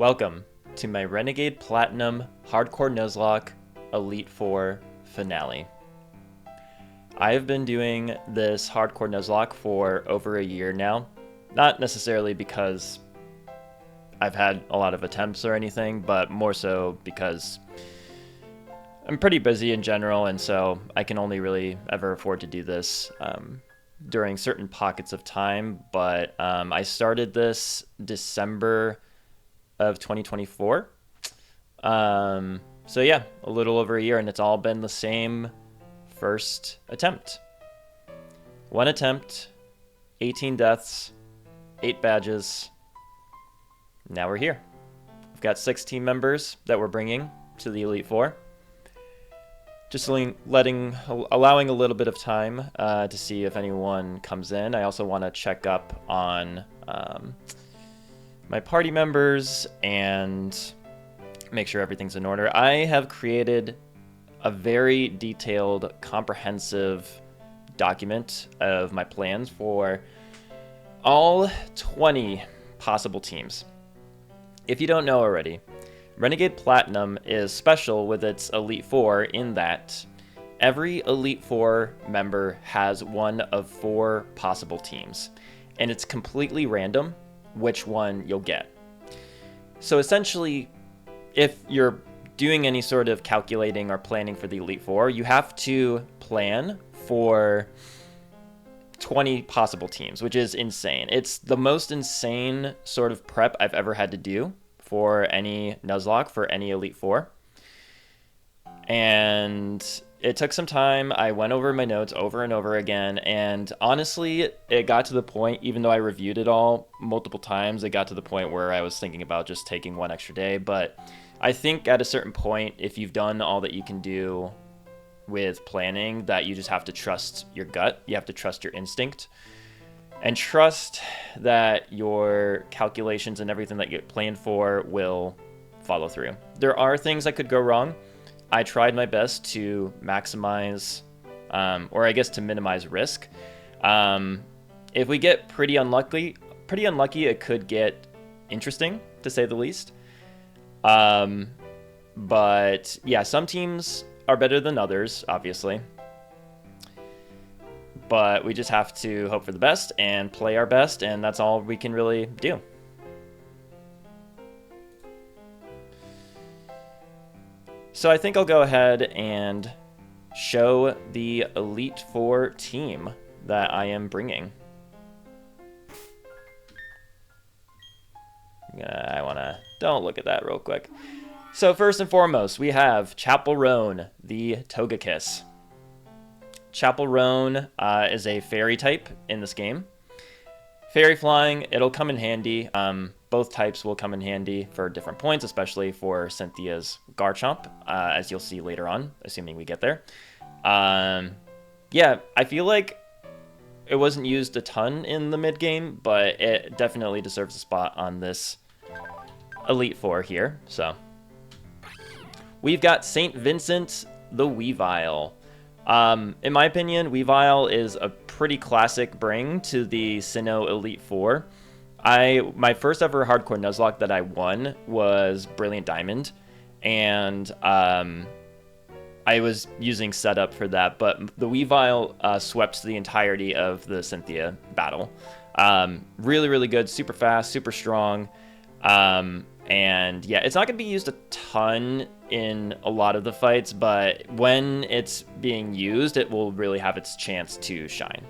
Welcome to my Renegade Platinum Hardcore Nuzlocke Elite Four finale. I have been doing this Hardcore Nuzlocke for over a year now. Not necessarily because I've had a lot of attempts or anything, but more so because I'm pretty busy in general, and so I can only really ever afford to do this during certain pockets of time. But I started this December of 2024. So yeah, a little over a year, and it's all been the same first attempt. One attempt, 18 deaths, 8 badges. Now we're here. We've got 6 team members that we're bringing to the Elite Four. Just allowing a little bit of time to see if anyone comes in. I also want to check up on my party members and make sure everything's in order. I have created a very detailed, comprehensive document of my plans for all 20 possible teams. If you don't know already, Renegade Platinum is special with its Elite Four in that every Elite Four member has one of 4 possible teams, and it's completely random which one you'll get. So essentially, if you're doing any sort of calculating or planning for the Elite Four, you have to plan for 20 possible teams, which is insane. It's the most insane sort of prep I've ever had to do for any Nuzlocke, for any Elite Four. And it took some time. I went over my notes over and over again, and honestly, it got to the point, even though I reviewed it all multiple times, it got to the point where I was thinking about just taking one extra day. But I think at a certain point, if you've done all that you can do with planning, that you just have to trust your gut. You have to trust your instinct and trust that your calculations and everything that you planned for will follow through. There are things that could go wrong. I tried my best to maximize, or I guess to minimize risk. If we get pretty unlucky, it could get interesting, to say the least. But yeah, some teams are better than others, obviously. But we just have to hope for the best and play our best, and that's all we can really do. So I think I'll go ahead and show the Elite Four team that I am bringing. Don't look at that real quick. So first and foremost, we have Chapel Roan, the Togekiss. Chapel Roan is a fairy type in this game. Fairy flying, it'll come in handy. Both types will come in handy for different points, especially for Cynthia's Garchomp, as you'll see later on, assuming we get there. Yeah, I feel like it wasn't used a ton in the mid-game, but it definitely deserves a spot on this Elite Four here. So we've got St. Vincent the Weavile. In my opinion, Weavile is a pretty classic bring to the Sinnoh Elite Four. My first ever hardcore Nuzlocke that I won was Brilliant Diamond, and I was using setup for that, but the Weavile swept the entirety of the Cynthia battle. Really, really good, super fast, super strong. And yeah, it's not going to be used a ton in a lot of the fights, but when it's being used, it will really have its chance to shine.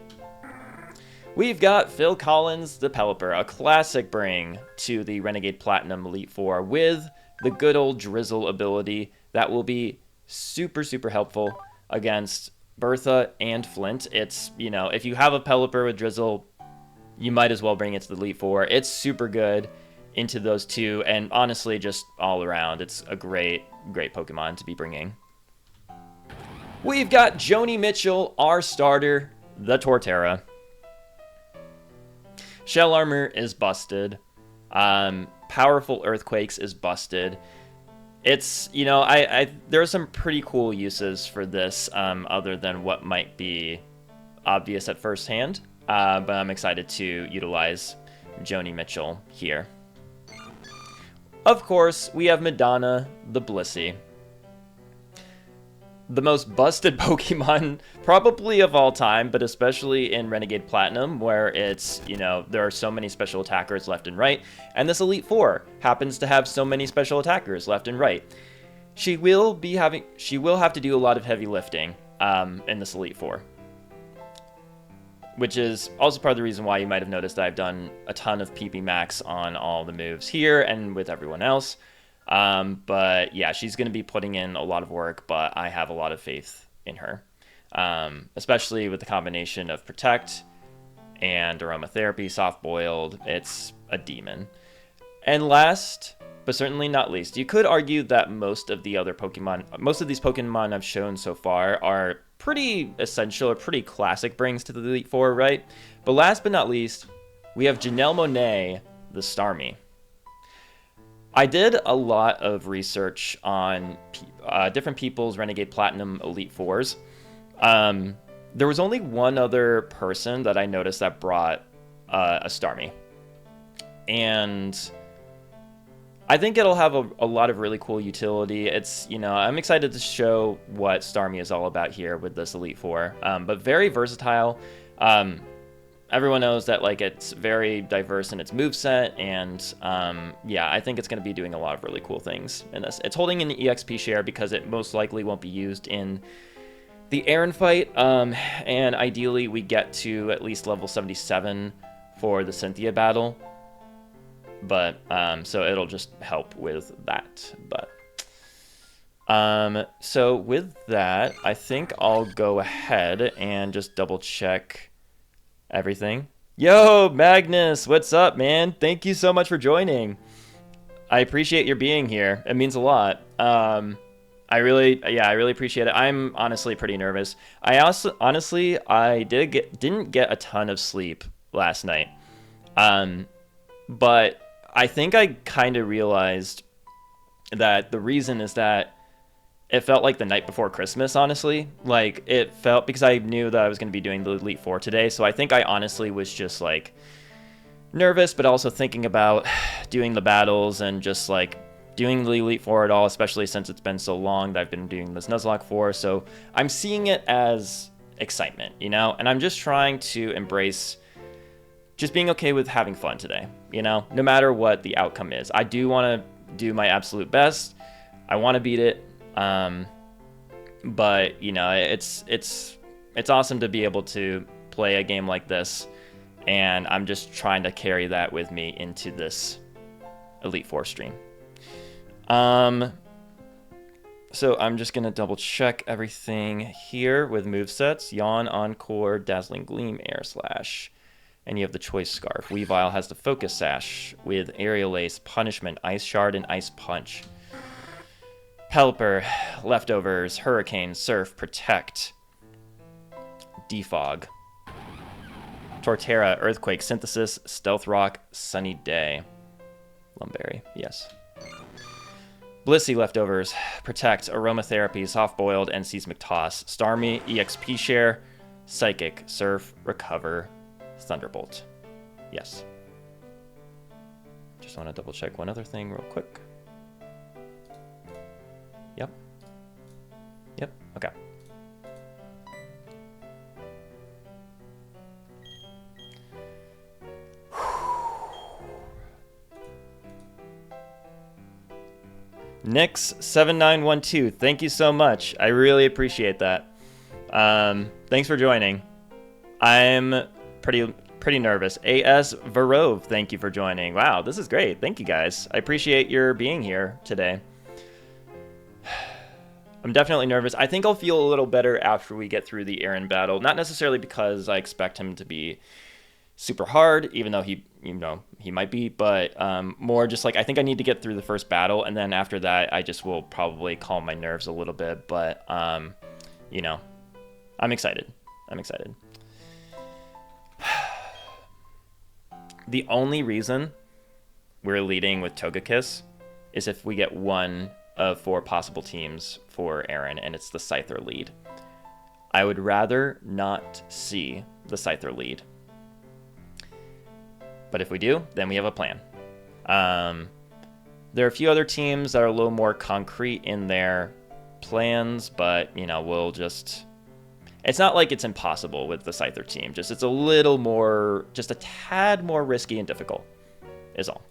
We've got Phil Collins, the Pelipper, a classic bring to the Renegade Platinum Elite Four with the good old Drizzle ability that will be super, super helpful against Bertha and Flint. It's, if you have a Pelipper with Drizzle, you might as well bring it to the Elite Four. It's super good into those two, and honestly, just all around, it's a great, great Pokemon to be bringing. We've got Joni Mitchell, our starter, the Torterra. Shell Armor is busted. Powerful Earthquakes is busted. It's, there are some pretty cool uses for this, other than what might be obvious at first hand, but I'm excited to utilize Joni Mitchell here. Of course, we have Madonna, the Blissey. The most busted Pokemon probably of all time, but especially in Renegade Platinum, where it's, you know, there are so many special attackers left and right, and this Elite Four happens to have so many special attackers left and right. She will have to do a lot of heavy lifting in this Elite Four, which is also part of the reason why you might have noticed that I've done a ton of PP Max on all the moves here and with everyone else. But yeah, she's going to be putting in a lot of work, but I have a lot of faith in her, especially with the combination of Protect and Aromatherapy, Soft Boiled. It's a demon. And last, but certainly not least, you could argue that most of these Pokemon I've shown so far are pretty essential or pretty classic brings to the Elite Four, right? But last but not least, we have Janelle Monáe, the Starmie. I did a lot of research on different people's Renegade Platinum Elite Fours. There was only one other person that I noticed that brought a Starmie. And I think it'll have a lot of really cool utility. It's, you know, I'm excited to show what Starmie is all about here with this Elite Four. But very versatile. Everyone knows that, like, it's very diverse in its moveset, and yeah, I think it's going to be doing a lot of really cool things in this. It's holding an EXP share because it most likely won't be used in the Aaron fight, and ideally we get to at least level 77 for the Cynthia battle, but so it'll just help with that. But so with that, I think I'll go ahead and just double check everything. Yo, Magnus, what's up, man? Thank you so much for joining. I appreciate your being here. It means a lot. I really appreciate it. I'm honestly pretty nervous. I didn't get a ton of sleep last night. But I think I kind of realized that the reason is that it felt like the night before Christmas, honestly. Like, it felt, because I knew that I was going to be doing the Elite Four today, so I think I honestly was just, like, nervous, but also thinking about doing the battles and just, like, doing the Elite Four at all, especially since it's been so long that I've been doing this Nuzlocke for, so I'm seeing it as excitement, you know? And I'm just trying to embrace just being okay with having fun today, you know? No matter what the outcome is. I do want to do my absolute best. I want to beat it. But you know, it's awesome to be able to play a game like this, and I'm just trying to carry that with me into this Elite Four stream. So I'm just gonna double check everything here with movesets: Yawn, Encore, Dazzling Gleam, Air Slash, and you have the Choice Scarf. Weavile has the Focus Sash with Aerial Ace, Punishment, Ice Shard, and Ice Punch. Pelipper, Leftovers, Hurricane, Surf, Protect, Defog, Torterra, Earthquake, Synthesis, Stealth Rock, Sunny Day, Lumberry, yes. Blissey, Leftovers, Protect, Aromatherapy, Soft Boiled, and Seismic Toss, Starmie, EXP Share, Psychic, Surf, Recover, Thunderbolt, yes. Just want to double check one other thing real quick. Yep, okay. Nix7912, thank you so much. I really appreciate that. Thanks for joining. I'm pretty nervous. AS Varove, thank you for joining. Wow, this is great. Thank you guys. I appreciate your being here today. I'm definitely nervous. I think I'll feel a little better after we get through the Aaron battle. Not necessarily because I expect him to be super hard, even though he might be, but more just like I think I need to get through the first battle, and then after that I just will probably calm my nerves a little bit. But you know, I'm excited. The only reason we're leading with Togekiss is if we get one of 4 possible teams for Aaron, and it's the Scyther lead. I would rather not see the Scyther lead. But if we do, then we have a plan. There are a few other teams that are a little more concrete in their plans, but, you know, we'll just... It's not like it's impossible with the Scyther team. Just it's a little more, just a tad more risky and difficult, is all.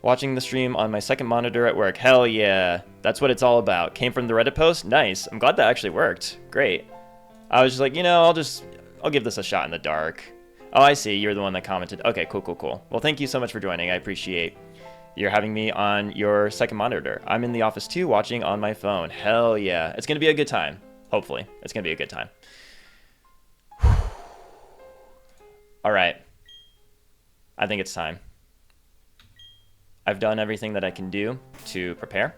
Watching the stream on my second monitor at work. Hell yeah. That's what it's all about. Came from the Reddit post? Nice. I'm glad that actually worked. Great. I was just like, you know, I'll give this a shot in the dark. Oh, I see. You're the one that commented. Okay, cool, cool, cool. Well, thank you so much for joining. I appreciate you're having me on your second monitor. I'm in the office too, watching on my phone. Hell yeah. It's going to be a good time. Hopefully. It's going to be a good time. All right. I think it's time. I've done everything that I can do to prepare.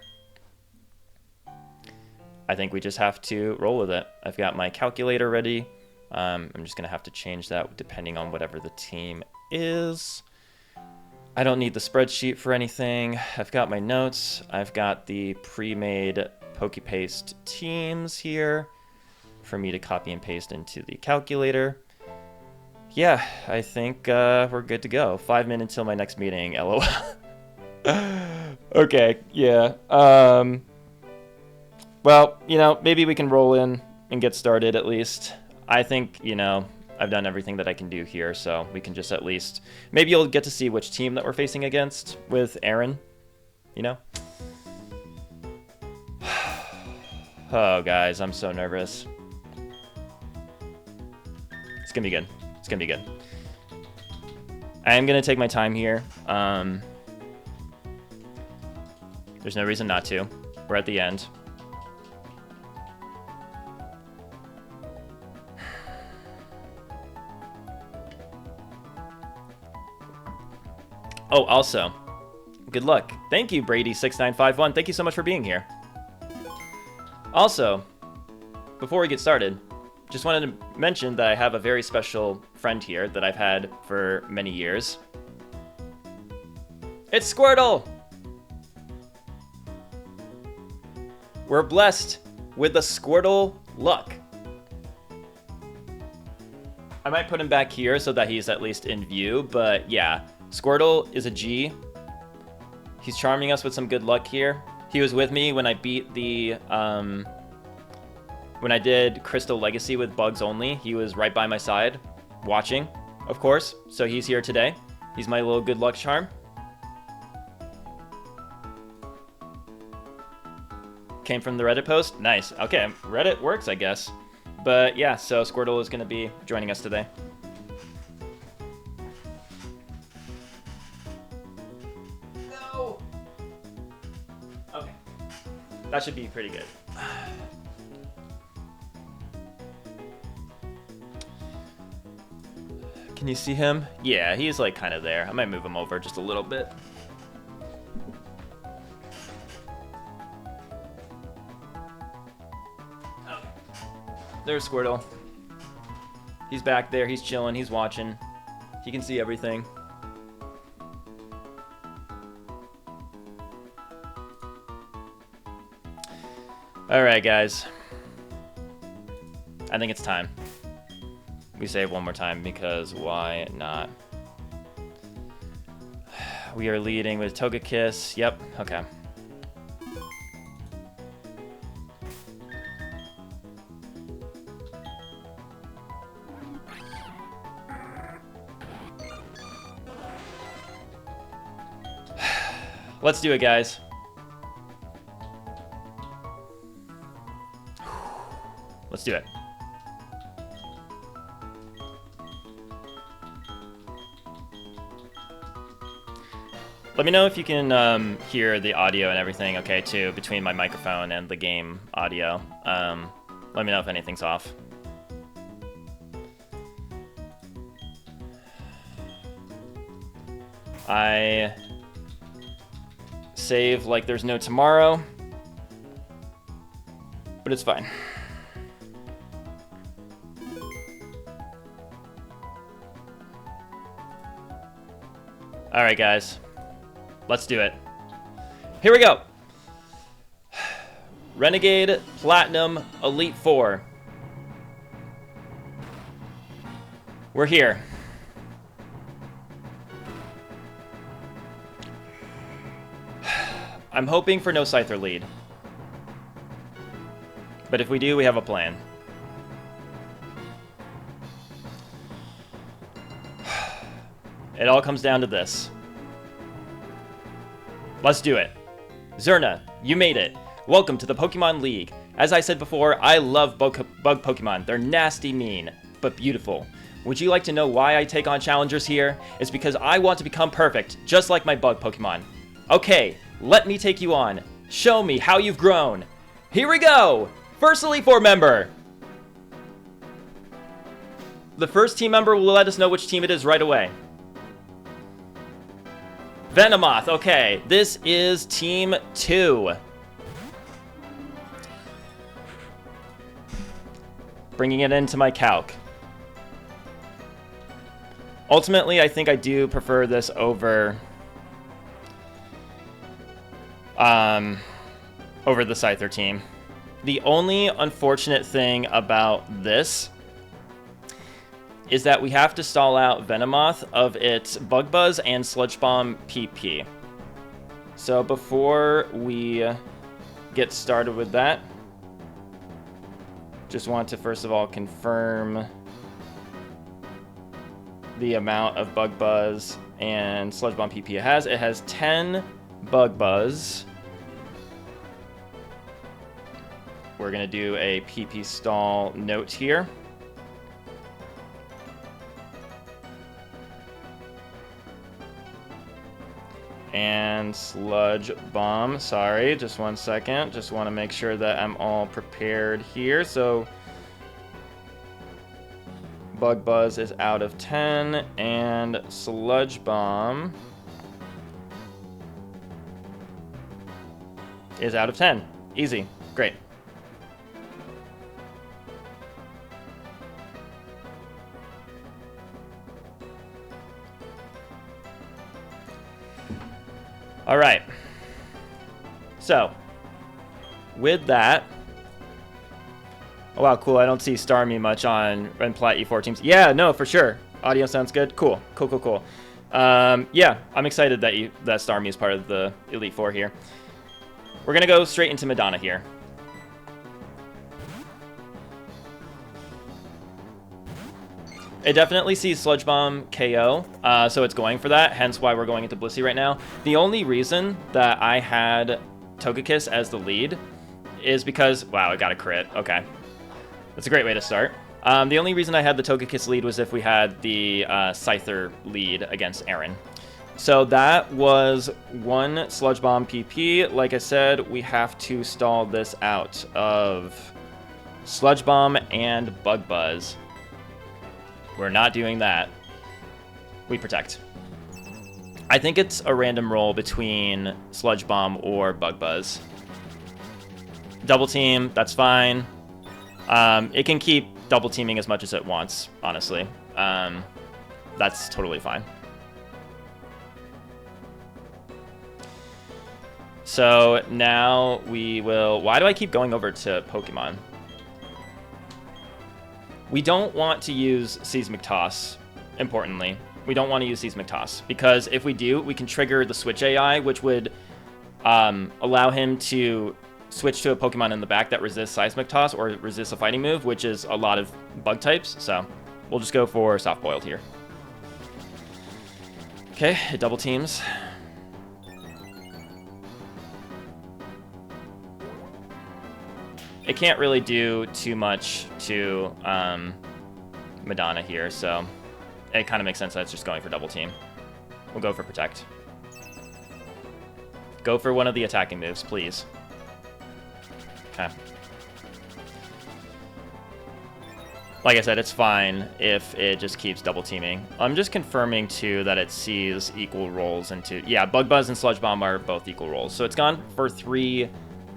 I think we just have to roll with it. I've got my calculator ready. I'm just going to have to change that depending on whatever the team is. I don't need the spreadsheet for anything. I've got my notes. I've got the pre-made PokePaste teams here for me to copy and paste into the calculator. Yeah, I think we're good to go. 5 minutes until my next meeting, LOL. Okay, yeah. Well, you know, maybe we can roll in and get started at least. I think, you know, I've done everything that I can do here, so we can just at least... Maybe you'll get to see which team that we're facing against with Aaron, you know? Oh, guys, I'm so nervous. It's gonna be good. It's gonna be good. I am gonna take my time here. There's no reason not to. We're at the end. Oh, also, good luck. Thank you, Brady6951. Thank you so much for being here. Also, before we get started, just wanted to mention that I have a very special friend here that I've had for many years. It's Squirtle! We're blessed with the Squirtle luck. I might put him back here so that he's at least in view, but yeah. Squirtle is a G. He's charming us with some good luck here. He was with me when I beat the, when I did Crystal Legacy with bugs only. He was right by my side, watching, of course. So he's here today. He's my little good luck charm. Came from the Reddit post? Nice. Okay, Reddit works, I guess. But yeah, so Squirtle is going to be joining us today. No! Okay. That should be pretty good. Can you see him? Yeah, he's like kind of there. I might move him over just a little bit. There's Squirtle. He's back there. He's chilling. He's watching. He can see everything. All right, guys. I think it's time. We save one more time because why not? We are leading with Togekiss. Yep. Okay. Let's do it, guys. Let's do it. Let me know if you can hear the audio and everything okay, too, between my microphone and the game audio. Let me know if anything's off. I save like there's no tomorrow, but it's fine. All right, guys, let's do it. Here we go. Renegade Platinum Elite Four. We're here. I'm hoping for no Scyther lead. But if we do, we have a plan. It all comes down to this. Let's do it. Zerna, you made it. Welcome to the Pokemon League. As I said before, I love bug Pokemon. They're nasty mean, but beautiful. Would you like to know why I take on challengers here? It's because I want to become perfect, just like my bug Pokemon. Okay, let me take you on. Show me how you've grown. Here we go! First Elite Four member! The first team member will let us know which team it is right away. Venomoth, okay. This is Team 2. Bringing it into my calc. Ultimately, I think I do prefer this over the Scyther team. The only unfortunate thing about this is that we have to stall out Venomoth of its Bug Buzz and Sludge Bomb PP. So before we get started with that, just want to first of all confirm the amount of Bug Buzz and Sludge Bomb PP it has. It has 10 Bug Buzz. We're going to do a PP stall note here. And Sludge Bomb, sorry, just 1 second. Just want to make sure that I'm all prepared here. So Bug Buzz is out of 10, and Sludge Bomb is out of 10. Easy, great. All right. So, with that, oh wow, cool. I don't see Starmie much on Plat E4 teams. Yeah, no, for sure. Audio sounds good. Cool. Yeah, I'm excited that that Starmie is part of the Elite Four here. We're gonna go straight into Madonna here. It definitely sees Sludge Bomb KO, so it's going for that, hence why we're going into Blissey right now. The only reason that I had Togekiss as the lead is because, wow, I got a crit, okay. That's a great way to start. The only reason I had the Togekiss lead was if we had the Scyther lead against Aaron. So that was 1 Sludge Bomb PP. Like I said, we have to stall this out of Sludge Bomb and Bug Buzz. We're not doing that. We protect. I think it's a random roll between Sludge Bomb or Bug Buzz. Double team, that's fine. It can keep double teaming as much as it wants, honestly. That's totally fine. So now we will... Why do I keep going over to Pokemon? We don't want to use Seismic Toss, importantly. We don't want to use Seismic Toss, because if we do, we can trigger the Switch AI, which would allow him to switch to a Pokemon in the back that resists Seismic Toss or resists a fighting move, which is a lot of bug types, so we'll just go for Soft Boiled here. Okay, it double teams. It can't really do too much to Madonna here, so it kind of makes sense that it's just going for double team. We'll go for Protect. Go for one of the attacking moves, please. Okay. Like I said, it's fine if it just keeps double teaming. I'm just confirming, too, that it sees equal rolls into... Yeah, Bug Buzz and Sludge Bomb are both equal rolls. So it's gone for 3...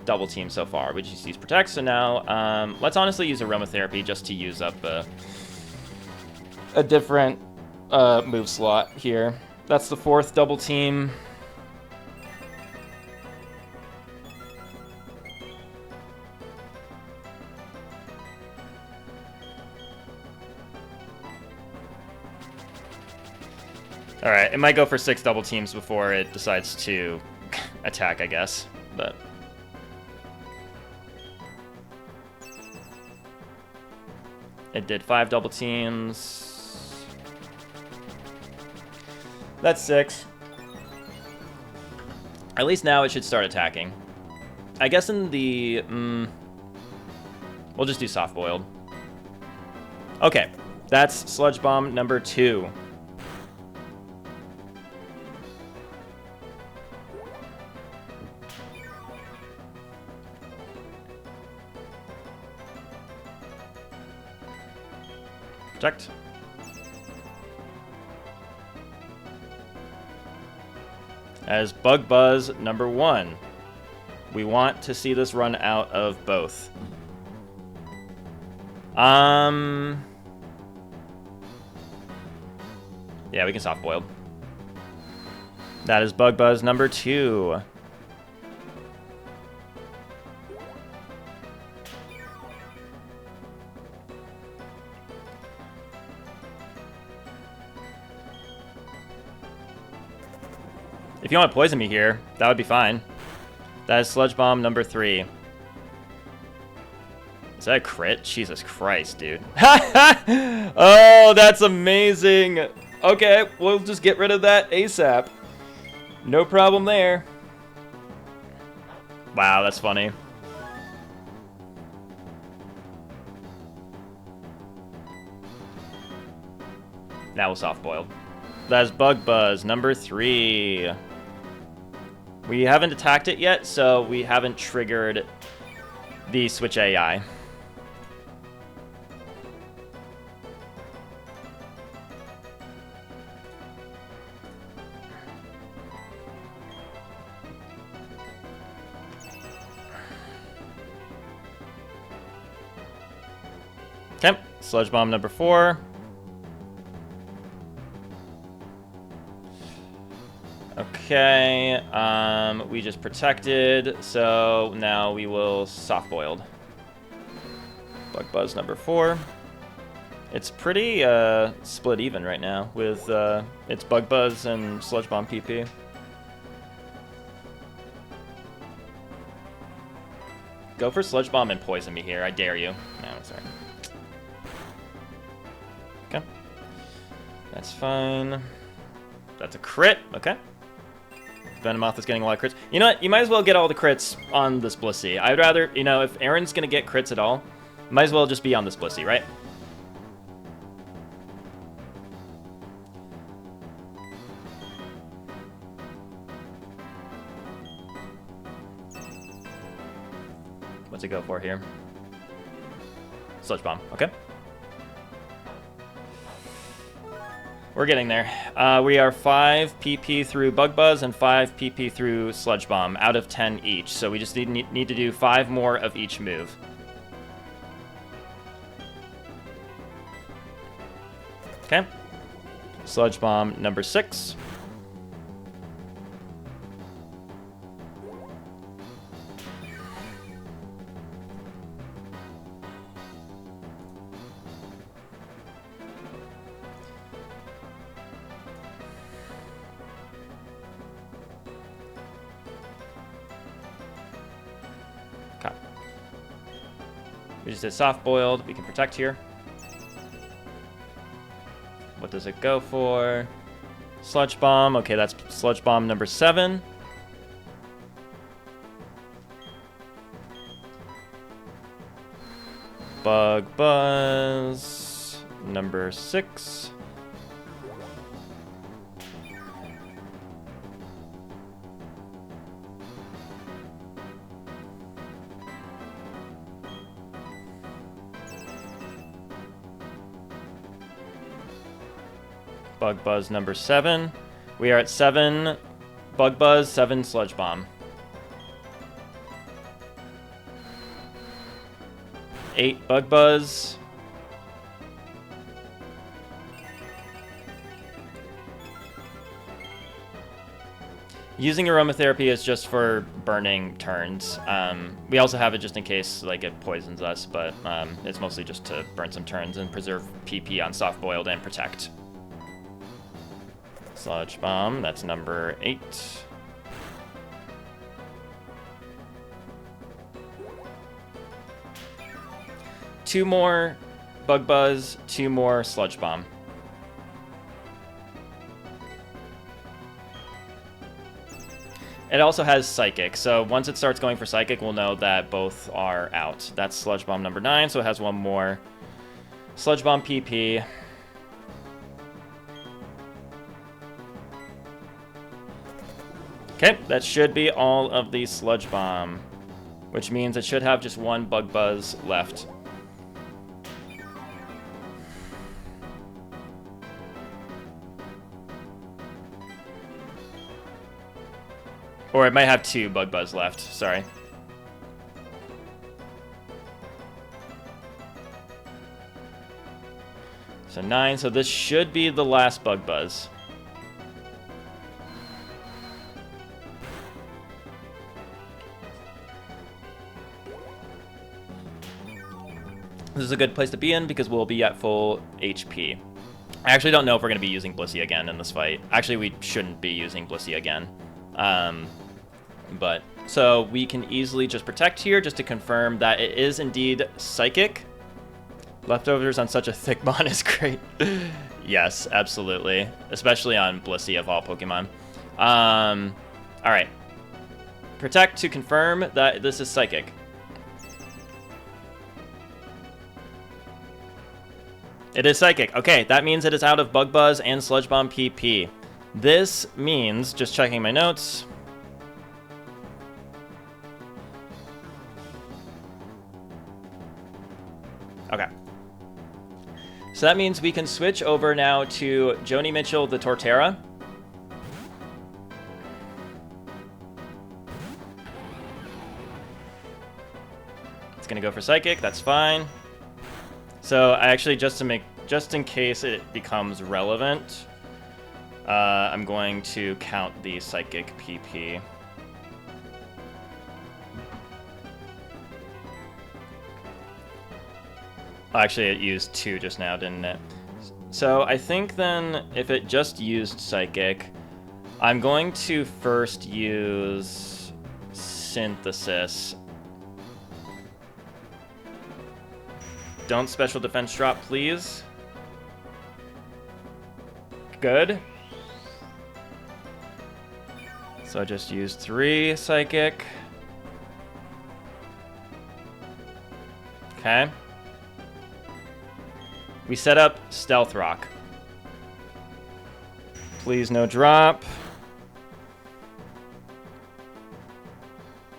double team so far. We just use Protect, so now let's honestly use Aromatherapy just to use up a different move slot here. That's the 4th double team. Alright, it might go for 6 double teams before it decides to attack, I guess. But it did 5 double teams. That's 6. At least now it should start attacking. I guess in the... we'll just do soft-boiled. Okay, that's Sludge Bomb number 2. Protect. As Bug Buzz number 1. We want to see this run out of both. Yeah, we can soft boiled. That is Bug Buzz number 2. If you want to poison me here, that would be fine. That is Sludge Bomb number 3. Is that a crit? Jesus Christ, dude. Oh, that's amazing. Okay, we'll just get rid of that ASAP. No problem there. Wow, that's funny. Now we'll soft boil. That's Bug Buzz number 3. We haven't attacked it yet, so we haven't triggered the Switch AI. Okay, Sludge Bomb number 4. Okay, we just protected, so now we will soft-boiled. Bug Buzz number 4. It's pretty split even right now with it's Bug Buzz and Sludge Bomb PP. Go for Sludge Bomb and poison me here, I dare you. No, sorry. Okay. That's fine. That's a crit, okay. Venomoth is getting a lot of crits. You know what? You might as well get all the crits on this Blissey. I'd rather, you know, if Aaron's going to get crits at all, might as well just be on this Blissey, right? What's it go for here? Sludge Bomb, okay. We're getting there. We are 5 PP through Bug Buzz and 5 PP through Sludge Bomb out of 10 each. So we just need to do 5 more of each move. Okay. Sludge Bomb number 6. We just did soft-boiled. We can protect here. What does it go for? Sludge Bomb. Okay, that's Sludge Bomb number 7. Bug Buzz number 6. Bug Buzz number 7. We are at 7 Bug Buzz, 7 Sludge Bomb. 8 Bug Buzz. Using aromatherapy is just for burning turns. We also have it just in case like it poisons us, but it's mostly just to burn some turns and preserve PP on soft-boiled and protect. Sludge Bomb, that's number 8. 2 more Bug Buzz, 2 more Sludge Bomb. It also has Psychic, so once it starts going for Psychic, we'll know that both are out. That's Sludge Bomb number 9, so it has 1 more. Sludge Bomb PP. Okay, that should be all of the Sludge Bomb, which means it should have just 1 Bug Buzz left. Or it might have 2 Bug Buzz left, sorry. So 9, so this should be the last Bug Buzz. This is a good place to be in because we'll be at full HP. I actually don't know if we're going to be using Blissey again in this fight. Actually, we shouldn't be using Blissey again. But so we can easily just protect here just to confirm that it is indeed Psychic. Leftovers on such a thick mon is great. Yes, absolutely. Especially on Blissey of all Pokemon. Alright. Protect to confirm that this is Psychic. It is Psychic. Okay, that means it is out of Bug Buzz and Sludge Bomb PP. This means, just checking my notes. Okay. So that means we can switch over now to Joni Mitchell, the Torterra. It's gonna go for Psychic, that's fine. So I actually, just in case it becomes relevant, I'm going to count the Psychic PP. Actually, it used 2 just now, didn't it? So I think then, if it just used Psychic, I'm going to first use Synthesis. Don't special defense drop, please. Good. So I just used 3 Psychic. Okay. We set up Stealth Rock. Please no drop.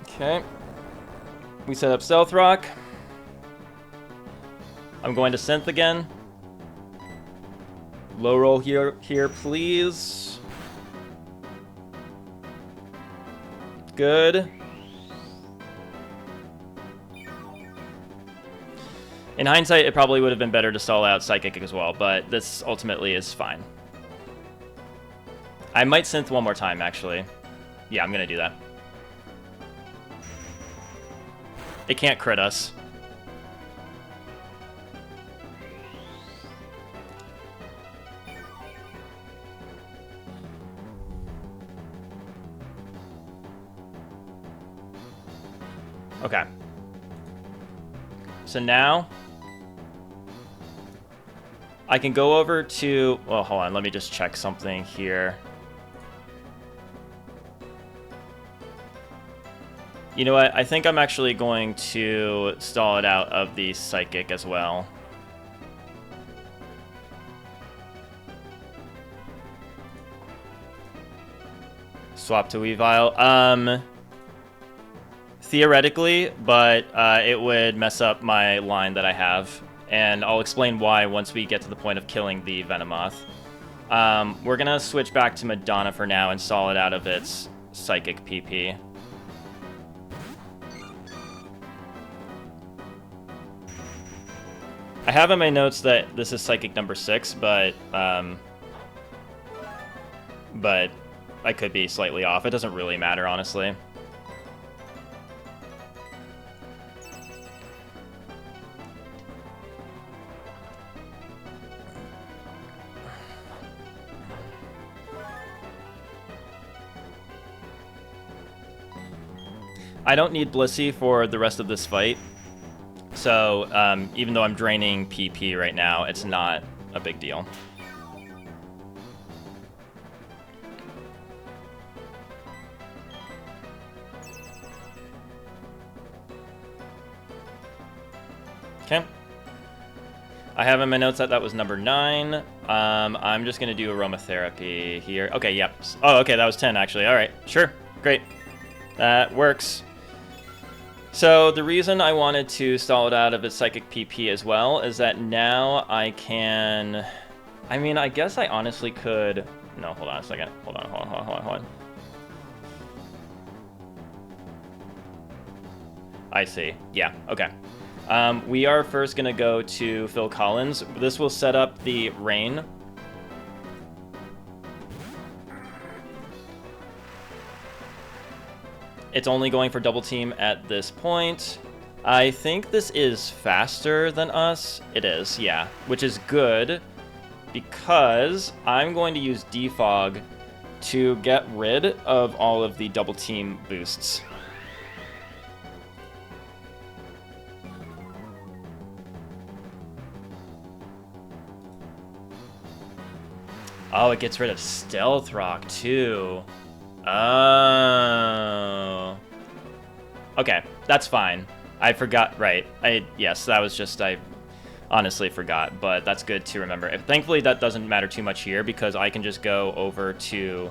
Okay. We set up Stealth Rock. I'm going to Synth again. Low roll here, please. Good. In hindsight, it probably would have been better to stall out Psychic as well, but this ultimately is fine. I might Synth one more time, actually. Yeah, I'm going to do that. It can't crit us. Okay. So now I can go over to, well, hold on, let me just check something here. You know what? I think I'm actually going to stall it out of the Psychic as well. Swap to Weavile. Theoretically, but it would mess up my line that I have. And I'll explain why once we get to the point of killing the Venomoth. We're going to switch back to Madonna for now and stall it out of its Psychic PP. I have in my notes that this is Psychic number 6, but I could be slightly off. It doesn't really matter, honestly. I don't need Blissey for the rest of this fight, So even though I'm draining PP right now, it's not a big deal. Okay. I have in my notes that that was number 9. I'm just going to do aromatherapy here. Okay, yep. Oh, okay, that was 10, actually. All right, sure. Great. That works. So the reason I wanted to stall it out of its psychic PP as well is that now I can... I mean, I guess I honestly could... No, hold on a second. Hold on. I see. Yeah, okay. We are first going to go to Phil Collins. This will set up the rain. It's only going for double team at this point. I think this is faster than us. It is, yeah, which is good because I'm going to use Defog to get rid of all of the double team boosts. Oh, it gets rid of Stealth Rock, too. Oh. Okay, that's fine. I forgot, right. Yes, that was just, I honestly forgot, but that's good to remember. Thankfully, that doesn't matter too much here, because I can just go over to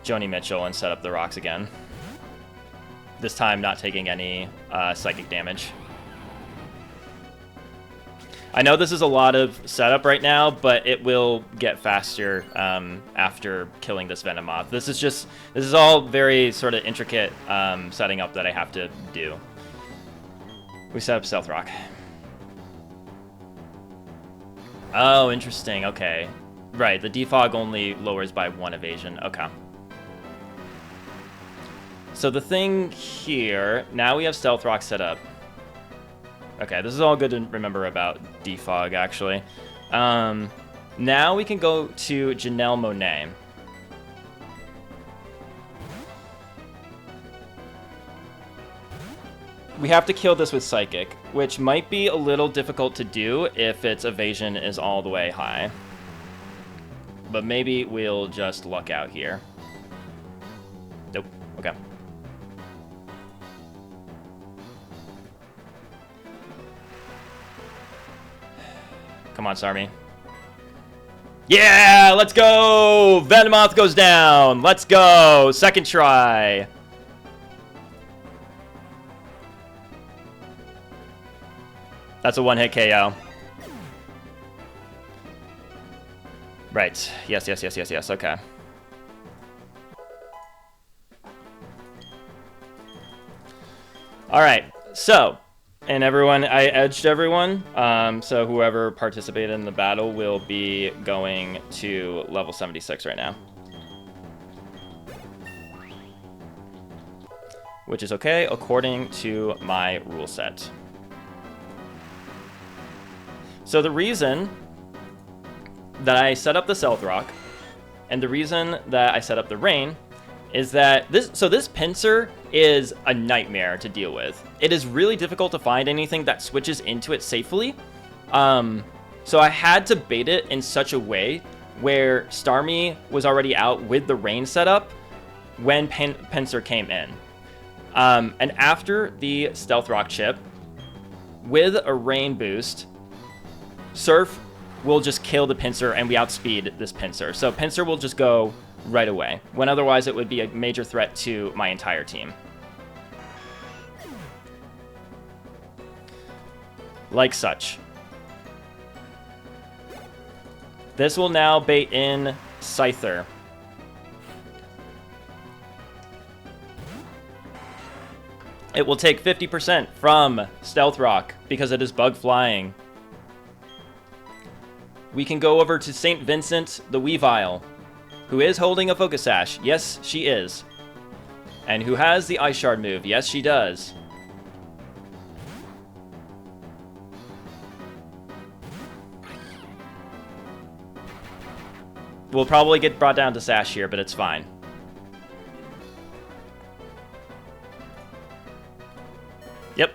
Joni Mitchell and set up the rocks again. This time, not taking any psychic damage. I know this is a lot of setup right now, but it will get faster after killing this Venomoth. This is all very sort of intricate setting up that I have to do. We set up Stealth Rock. Oh, interesting. Okay. Right, the defog only lowers by 1 evasion. Okay. So the thing here, now we have Stealth Rock set up. Okay, this is all good to remember about defog, actually. Now we can go to Janelle Monáe. We have to kill this with Psychic, which might be a little difficult to do if its evasion is all the way high. But maybe we'll just luck out here. Nope. Okay. Come on, Starmie. Yeah, let's go! Venomoth goes down. Let's go. Second try. That's a one-hit KO. Right. Yes. Okay. All right. So, and everyone, I edged everyone. So whoever participated in the battle will be going to level 76 right now. Which is okay according to my rule set. So the reason that I set up the Stealth Rock and the reason that I set up the Rain is that this pincer is a nightmare to deal with. It is really difficult to find anything that switches into it safely. So I had to bait it in such a way where Starmie was already out with the Rain setup when pincer came in. And after the Stealth Rock chip, with a Rain boost, Surf will just kill the pincer and we outspeed this pincer. So pincer will just go right away, when otherwise it would be a major threat to my entire team. Like such. This will now bait in Scyther. It will take 50% from Stealth Rock because it is bug flying. We can go over to St. Vincent the Weavile, who is holding a Focus Sash. Yes, she is. And who has the Ice Shard move. Yes, she does. We'll probably get brought down to Sash here, but it's fine. Yep.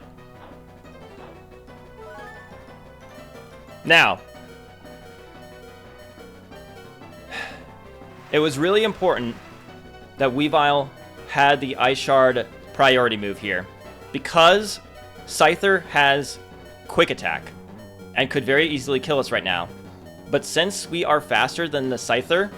Now, it was really important that Weavile had the Ice Shard priority move here, because Scyther has Quick Attack and could very easily kill us right now. But since we are faster than the Scyther,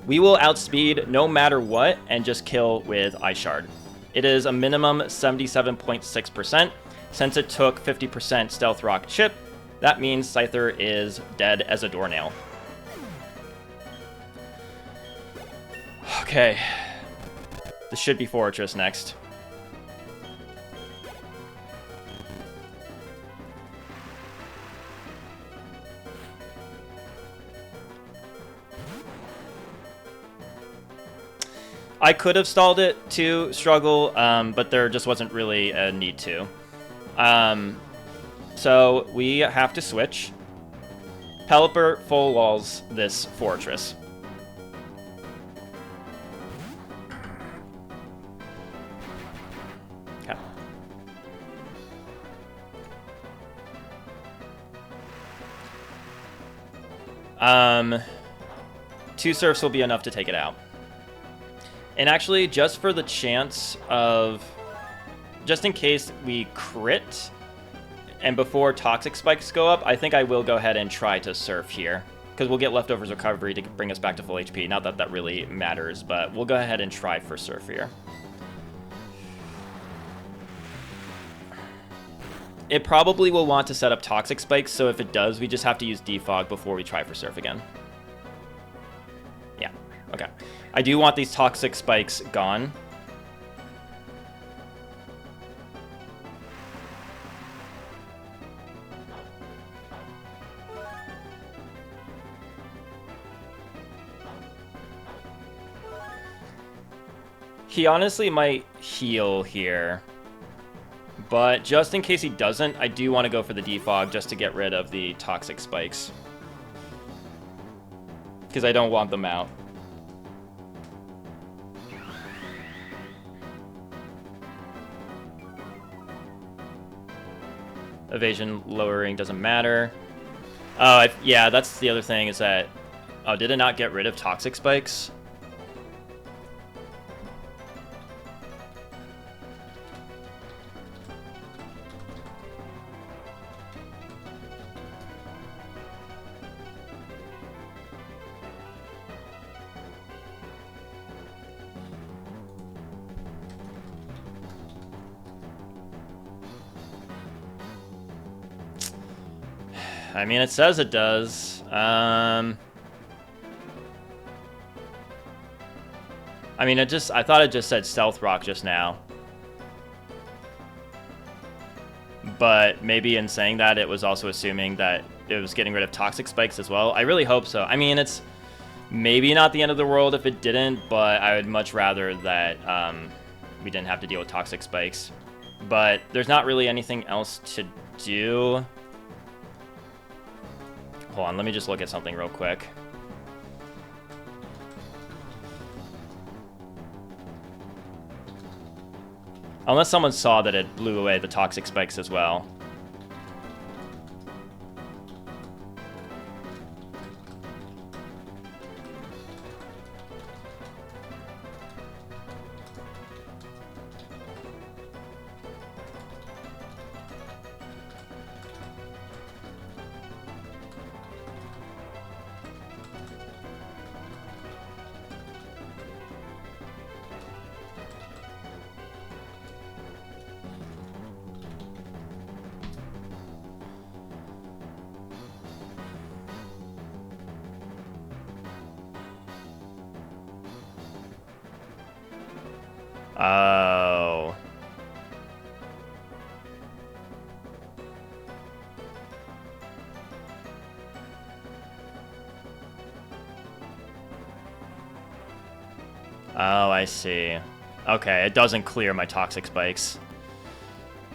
we will outspeed no matter what and just kill with Ice Shard. It is a minimum 77.6%. Since it took 50% Stealth Rock chip, that means Scyther is dead as a doornail. Okay. This should be Fortress next. I could have stalled it to struggle, but there just wasn't really a need to. So we have to switch. Pelipper full walls this Fortress. Okay. Two Surfs will be enough to take it out. And actually, just for the chance of... just in case we crit, and before Toxic Spikes go up, I think I will go ahead and try to Surf here. Because we'll get Leftovers Recovery to bring us back to full HP. Not that that really matters, but we'll go ahead and try for Surf here. It probably will want to set up Toxic Spikes, so if it does, we just have to use Defog before we try for Surf again. Yeah, okay. I do want these Toxic Spikes gone. He honestly might heal here. But just in case he doesn't, I do want to go for the Defog just to get rid of the Toxic Spikes. Because I don't want them out. Evasion lowering doesn't matter. Oh, yeah, that's the other thing is that... oh, did it not get rid of Toxic Spikes? I mean, it says it does. I mean, I thought it just said Stealth Rock just now. But maybe in saying that, it was also assuming that it was getting rid of Toxic Spikes as well. I really hope so. I mean, it's maybe not the end of the world if it didn't, but I would much rather that we didn't have to deal with Toxic Spikes. But there's not really anything else to do. Hold on, let me just look at something real quick. Unless someone saw that it blew away the Toxic Spikes as well. Oh. Oh, I see. Okay, it doesn't clear my Toxic Spikes.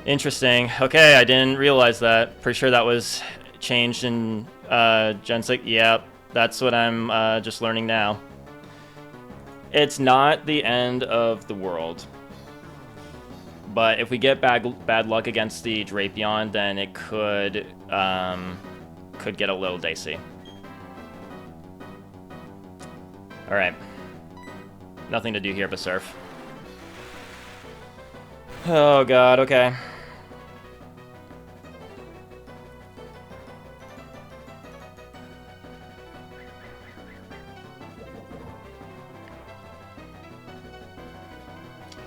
Interesting. Okay, I didn't realize that. Pretty sure that was changed in Gen 6. Yep, that's what I'm just learning now. It's not the end of the world. But if we get bad luck against the Drapion, then it could could get a little dicey. Alright. Nothing to do here but surf. Oh god, okay.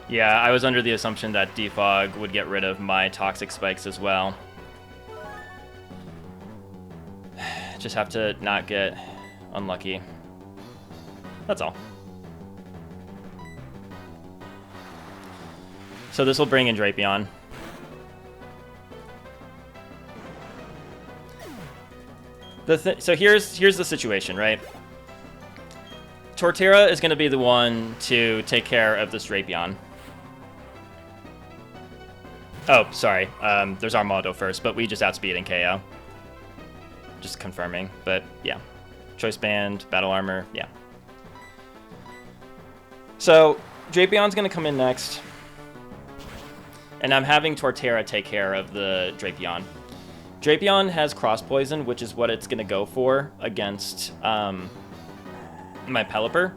Yeah, I was under the assumption that Defog would get rid of my toxic spikes as well. Just have to not get unlucky. That's all. So this will bring in Drapion. So here's the situation, right? Torterra is going to be the one to take care of this Drapion. Oh, sorry. There's Armaldo first, but we just outspeed and KO. Just confirming, but yeah. Choice Band, Battle Armor, yeah. So, Drapion's going to come in next. And I'm having Torterra take care of the Drapion. Drapion has Cross Poison, which is what it's going to go for against my Pelipper.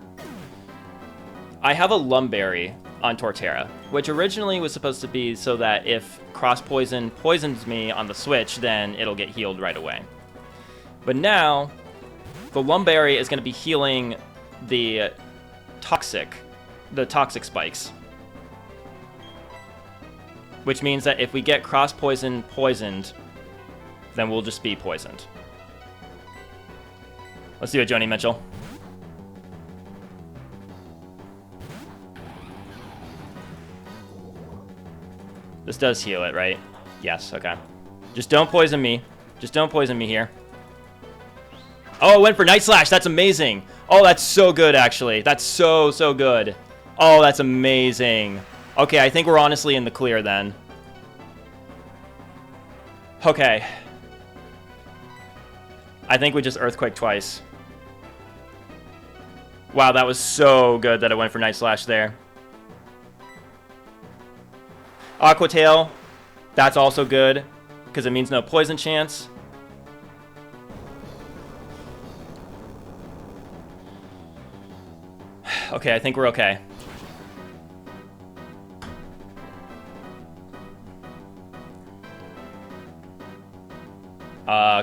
I have a Lumberry on Torterra, which originally was supposed to be so that if Cross Poison poisons me on the switch, then it'll get healed right away. But now, the Lumberry is going to be healing the toxic spikes. Which means that if we get Cross Poison poisoned, then we'll just be poisoned. Let's do it, Joni Mitchell. This does heal it, right? Yes, okay. Just don't poison me. Just don't poison me here. Oh, it went for Night Slash. That's amazing. Oh, that's so good, actually. That's so good. Oh, that's amazing. Okay, I think we're honestly in the clear then. Okay. I think we just Earthquake twice. Wow, that was so good that it went for Night Slash there. Aqua Tail, that's also good, because it means no poison chance. Okay, I think we're okay.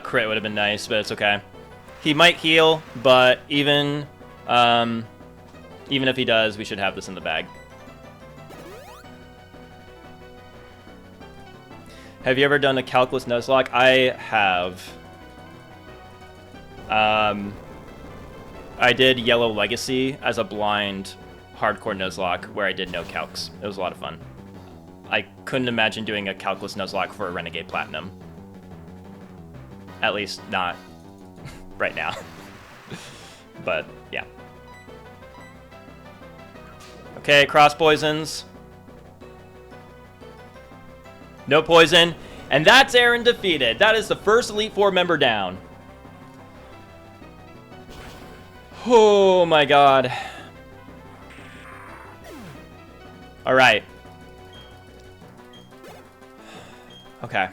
Crit would have been nice, but it's okay. He might heal, but even if he does, we should have this in the bag. Have you ever done a calculus Nuzlocke? I have. I did Yellow Legacy as a blind hardcore Nuzlocke where I did no calcs. It was a lot of fun. I couldn't imagine doing a calculus Nuzlocke for a Renegade Platinum. At least not right now. But, yeah. Okay, cross poisons. No poison. And that's Aaron defeated. That is the first Elite Four member down. Oh my god. Alright. Okay.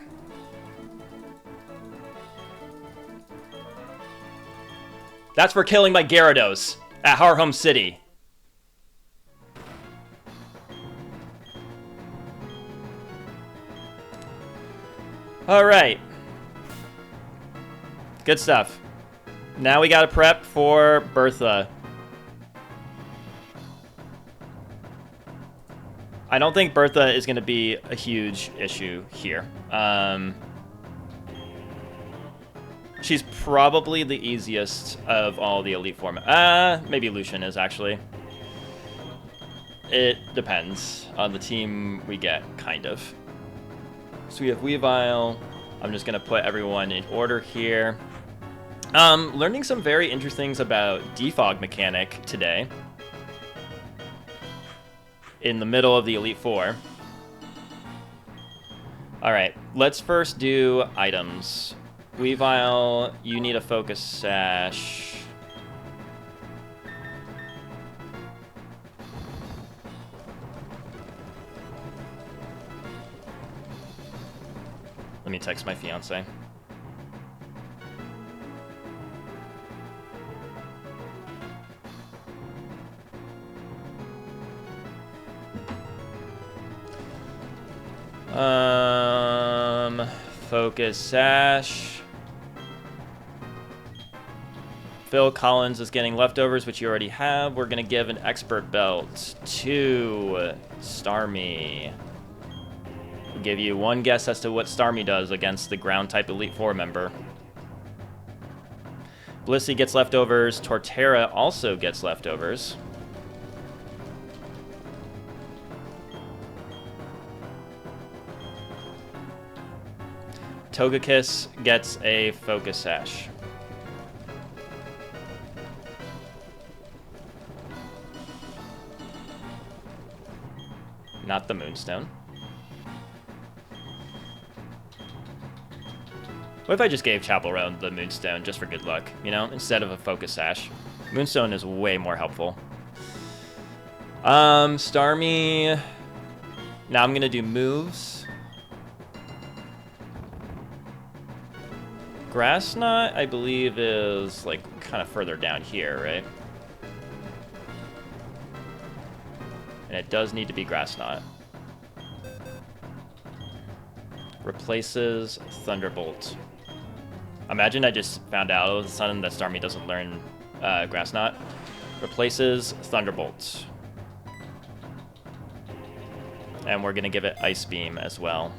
That's for killing my Gyarados at Harham City. Alright. Good stuff. Now we gotta prep for Bertha. I don't think Bertha is gonna be a huge issue here. She's probably the easiest of all the Elite Four. Maybe Lucian is, actually. It depends on the team we get, kind of. So we have Weavile. I'm just going to put everyone in order here. Learning some very interesting things about defog mechanic today. In the middle of the Elite Four. Alright, let's first do items. Weavile, you need a Focus Sash. Let me text my fiance. Focus Sash. Phil Collins is getting leftovers, which you already have. We're going to give an expert belt to Starmie. We'll give you one guess as to what Starmie does against the ground type Elite Four member. Blissey gets leftovers. Torterra also gets leftovers. Togekiss gets a Focus Sash. Not the Moonstone. What if I just gave Chapel Roan the Moonstone just for good luck, you know, instead of a Focus Sash? Moonstone is way more helpful. Starmie. Now I'm gonna do moves. Grass Knot, I believe, is like kind of further down here, right? And it does need to be Grass Knot. Replaces Thunderbolt. Imagine I just found out all of a sudden that Starmie doesn't learn Grass Knot. Replaces Thunderbolt. And we're going to give it Ice Beam as well.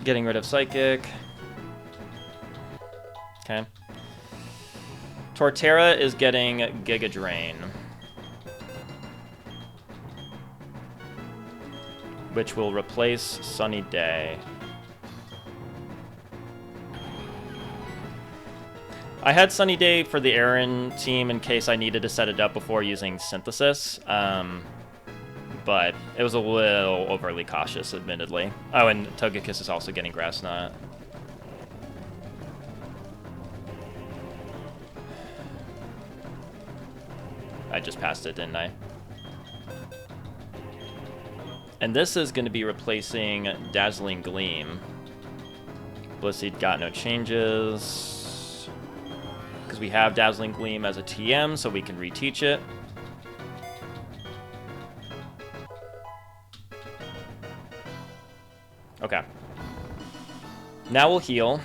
Getting rid of Psychic. Okay. Torterra is getting Giga Drain, which will replace Sunny Day. I had Sunny Day for the Aaron team in case I needed to set it up before using Synthesis. But it was a little overly cautious, admittedly. Oh, and Togekiss is also getting Grass Knot. I just passed it, didn't I? And this is going to be replacing Dazzling Gleam. Blissey got no changes. Because we have Dazzling Gleam as a TM, so we can reteach it. Okay. Now we'll heal.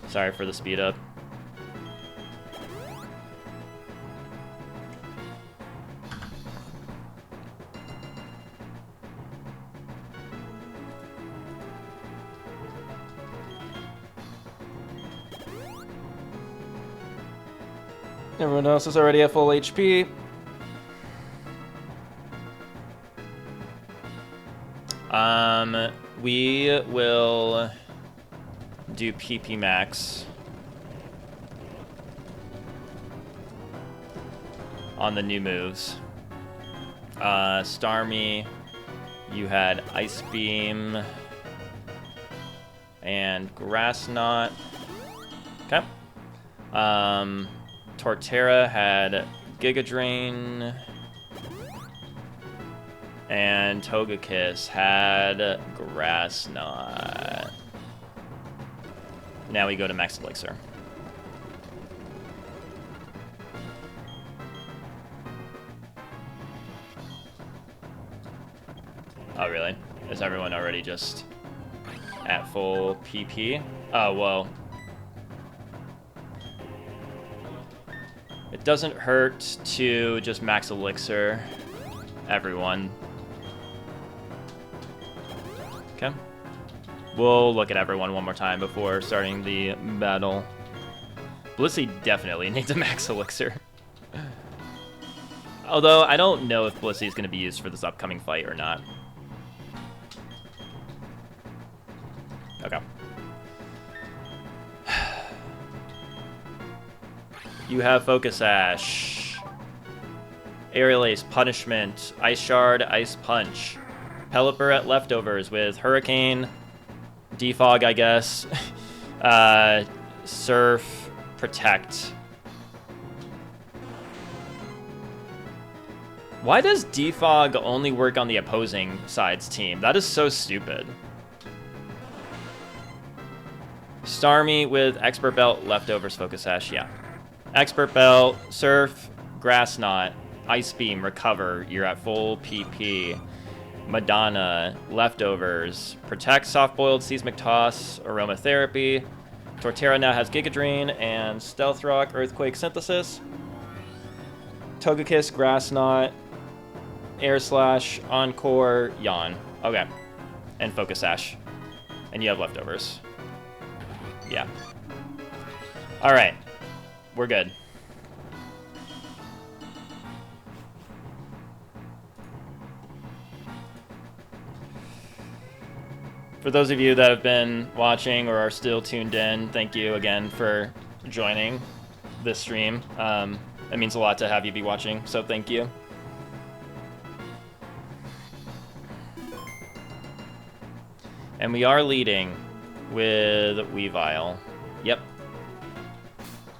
Sorry for the speed up. Everyone else is already at full HP. We will do PP Max on the new moves. Starmie, you had Ice Beam and Grass Knot. Okay. Torterra had Giga Drain. And Togekiss had Grass Knot. Now we go to Max Elixir. Oh, really? Is everyone already just at full PP? Oh, well. It doesn't hurt to just Max Elixir everyone. Okay. We'll look at everyone one more time before starting the battle. Blissey definitely needs a Max Elixir. Although, I don't know if Blissey is going to be used for this upcoming fight or not. Okay. You have Focus Ash. Aerial Ace, Punishment, Ice Shard, Ice Punch. Pelipper at leftovers with Hurricane, Defog, I guess, Surf, Protect. Why does defog only work on the opposing side's team? That is so stupid. Starmie with Expert Belt, Leftovers, Focus Sash, yeah. Expert Belt, Surf, Grass Knot, Ice Beam, Recover, you're at full PP. Madonna, Leftovers, Protect, Soft Boiled, Seismic Toss, Aromatherapy. Torterra now has Giga Drain and Stealth Rock, Earthquake Synthesis. Togekiss, Grass Knot, Air Slash, Encore, Yawn. Okay. And Focus Sash. And you have Leftovers. Yeah. Alright. We're good. For those of you that have been watching or are still tuned in, thank you again for joining this stream. It means a lot to have you be watching, so thank you. And we are leading with Weavile. Yep.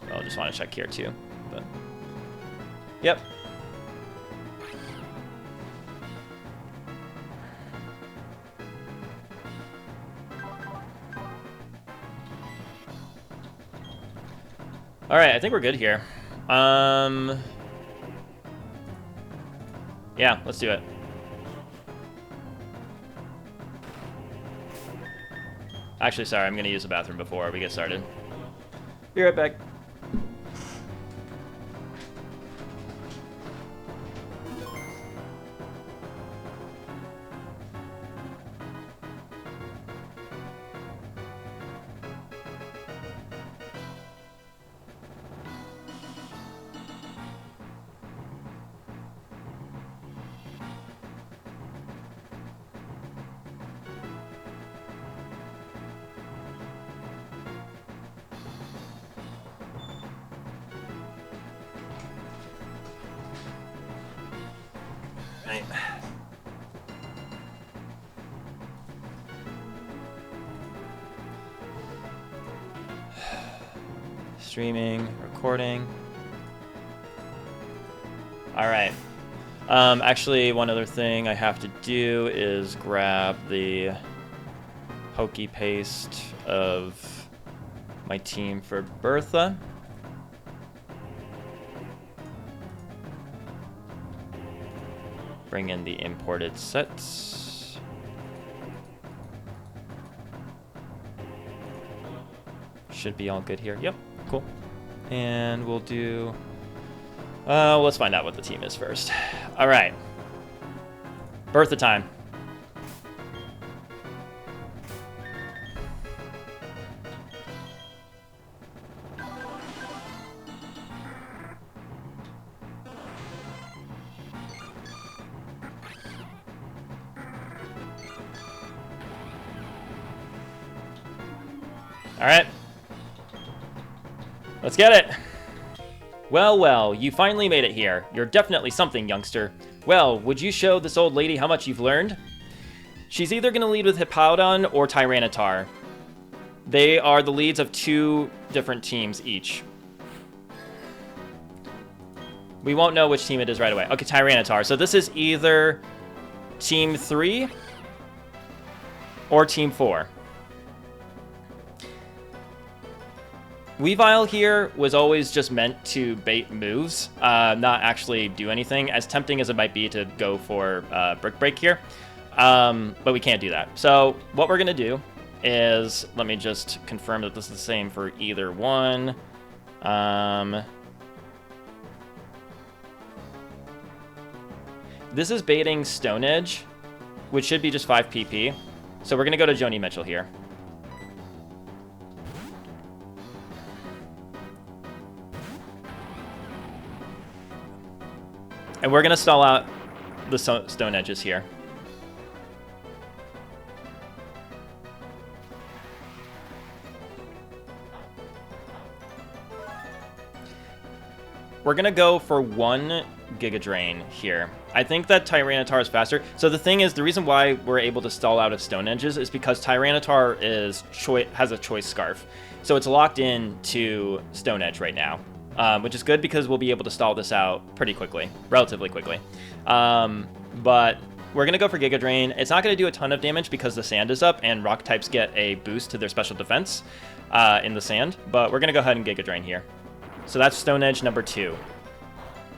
Well, I just want to check here too. But yep. All right, I think we're good here. Yeah, let's do it. Actually, sorry, I'm gonna use the bathroom before we get started. Be right back. Streaming, recording. All right. Actually, one other thing I have to do is grab the Pokey Paste of my team for Bertha. Bring in the imported sets. Should be all good here. Yep. Cool. And we'll do... let's find out what the team is first. All right. Bertha time. All right. Let's get it. Well, well, you finally made it here. You're definitely something, youngster. Well, would you show this old lady how much you've learned? She's either going to lead with Hippowdon or Tyranitar. They are the leads of two different teams each. We won't know which team it is right away. Okay, Tyranitar. So this is either Team 3 or Team 4. Weavile here was always just meant to bait moves, not actually do anything, as tempting as it might be to go for Brick Break here. But we can't do that. So what we're going to do is, let me just confirm that this is the same for either one. This is baiting Stone Edge, which should be just 5 PP. So we're going to go to Joni Mitchell here. And we're going to stall out the Stone Edges here. We're going to go for 1 Giga Drain here. I think that Tyranitar is faster. So the thing is, the reason why we're able to stall out of Stone Edges is because Tyranitar has a Choice Scarf. So it's locked in to Stone Edge right now. which is good because we'll be able to stall this out pretty quickly, relatively quickly. But we're going to go for Giga Drain. It's not going to do a ton of damage because the sand is up and rock types get a boost to their special defense in the sand, but we're going to go ahead and Giga Drain here. So that's Stone Edge number 2.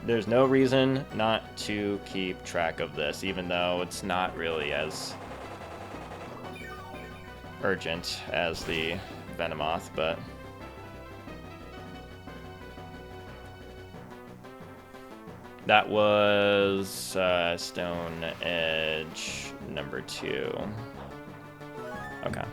There's no reason not to keep track of this, even though it's not really as urgent as the Venomoth, but... That was Stone Edge number 2. Okay.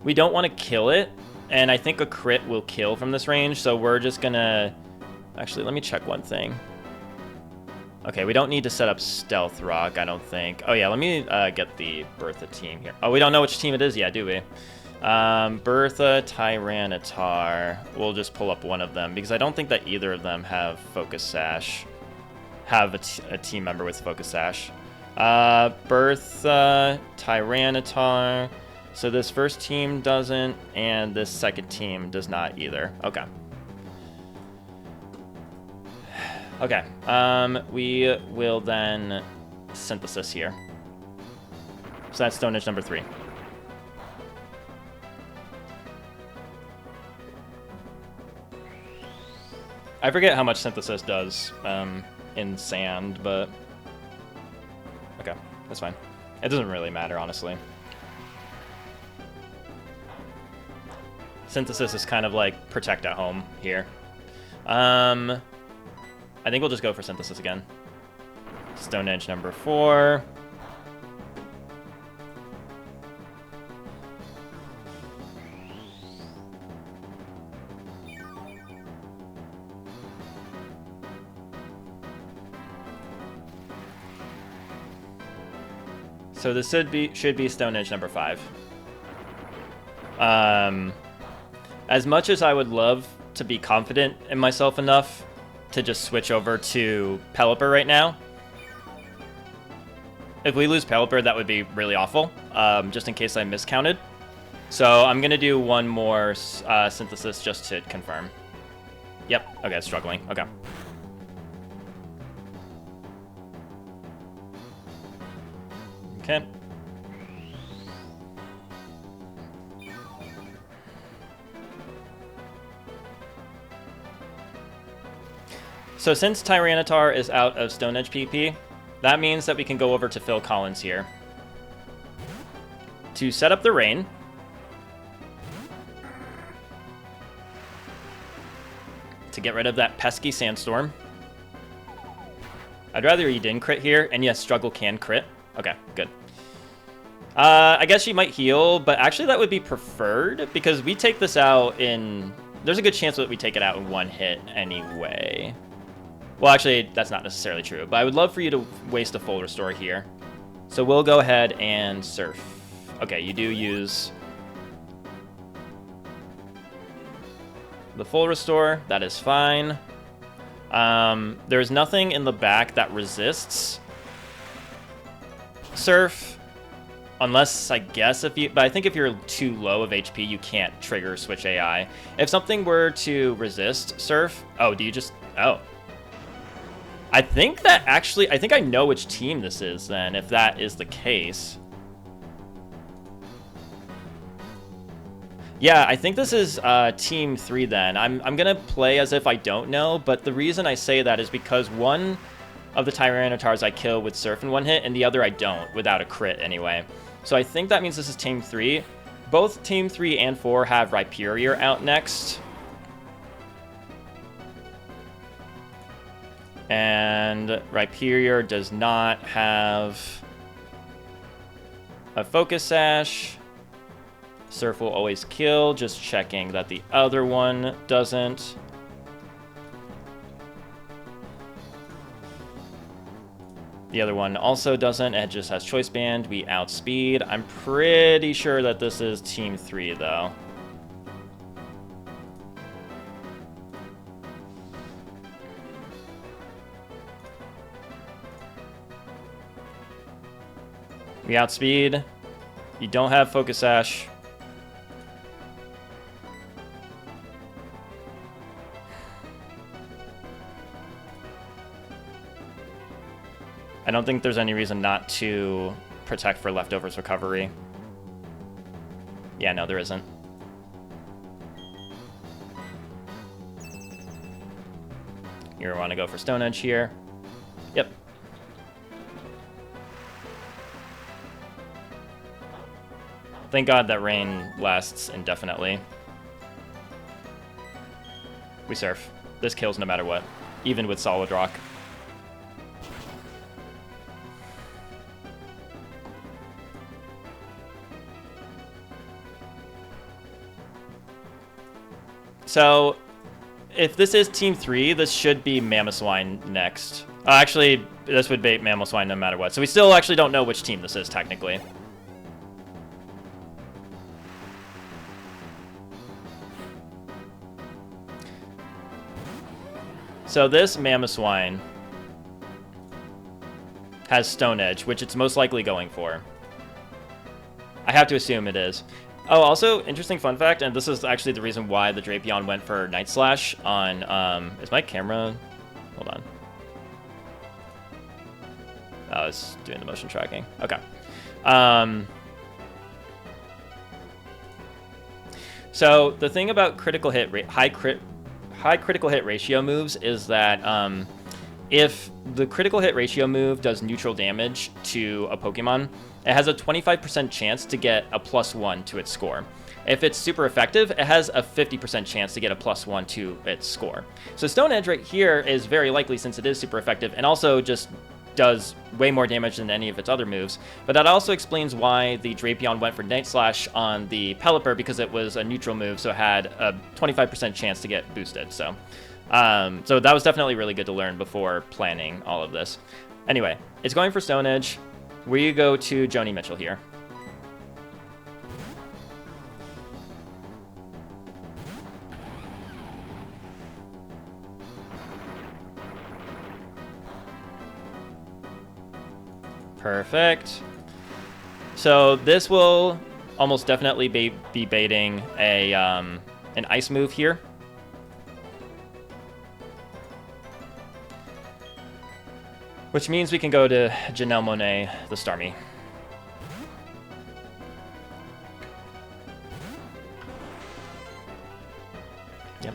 We don't want to kill it, and I think a crit will kill from this range, so we're just gonna... Actually, let me check one thing. Okay, we don't need to set up Stealth Rock, I don't think. Oh yeah, let me get the Bertha team here. Oh, we don't know which team it is yet, do we? Bertha, Tyranitar. We'll just pull up one of them, because I don't think that either of them have Focus Sash. Have a team member with Focus Sash. Bertha, Tyranitar... So this first team doesn't, and this second team does not either. Okay. Okay. We will then Synthesis here. So that's Stone Edge number 3. I forget how much Synthesis does in sand, but... Okay, that's fine. It doesn't really matter, honestly. Synthesis is kind of like protect at home here. I think we'll just go for Synthesis again. Stone Edge number 4. So this should be Stone Edge number 5. As much as I would love to be confident in myself enough to just switch over to Pelipper right now, if we lose Pelipper, that would be really awful, just in case I miscounted. So I'm going to do one more Synthesis just to confirm. Yep, okay, struggling, okay. Okay. So since Tyranitar is out of Stone Edge PP, that means that we can go over to Phil Collins here. To set up the rain. To get rid of that pesky Sandstorm. I'd rather you didn't crit here, and yes, Struggle can crit. Okay, good. I guess she might heal, but actually that would be preferred, because we take this out in... There's a good chance that we take it out in one hit anyway. Well, actually, that's not necessarily true, but I would love for you to waste a full restore here. So we'll go ahead and Surf. Okay, you do use the full restore. That is fine. There's nothing in the back that resists Surf, unless, I guess, if you... But I think if you're too low of HP, you can't trigger Switch AI. If something were to resist Surf... Oh, do you just... Oh. I think that actually... I think I know which team this is, then, if that is the case. Yeah, I think this is Team 3, then. I'm going to play as if I don't know, but the reason I say that is because one of the Tyranitars I kill with Surf in one hit, and the other I don't, without a crit, anyway. So I think that means this is Team 3. Both Team 3 and 4 have Rhyperior out next. And Rhyperior does not have a Focus Sash. Surf will always kill, just checking that the other one doesn't. The other one also doesn't. It just has Choice Band. We outspeed. I'm pretty sure that this is Team 3, though. We outspeed. You don't have Focus Sash. I don't think there's any reason not to protect for Leftovers recovery. Yeah, no, there isn't. You want to go for Stone Edge here. Yep. Thank God that rain lasts indefinitely. We surf. This kills no matter what, even with Solid Rock. So, if this is Team 3, this should be Mamoswine next. Actually, this would bait Mamoswine no matter what. So we still actually don't know which team this is, technically. So this Mamoswine has Stone Edge, which it's most likely going for. I have to assume it is. Oh, also, interesting fun fact, and this is actually the reason why the Drapion went for Night Slash on, is my camera? Hold on. Oh, it's doing the motion tracking. Okay. So the thing about critical hit rate, high critical hit ratio moves is that if the critical hit ratio move does neutral damage to a Pokemon, it has a 25% chance to get a +1 to its score. If it's super effective, it has a 50% chance to get a +1 to its score. So Stone Edge right here is very likely since it is super effective and also just does way more damage than any of its other moves. But that also explains why the Drapion went for Night Slash on the Pelipper, because it was a neutral move, so it had a 25% chance to get boosted. So that was definitely really good to learn before planning all of this. Anyway, it's going for Stone Edge. We go to Joni Mitchell here. Perfect. So this will almost definitely be baiting a an ice move here. Which means we can go to Janelle Monáe, the Starmie. Yep.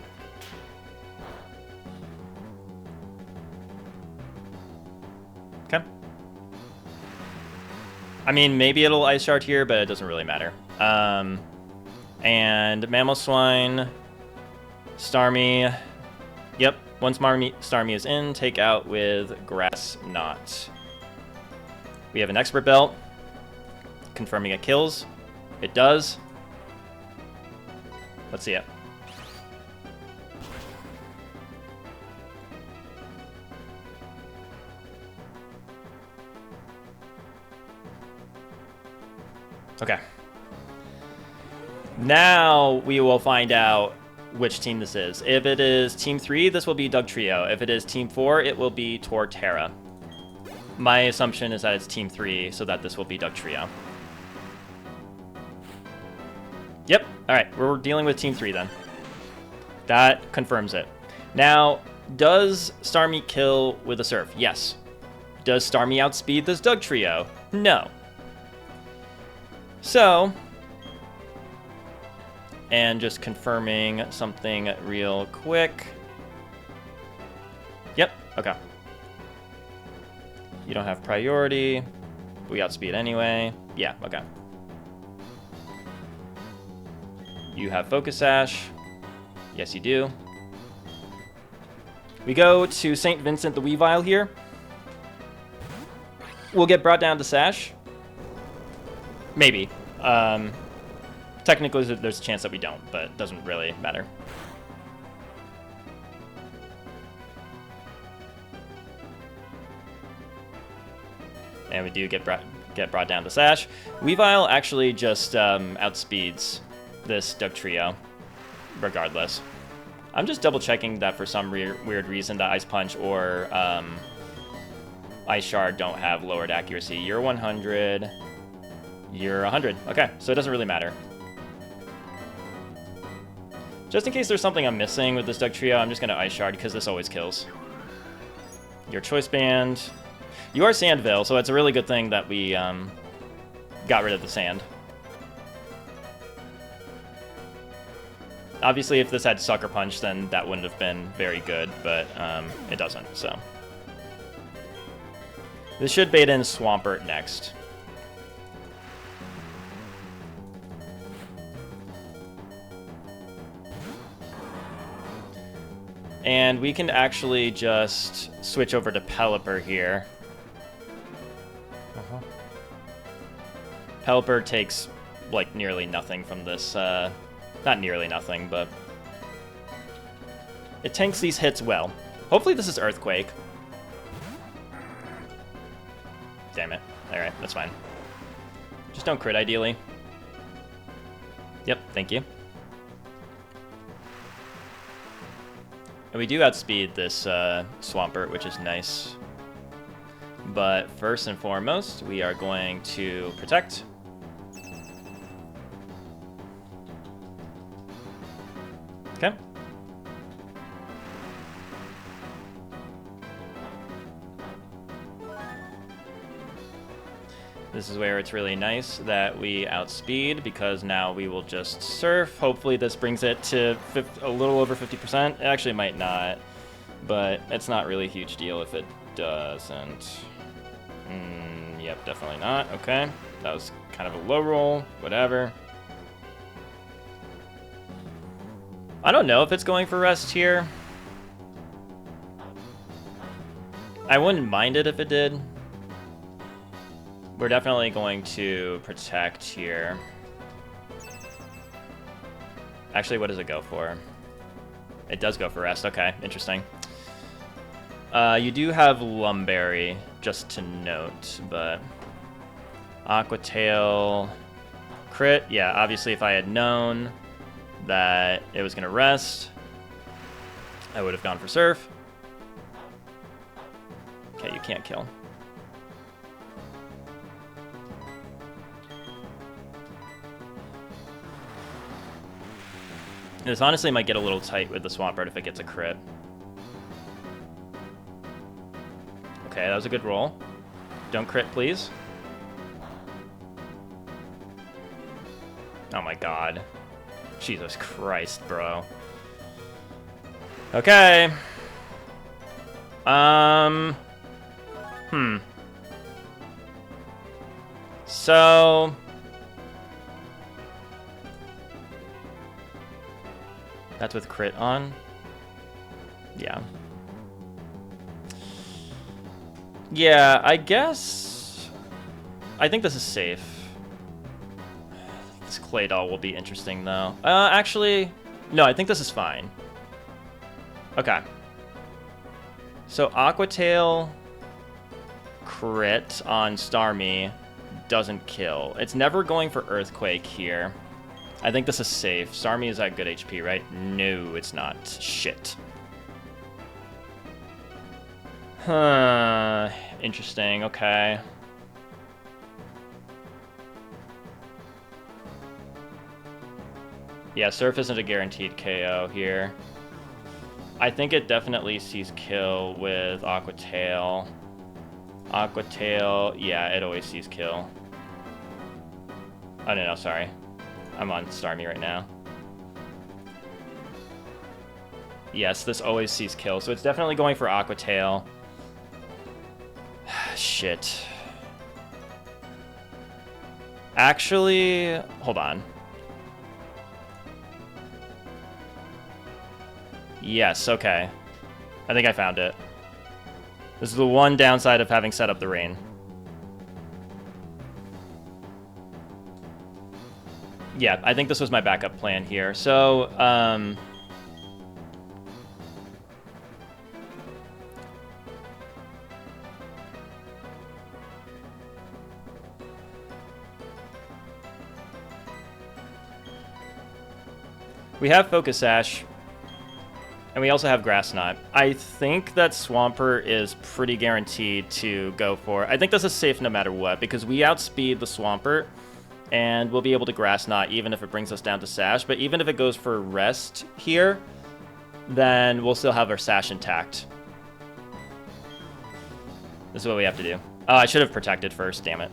Okay. I mean, maybe it'll Ice Shard here, but it doesn't really matter. And Mamoswine, Starmie. Yep. Once Starmie is in, take out with Grass Knot. We have an Expert Belt, confirming it kills. It does. Let's see it. Okay. Now we will find out which team this is. If it is Team 3, this will be Dugtrio. If it is Team 4, it will be Torterra. My assumption is that it's Team 3, so that this will be Dugtrio. Yep, alright, we're dealing with Team 3 then. That confirms it. Now, does Starmie kill with a Surf? Yes. Does Starmie outspeed this Dugtrio? No. So, and just confirming something real quick. Yep, okay. You don't have priority. We outspeed anyway. Yeah, okay. You have Focus Sash. Yes, you do. We go to St. Vincent the Weavile here. We'll get brought down to Sash. Maybe. Technically, there's a chance that we don't, but it doesn't really matter. And we do get brought down to Sash. Weavile actually just outspeeds this Dugtrio, regardless. I'm just double checking that for some weird reason that Ice Punch or Ice Shard don't have lowered accuracy. You're 100. You're 100. Okay, so it doesn't really matter. Just in case there's something I'm missing with this Dugtrio, I'm just going to Ice Shard because this always kills. Your Choice Band. You are Sandville, so it's a really good thing that we got rid of the sand. Obviously, if this had Sucker Punch, then that wouldn't have been very good, but it doesn't, so. This should bait in Swampert next. And we can actually just switch over to Pelipper here. Pelipper takes, like, nearly nothing from this, not nearly nothing, but it tanks these hits well. Hopefully this is Earthquake. Damn it. Alright, that's fine. Just don't crit, ideally. Yep, thank you. And we do outspeed this Swampert, which is nice. But first and foremost, we are going to protect. Okay. This is where it's really nice that we outspeed, because now we will just surf. Hopefully this brings it to a little over 50%. It actually might not, but it's not really a huge deal if it doesn't. Yep, definitely not. Okay, that was kind of a low roll, whatever. I don't know if it's going for rest here. I wouldn't mind it if it did. We're definitely going to protect here. Actually, what does it go for? It does go for rest. Okay, interesting. You do have Lumberry, just to note, but Aqua Tail, crit. Yeah, obviously if I had known that it was going to rest, I would have gone for Surf. Okay, you can't kill. This honestly might get a little tight with the Swampert if it gets a crit. Okay, that was a good roll. Don't crit, please. Oh my god. Jesus Christ, bro. Okay. So... that's with crit on? Yeah. Yeah, I guess... I think this is safe. This Claydol will be interesting, though. Actually... no, I think this is fine. Okay. So, Aqua Tail... crit on Starmie doesn't kill. It's never going for Earthquake here. I think this is safe. Starmie is at good HP, right? No, it's not. Shit. Huh. Interesting. Okay. Yeah, Surf isn't a guaranteed KO here. I think it definitely sees kill with Aqua Tail. Aqua Tail, yeah, it always sees kill. Oh, no, sorry. I'm on Starmie right now. Yes, this always sees kill, so it's definitely going for Aqua Tail. Shit. Actually, hold on. Yes, okay. I think I found it. This is the one downside of having set up the rain. Yeah, I think this was my backup plan here. So, we have Focus Sash, and we also have Grass Knot. I think that Swampert is pretty guaranteed to go for. I think this is safe no matter what, because we outspeed the Swampert, and we'll be able to Grass Knot even if it brings us down to Sash. But even if it goes for Rest here, then we'll still have our Sash intact. This is what we have to do. Oh, I should have protected first, damn it.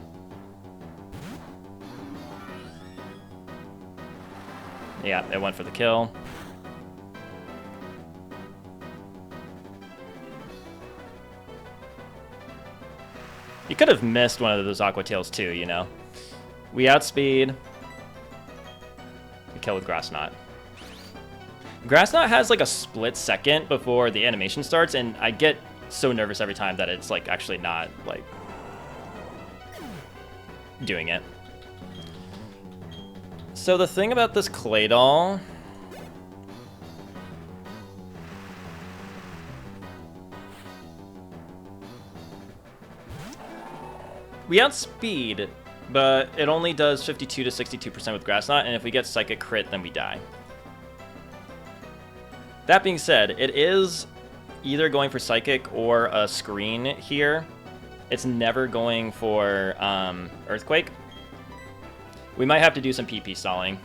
Yeah, it went for the kill. You could have missed one of those Aqua Tails too, you know. We outspeed. We kill with Grass Knot. Grass Knot has like a split second before the animation starts, and I get so nervous every time that it's like actually not like doing it. So the thing about this Clay Doll, we outspeed, but it only does 52 to 62% with Grass Knot, and if we get Psychic Crit, then we die. That being said, it is either going for Psychic or a Screen here. It's never going for Earthquake. We might have to do some PP stalling,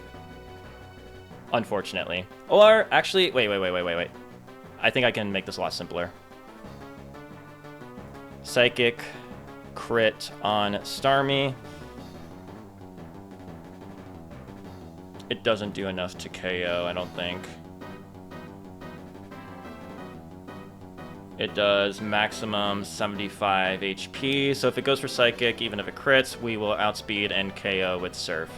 unfortunately. Or, actually, wait. I think I can make this a lot simpler. Psychic Crit on Starmie. It doesn't do enough to KO, I don't think. It does maximum 75 HP, so if it goes for Psychic, even if it crits, we will outspeed and KO with Surf.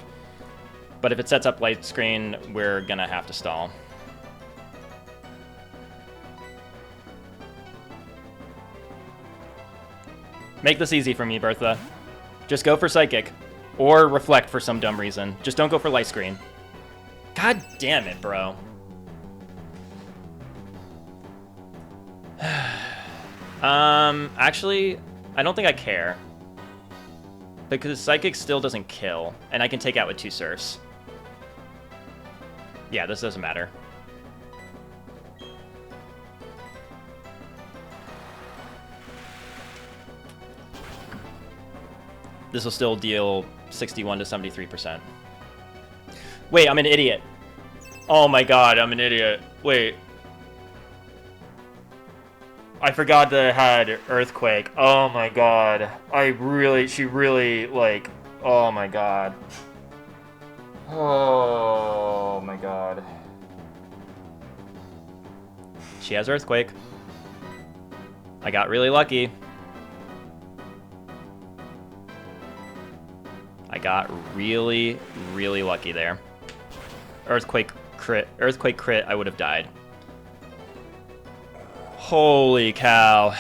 But if it sets up Light Screen, we're gonna have to stall. Make this easy for me, Bertha. Just go for Psychic. Or Reflect for some dumb reason. Just don't go for Light Screen. God damn it, bro. Actually, I don't think I care. Because Psychic still doesn't kill, and I can take out with 2 Surfs. Yeah, this doesn't matter. This will still deal 61 to 73%. Wait, I'm an idiot. Oh my god, I'm an idiot. Wait. I forgot that it had Earthquake. Oh my god. She really, like, oh my god. Oh my god. She has Earthquake. I got really lucky. I got really, really lucky there. Earthquake crit, I would have died. Holy cow.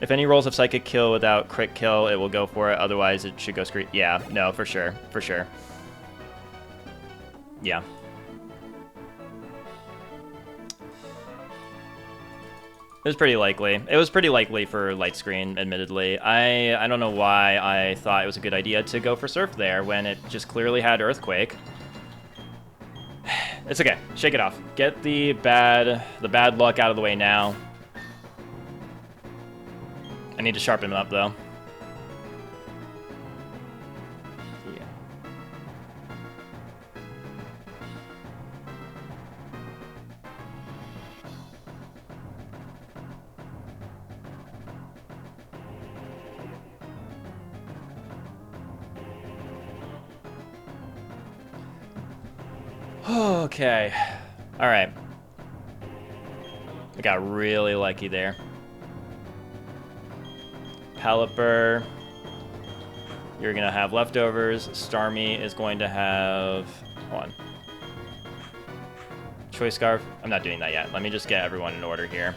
If any rolls of Psychic kill without crit kill, it will go for it. Otherwise, it should go screen. Yeah, no, for sure. For sure. Yeah. It was pretty likely. It was pretty likely for Light Screen, admittedly. I don't know why I thought it was a good idea to go for Surf there when it just clearly had Earthquake. It's okay. Shake it off. Get the bad luck out of the way now. I need to sharpen him up, though. Okay. Alright. I got really lucky there. Pelipper. You're going to have leftovers. Starmie is going to have... Hold on. Choice Scarf. I'm not doing that yet. Let me just get everyone in order here.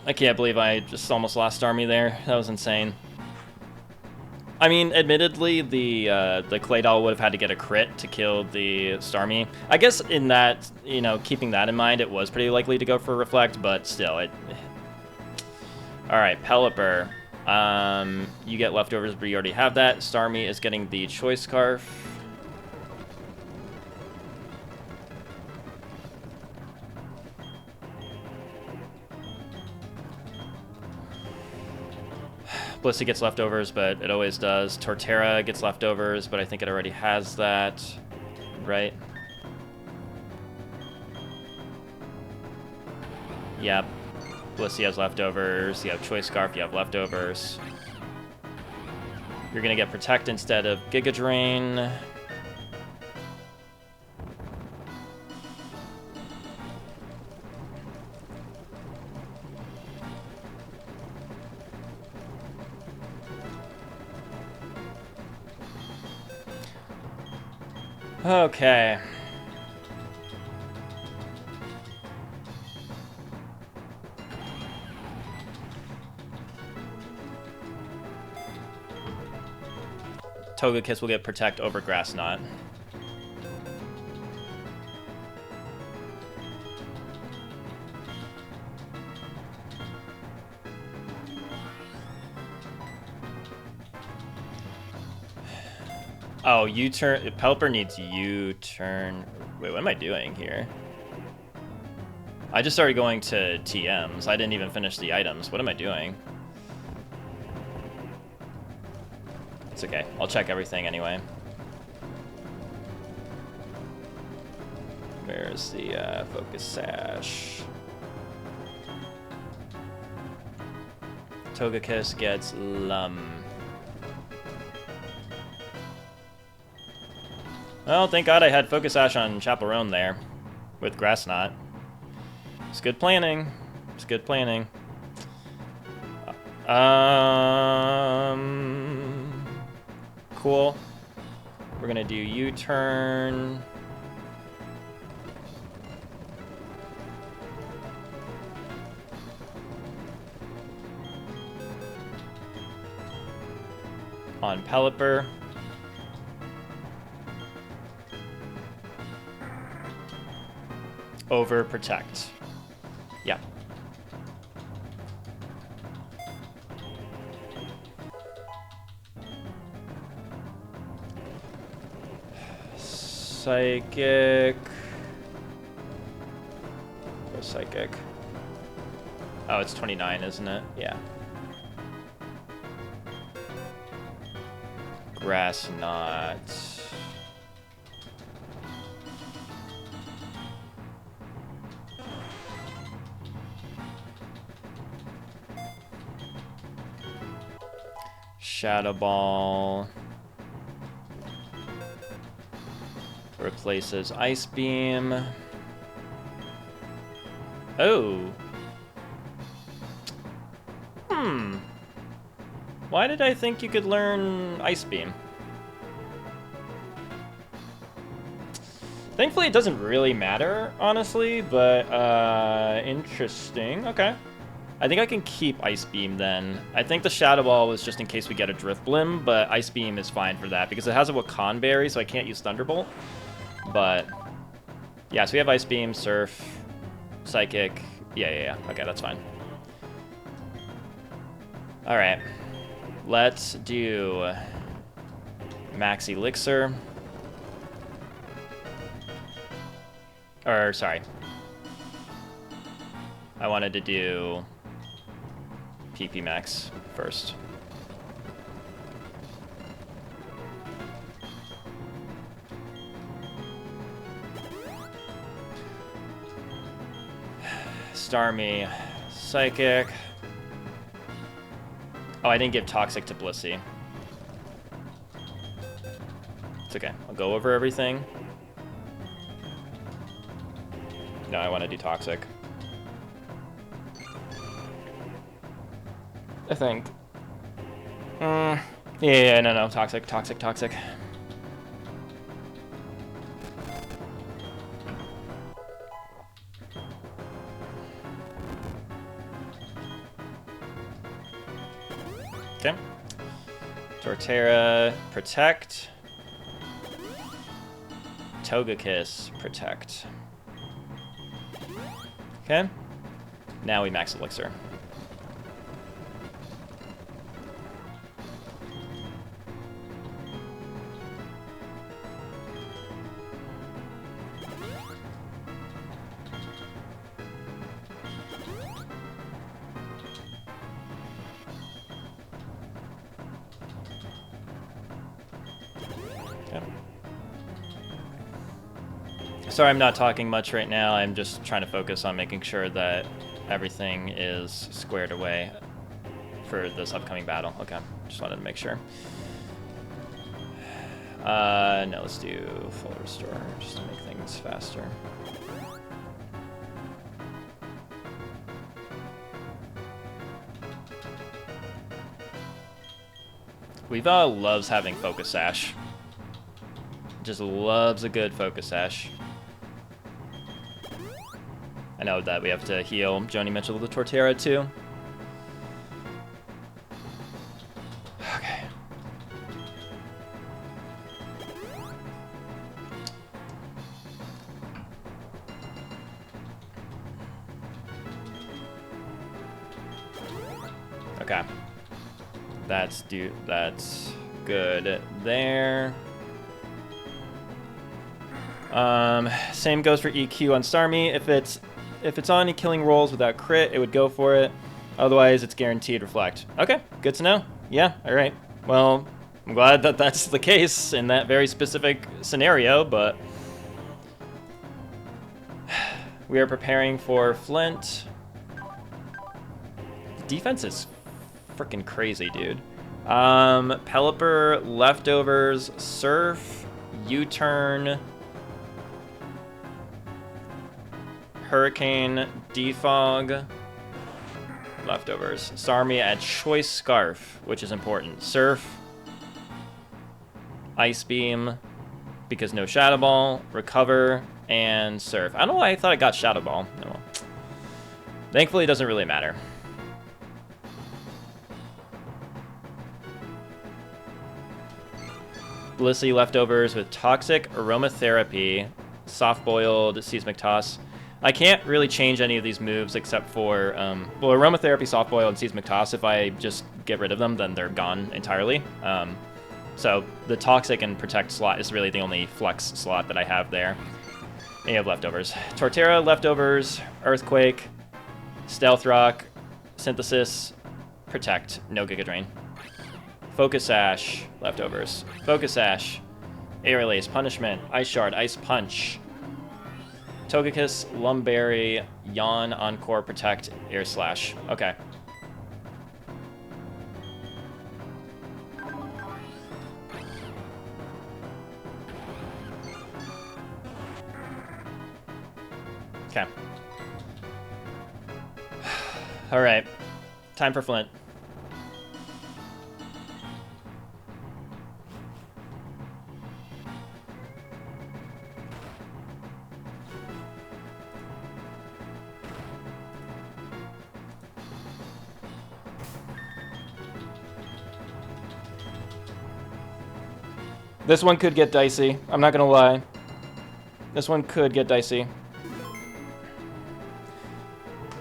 I can't believe I just almost lost Starmie there. That was insane. I mean, admittedly, the Clay Doll would have had to get a crit to kill the Starmie. I guess in that, you know, keeping that in mind, it was pretty likely to go for Reflect, but still, it... Alright, Pelipper. You get leftovers, but you already have that. Starmie is getting the Choice Scarf. Blissey gets leftovers, but it always does. Torterra gets leftovers, but I think it already has that, right? Yep. Blissey has leftovers. You have Choice Scarf, you have leftovers. You're gonna get Protect instead of Giga Drain. Okay. Togekiss will get Protect over Grass Knot. Oh, U-turn. Pelipper needs U-turn. Wait, what am I doing here? I just started going to TMs. I didn't even finish the items. What am I doing? It's okay. I'll check everything anyway. Where's the Focus Sash? Togekiss gets Lum. Well, thank God I had Focus Sash on Chaperone there with Grass Knot. It's good planning. It's good planning. Cool. We're gonna do U-turn. On Pelipper. Over Protect. Yeah. Psychic. Go Psychic. Oh, it's 29, isn't it? Yeah. Grass Knot. Shadow Ball replaces Ice Beam. Oh. Why did I think you could learn Ice Beam? Thankfully, it doesn't really matter, honestly, but interesting. Okay. I think I can keep Ice Beam then. I think the Shadow Ball was just in case we get a Drifblim, but Ice Beam is fine for that because it has a Wakan Berry, so I can't use Thunderbolt. But yeah, so we have Ice Beam, Surf, Psychic. Yeah. Okay, that's fine. All right, let's do Max Elixir. Or sorry, I wanted to do PP Max first. Starmie, Psychic. Oh, I didn't give Toxic to Blissey. It's okay. I'll go over everything. No, I want to do Toxic. I think. Yeah, no. Toxic. Okay. Torterra, Protect. Togekiss, Protect. Okay. Now we max Elixir. Sorry I'm not talking much right now. I'm just trying to focus on making sure that everything is squared away for this upcoming battle. Okay, just wanted to make sure. No, let's do full restore just to make things faster. Weeva loves having Focus Sash. Just loves a good Focus Sash. I know that we have to heal. Joni mentioned the Torterra too. Okay. Okay. That's good there. Same goes for EQ on Starmie. If it's on killing rolls without crit, it would go for it. Otherwise, it's guaranteed reflect. Okay, good to know. Yeah, all right. Well, I'm glad that that's the case in that very specific scenario, but we are preparing for Flint. The defense is freaking crazy, dude. Pelipper, Leftovers, Surf, U-Turn, Hurricane, Defog, Leftovers. Starmie at Choice Scarf, which is important. Surf, Ice Beam, because no Shadow Ball, Recover, and Surf. I don't know why I thought I got Shadow Ball. Oh, well. Thankfully, it doesn't really matter. Blissey Leftovers with Toxic, Aromatherapy, Soft-Boiled, Seismic Toss. I can't really change any of these moves except for, well, Aromatherapy, Soft-Boiled, and Seismic Toss. If I just get rid of them, then they're gone entirely. So the Toxic and Protect slot is really the only flex slot that I have there. And you have Leftovers. Torterra, Leftovers, Earthquake, Stealth Rock, Synthesis, Protect, no Giga Drain. Focus Sash, Leftovers. Focus Sash, Air Release, Punishment, Ice Shard, Ice Punch, Togekiss, Lumberry, Yawn, Encore, Protect, Air Slash. Okay. Okay. All right. Time for Flint. This one could get dicey. I'm not gonna lie. This one could get dicey.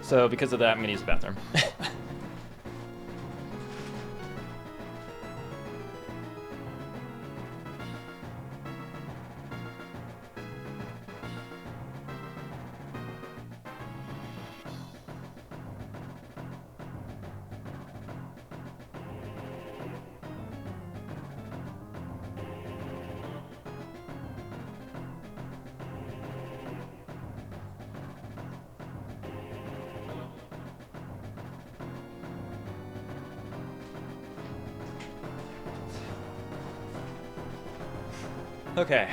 So because of that, I'm gonna use the bathroom. Okay.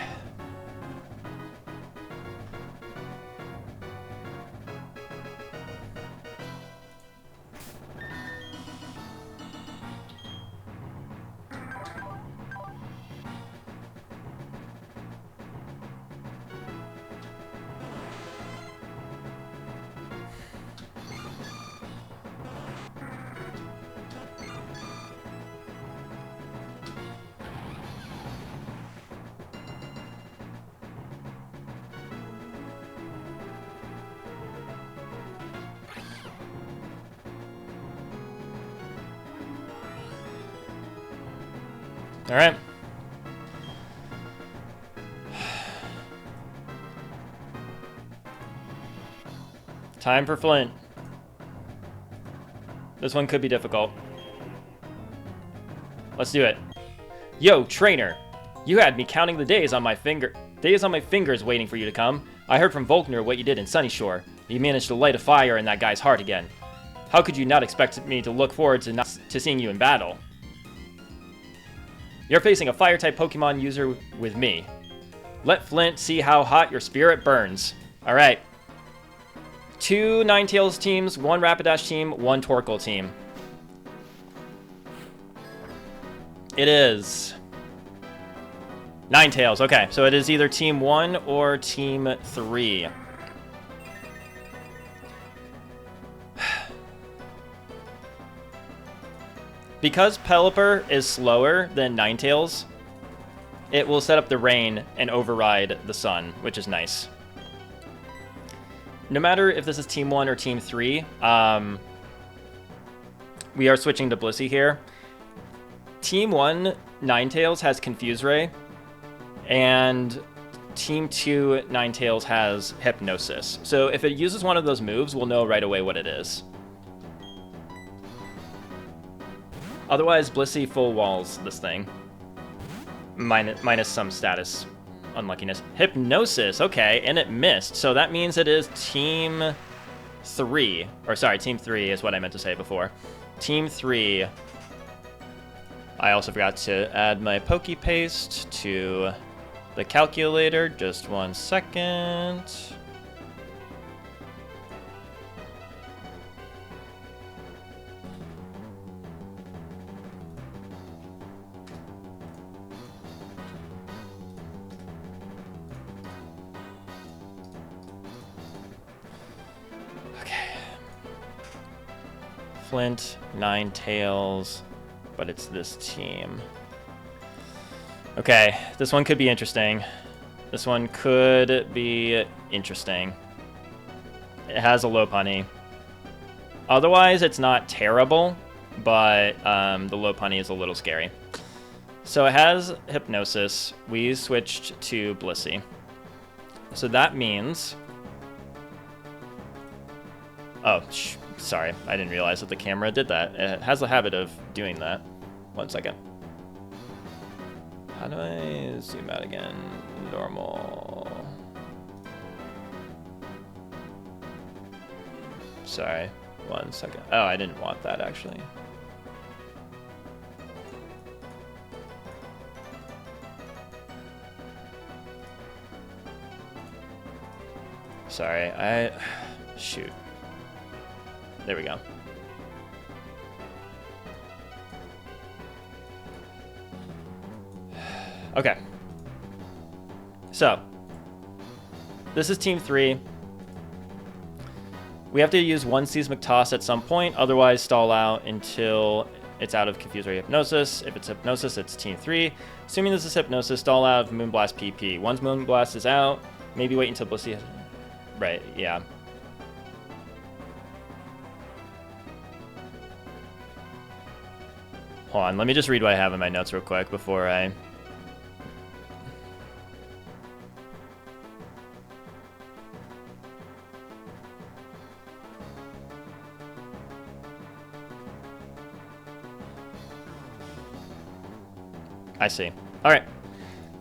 All right. Time for Flint. This one could be difficult. Let's do it. Yo, trainer. You had me counting the days on my fingers waiting for you to come. I heard from Volkner what you did in Sunny Shore. You managed to light a fire in that guy's heart again. How could you not expect me to look forward to seeing you in battle? You're facing a fire-type Pokemon user with me. Let Flint see how hot your spirit burns. Alright. 2 Ninetales teams, 1 Rapidash team, 1 Torkoal team. It is Ninetales. Okay, so it is either Team 1 or Team 3. Because Pelipper is slower than Ninetales, it will set up the rain and override the sun, which is nice. No matter if this is Team 1 or Team 3, we are switching to Blissey here. Team 1, Ninetales, has Confuse Ray, and Team 2, Ninetales, has Hypnosis. So if it uses one of those moves, we'll know right away what it is. Otherwise, Blissey full walls this thing. Minus some status unluckiness. Hypnosis, okay, and it missed. So that means it is Team 3. Or sorry, Team 3 is what I meant to say before. Team 3. I also forgot to add my Pokepaste to the calculator. Just 1 second. Flint, Ninetales, but it's this team. Okay, this one could be interesting. This one could be interesting. It has a Lopunny. Otherwise, it's not terrible, but the Lopunny is a little scary. So it has Hypnosis. We switched to Blissey. So that means... Oh, sorry, I didn't realize that the camera did that. It has a habit of doing that. 1 second. How do I zoom out again? Normal. Sorry, 1 second. Oh, I didn't want that actually. Sorry, shoot. There we go. Okay. So, this is Team 3. We have to use 1 Seismic Toss at some point, otherwise stall out until it's out of Confuse Ray Hypnosis. If it's Hypnosis, it's Team 3. Assuming this is Hypnosis, stall out of Moonblast PP. Once Moonblast is out, maybe wait until Blissey... Right, yeah. Hold on, let me just read what I have in my notes real quick before I... I see. Alright.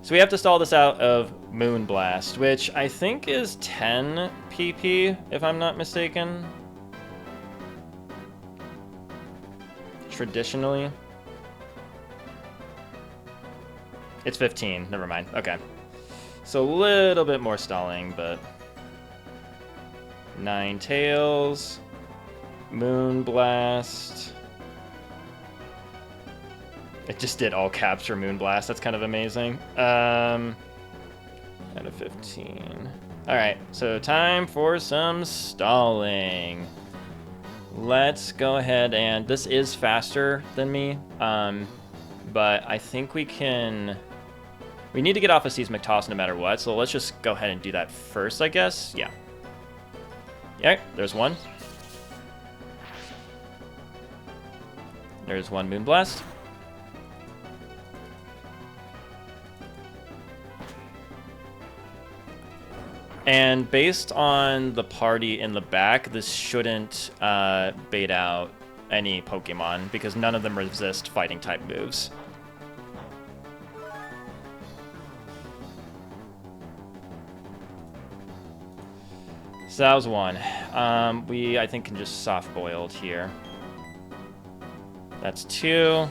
So we have to stall this out of Moonblast, which I think is 10 PP, if I'm not mistaken. Traditionally. It's 15. Never mind. Okay. So a little bit more stalling, but... Ninetales. Moonblast. It just did all caps for Moonblast. That's kind of amazing. Out of 15. Alright, so time for some stalling. Let's go ahead and... This is faster than me, but I think we can... We need to get off a Seismic Toss no matter what, so let's just go ahead and do that first, I guess. Yeah. Yeah, there's one. There's one Moonblast. And based on the party in the back, this shouldn't bait out any Pokemon, because none of them resist fighting-type moves. So that was one. We, I think, can just soft-boiled here. That's two.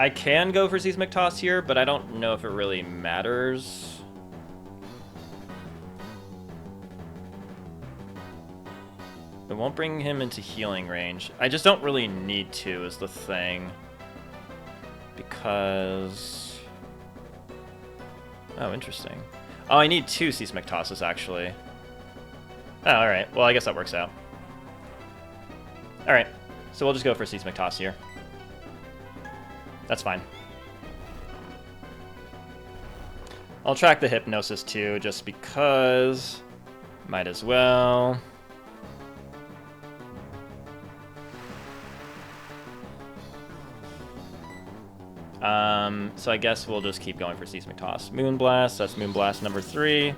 I can go for Seismic Toss here, but I don't know if it really matters. It won't bring him into healing range. I just don't really need to, is the thing. Because... oh, interesting. Oh, I need two Seismic Tosses, actually. Oh, alright. Well, I guess that works out. Alright. So we'll just go for Seismic Toss here. That's fine. I'll track the Hypnosis too, just because. Might as well. So I guess we'll just keep going for Seismic Toss. Moonblast, that's Moonblast number 3.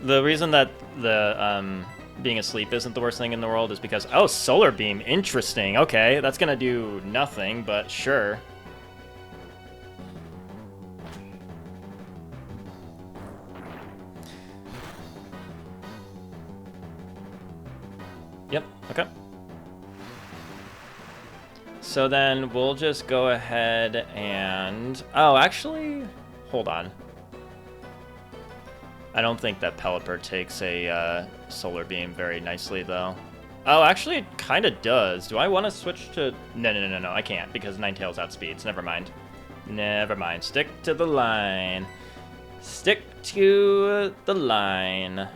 The reason that the being asleep isn't the worst thing in the world is because, oh, Solar Beam, interesting. Okay, that's gonna do nothing, but sure. Yep, okay. So then we'll just go ahead and... oh, actually, hold on. I don't think that Pelipper takes a Solar Beam very nicely, though. Oh, actually, it kind of does. Do I want to switch to... No, I can't, because Ninetales outspeeds. Never mind. Never mind. Stick to the line. Stick to the line.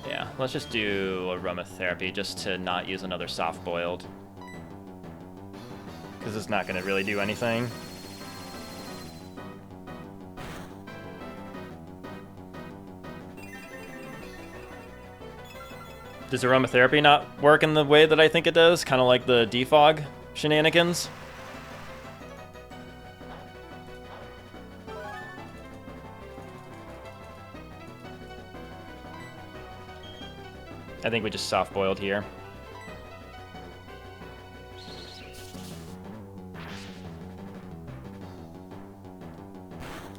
Yeah, let's just do Aromatherapy just to not use another soft-boiled. Because it's not going to really do anything. Does Aromatherapy not work in the way that I think it does? Kind of like the defog shenanigans? I think we just soft-boiled here.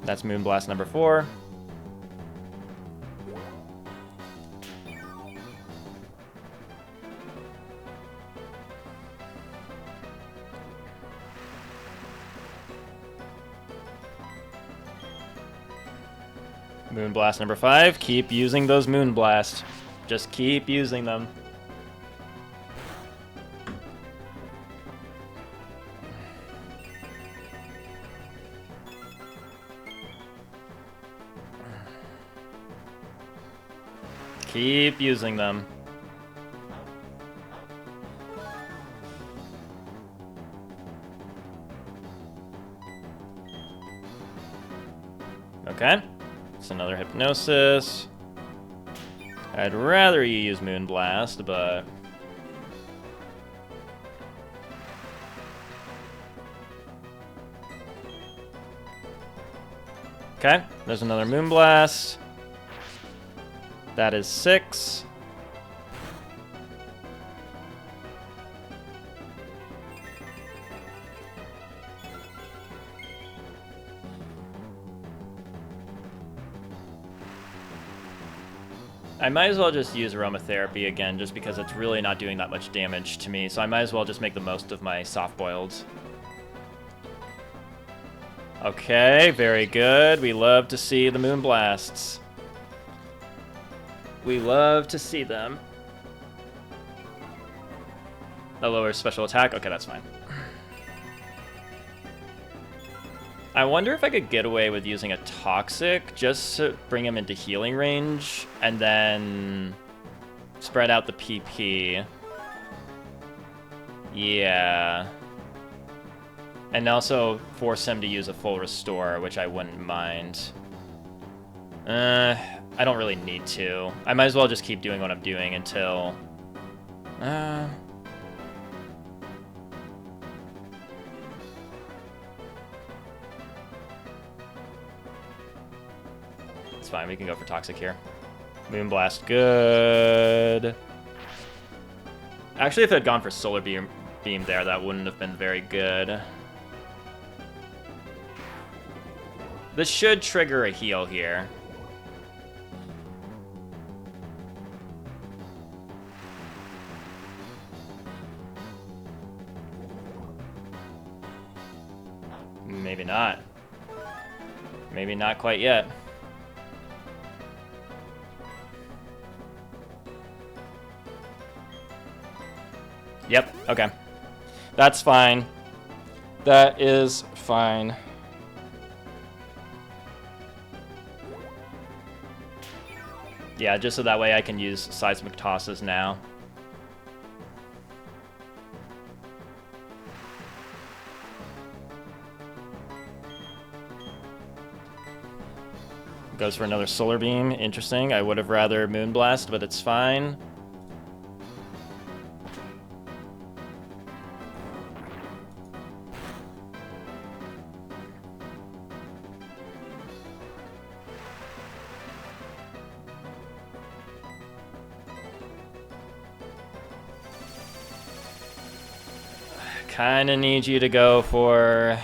That's Moonblast number 4. Moonblast number 5. Keep using those Moonblast. Just keep using them. Keep using them. Okay. It's another Hypnosis. I'd rather you use Moonblast, but... okay, there's another Moonblast. That is 6. I might as well just use Aromatherapy again, just because it's really not doing that much damage to me, so I might as well just make the most of my soft-boileds. Okay, very good. We love to see the Moonblasts. We love to see them. That lowers special attack? Okay, that's fine. I wonder if I could get away with using a Toxic just to bring him into healing range and then spread out the PP. Yeah. And also force him to use a full restore, which I wouldn't mind. I don't really need to. I might as well just keep doing what I'm doing until... It's fine, we can go for Toxic here. Moonblast, good. Actually, if it had gone for Solar Beam there, that wouldn't have been very good. This should trigger a heal here. Maybe not. Maybe not quite yet. Yep, okay. That's fine. That is fine. Yeah, just so that way I can use Seismic Tosses now. Goes for another Solar Beam. Interesting. I would have rather Moonblast, but it's fine. Kinda need you to go for...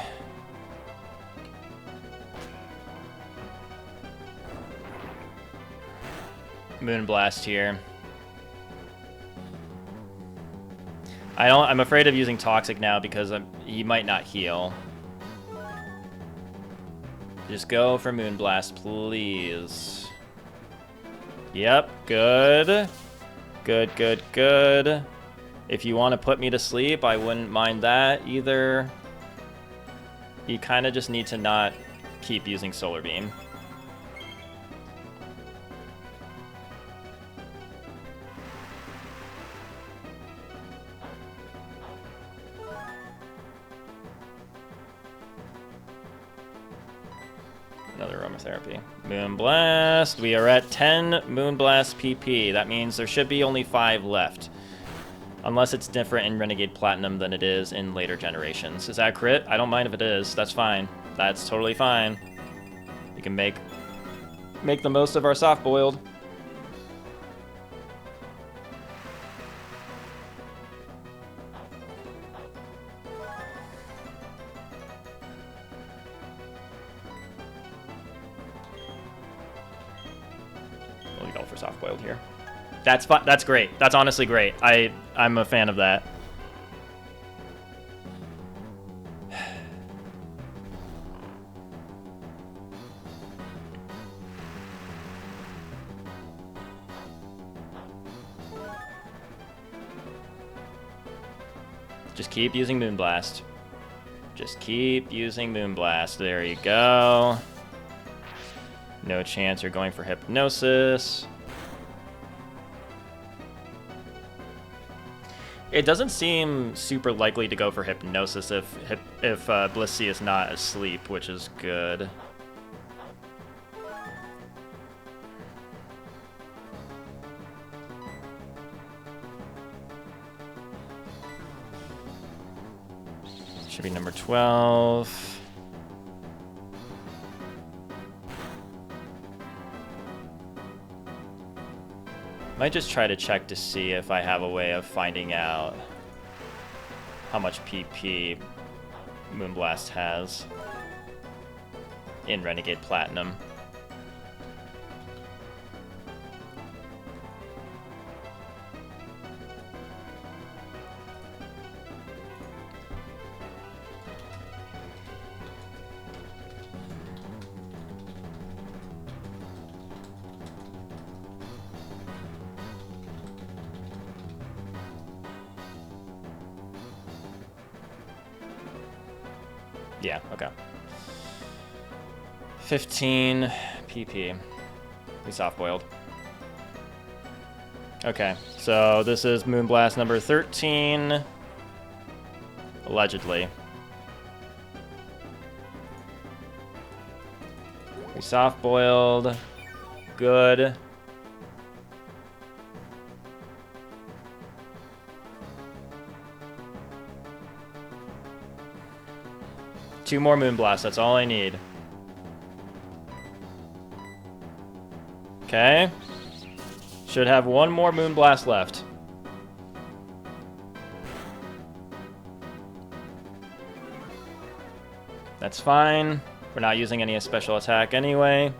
Moonblast here. I'm afraid of using Toxic now because he might not heal. Just go for Moonblast, please. Yep, good. Good, good, good. If you want to put me to sleep, I wouldn't mind that either. You kind of just need to not keep using Solar Beam. Another aromatherapy. Moonblast. We are at 10 Moonblast PP. That means there should be only 5 left. Unless it's different in Renegade Platinum than it is in later generations. Is that a crit? I don't mind if it is. That's fine. That's totally fine. We can make the most of our soft-boiled. We'll go for soft-boiled here. That's fun. That's great. That's honestly great. I'm a fan of that. Just keep using Moonblast. Just keep using Moonblast. There you go. No chance you're going for Hypnosis. It doesn't seem super likely to go for Hypnosis if Blissey is not asleep, which is good. Should be number 12. Might just try to check to see if I have a way of finding out how much PP Moonblast has in Renegade Platinum. Yeah, okay. 15 PP. We soft-boiled. Okay, so this is Moonblast number 13. Allegedly. We soft-boiled. Good. Two more Moonblasts, that's all I need. Okay. Should have one more Moonblast left. That's fine. We're not using any special attack anyway.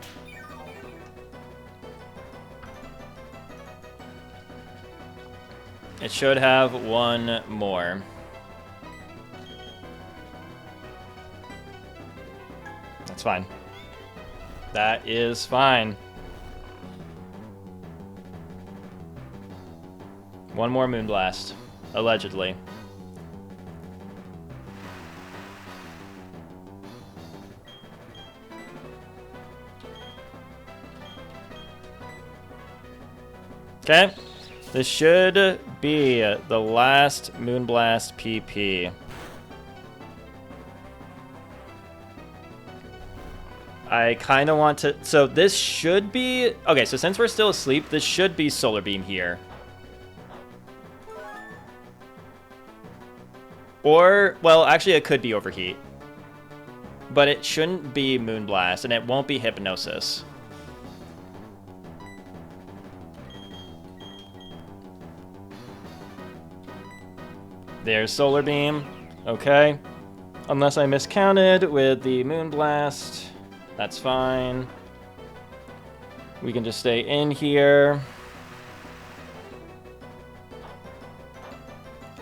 It should have one more. That's fine. That is fine. One more Moonblast, allegedly. Okay, this should be the last Moonblast PP. I kind of want to... So this should be... Okay, so since we're still asleep, this should be Solar Beam here. Or, well, actually it could be Overheat. But it shouldn't be Moonblast, and it won't be Hypnosis. There's Solar Beam. Okay. Unless I miscounted with the Moonblast. That's fine. We can just stay in here.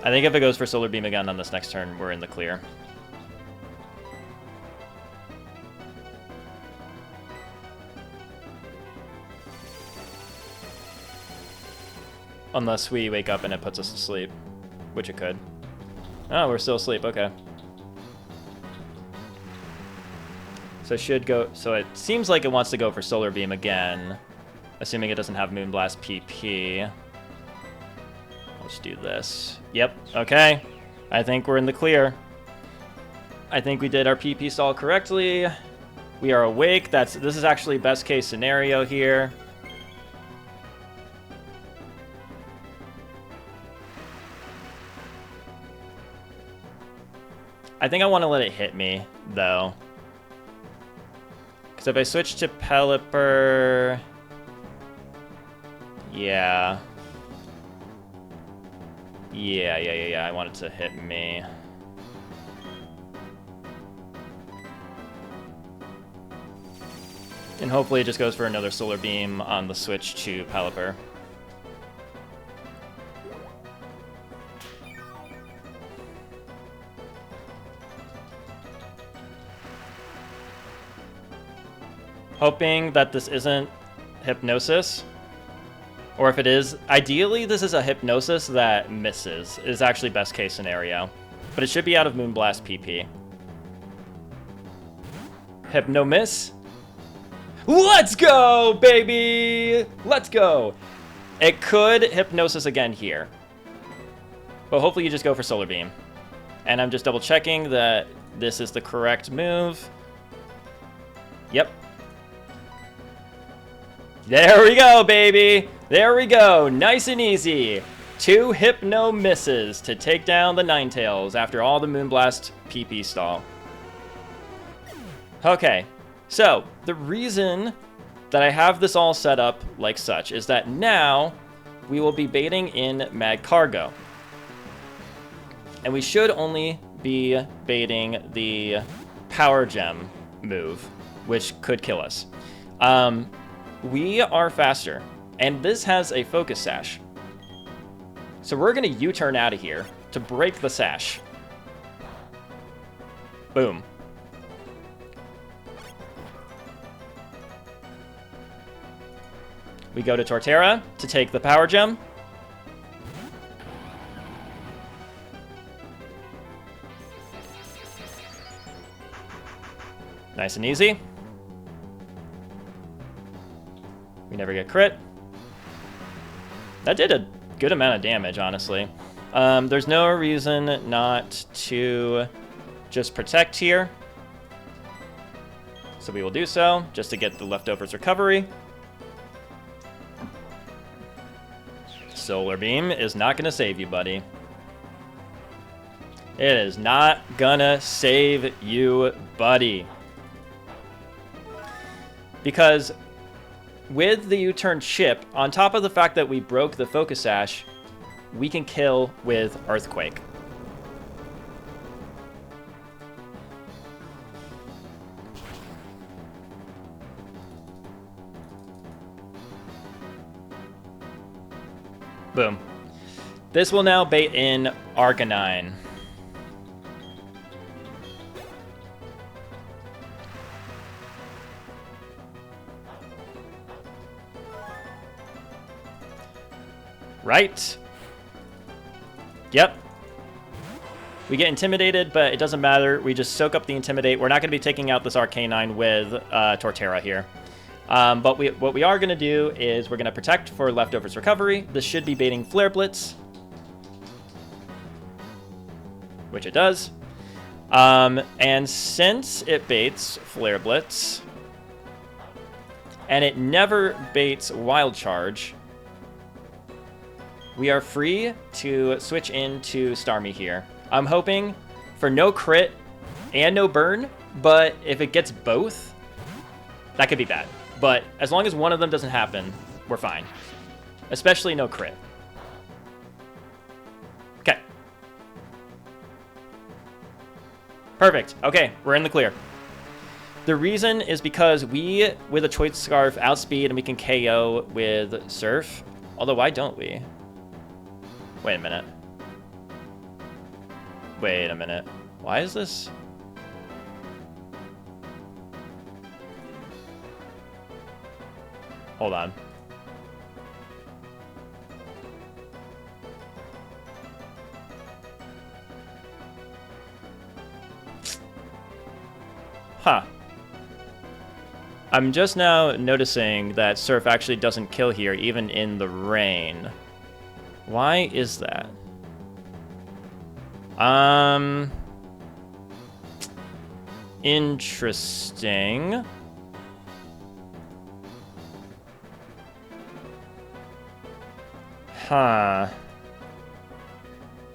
I think if it goes for Solar Beam again on this next turn, we're in the clear. Unless we wake up and it puts us to sleep, which it could. Oh, we're still asleep, okay. So it should go, so it seems like it wants to go for Solar Beam again, assuming it doesn't have Moonblast PP. Let's do this. Yep, okay. I think we're in the clear. I think we did our PP stall correctly. We are awake. This is actually best case scenario here. I think I want to let it hit me, though. Because if I switch to Pelipper... Yeah. Yeah, I want it to hit me. And hopefully it just goes for another Solar Beam on the switch to Pelipper. Hoping that this isn't Hypnosis. Or if it is, ideally this is a Hypnosis that misses. Is actually best case scenario. But it should be out of Moonblast PP. Hypno-miss. Let's go, baby! Let's go! It could Hypnosis again here. But hopefully you just go for Solar Beam. And I'm just double checking that this is the correct move. Yep. There we go, baby! There we go, nice and easy. 2 Hypno misses to take down the Ninetales after all the Moonblast PP stall. Okay, so the reason that I have this all set up like such is that now we will be baiting in Mad Cargo. And we should only be baiting the Power Gem move, which could kill us. We are faster. And this has a Focus Sash. So we're going to U-turn out of here to break the sash. Boom. We go to Torterra to take the Power Gem. Nice and easy. We never get crit. That did a good amount of damage, honestly. There's no reason not to just protect here. So we will do so, just to get the leftovers recovery. Solar Beam is not going to save you, buddy. It is not gonna save you, buddy. Because with the U-turn chip, on top of the fact that we broke the Focus Sash, we can kill with Earthquake. Boom. This will now bait in Arcanine. Right? Yep. We get intimidated, but it doesn't matter. We just soak up the intimidate. We're not going to be taking out this Arcanine with Torterra here. But what we are going to do is we're going to protect for leftovers recovery. This should be baiting Flare Blitz, which it does. And since it baits Flare Blitz, and it never baits Wild Charge, we are free to switch into Starmie here. I'm hoping for no crit and no burn, but if it gets both, that could be bad. But as long as one of them doesn't happen, we're fine. Especially no crit. Okay. Perfect. Okay, we're in the clear. The reason is because we, with a Choice Scarf, outspeed and we can KO with Surf. Although, why don't we? Wait a minute. Wait a minute. Why is this? Hold on. Huh. I'm just now noticing that Surf actually doesn't kill here, even in the rain. Why is that? Interesting. Huh.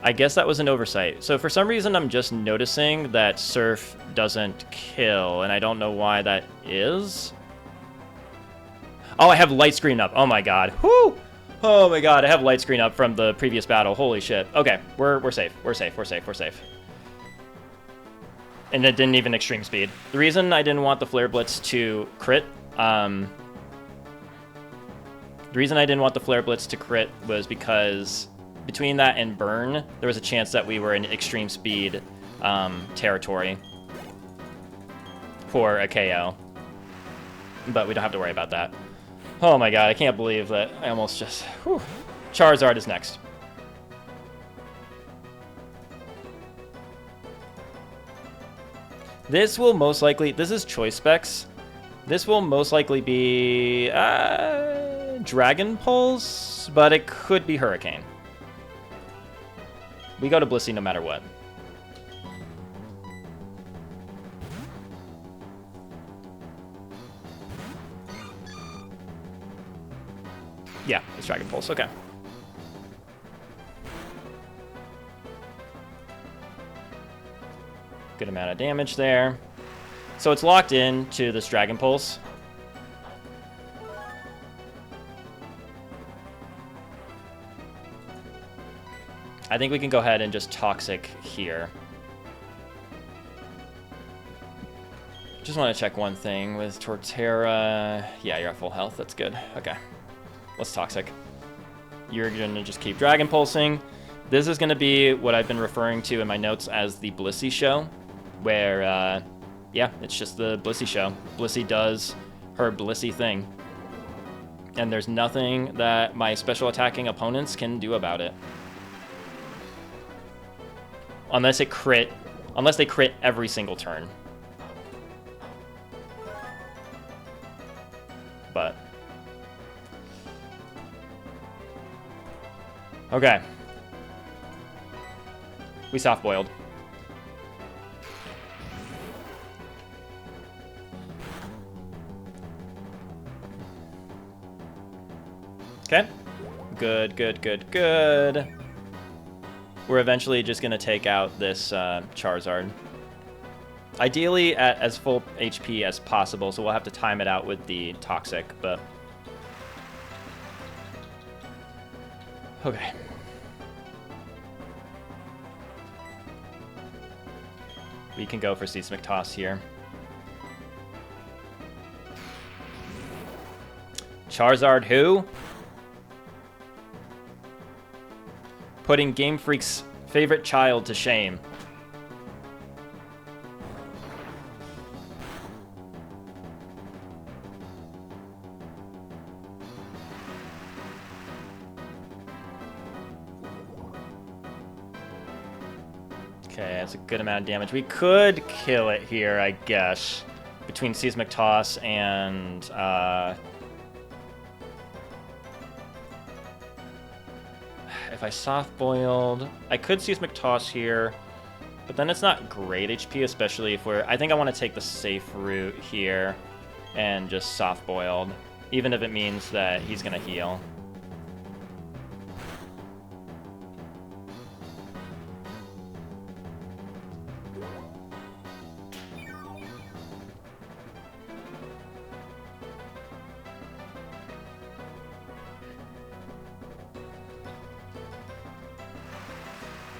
I guess that was an oversight. So for some reason, I'm just noticing that Surf doesn't kill, and I don't know why that is. Oh, I have light screen up. Oh my god. Whoo! Oh my god, I have light screen up from the previous battle. Holy shit. Okay, we're safe. We're safe. We're safe. We're safe. And it didn't even extreme speed. The reason I didn't want the Flare Blitz to crit, was because between that and burn, there was a chance that we were in extreme speed territory for a KO. But we don't have to worry about that. Oh my god, I can't believe that I almost just... Whew. Charizard is next. This will most likely... This is Choice Specs. This will most likely be... Dragon Pulse, but it could be Hurricane. We go to Blissey no matter what. Yeah, it's Dragon Pulse, okay. Good amount of damage there. So it's locked in to this Dragon Pulse. I think we can go ahead and just Toxic here. Just want to check one thing with Torterra. Yeah, you're at full health. That's good. Okay. Let's Toxic. You're going to just keep Dragon Pulsing. This is going to be what I've been referring to in my notes as the Blissey show, where, yeah, it's just the Blissey show. Blissey does her Blissey thing. And there's nothing that my special attacking opponents can do about it. Unless they crit every single turn. But Okay. We soft-boiled. Okay. Good, good, good, good. We're eventually just going to take out this Charizard. Ideally at as full HP as possible, so we'll have to time it out with the Toxic, but... Okay. We can go for Seismic Toss here. Charizard who? Putting Game Freak's favorite child to shame. Okay, that's a good amount of damage. We could kill it here, I guess. Between Seismic Toss and... if I soft-boiled... I could Seismic Toss here, but then it's not great HP, especially if we're... I think I want to take the safe route here and just soft-boiled, even if it means that he's going to heal.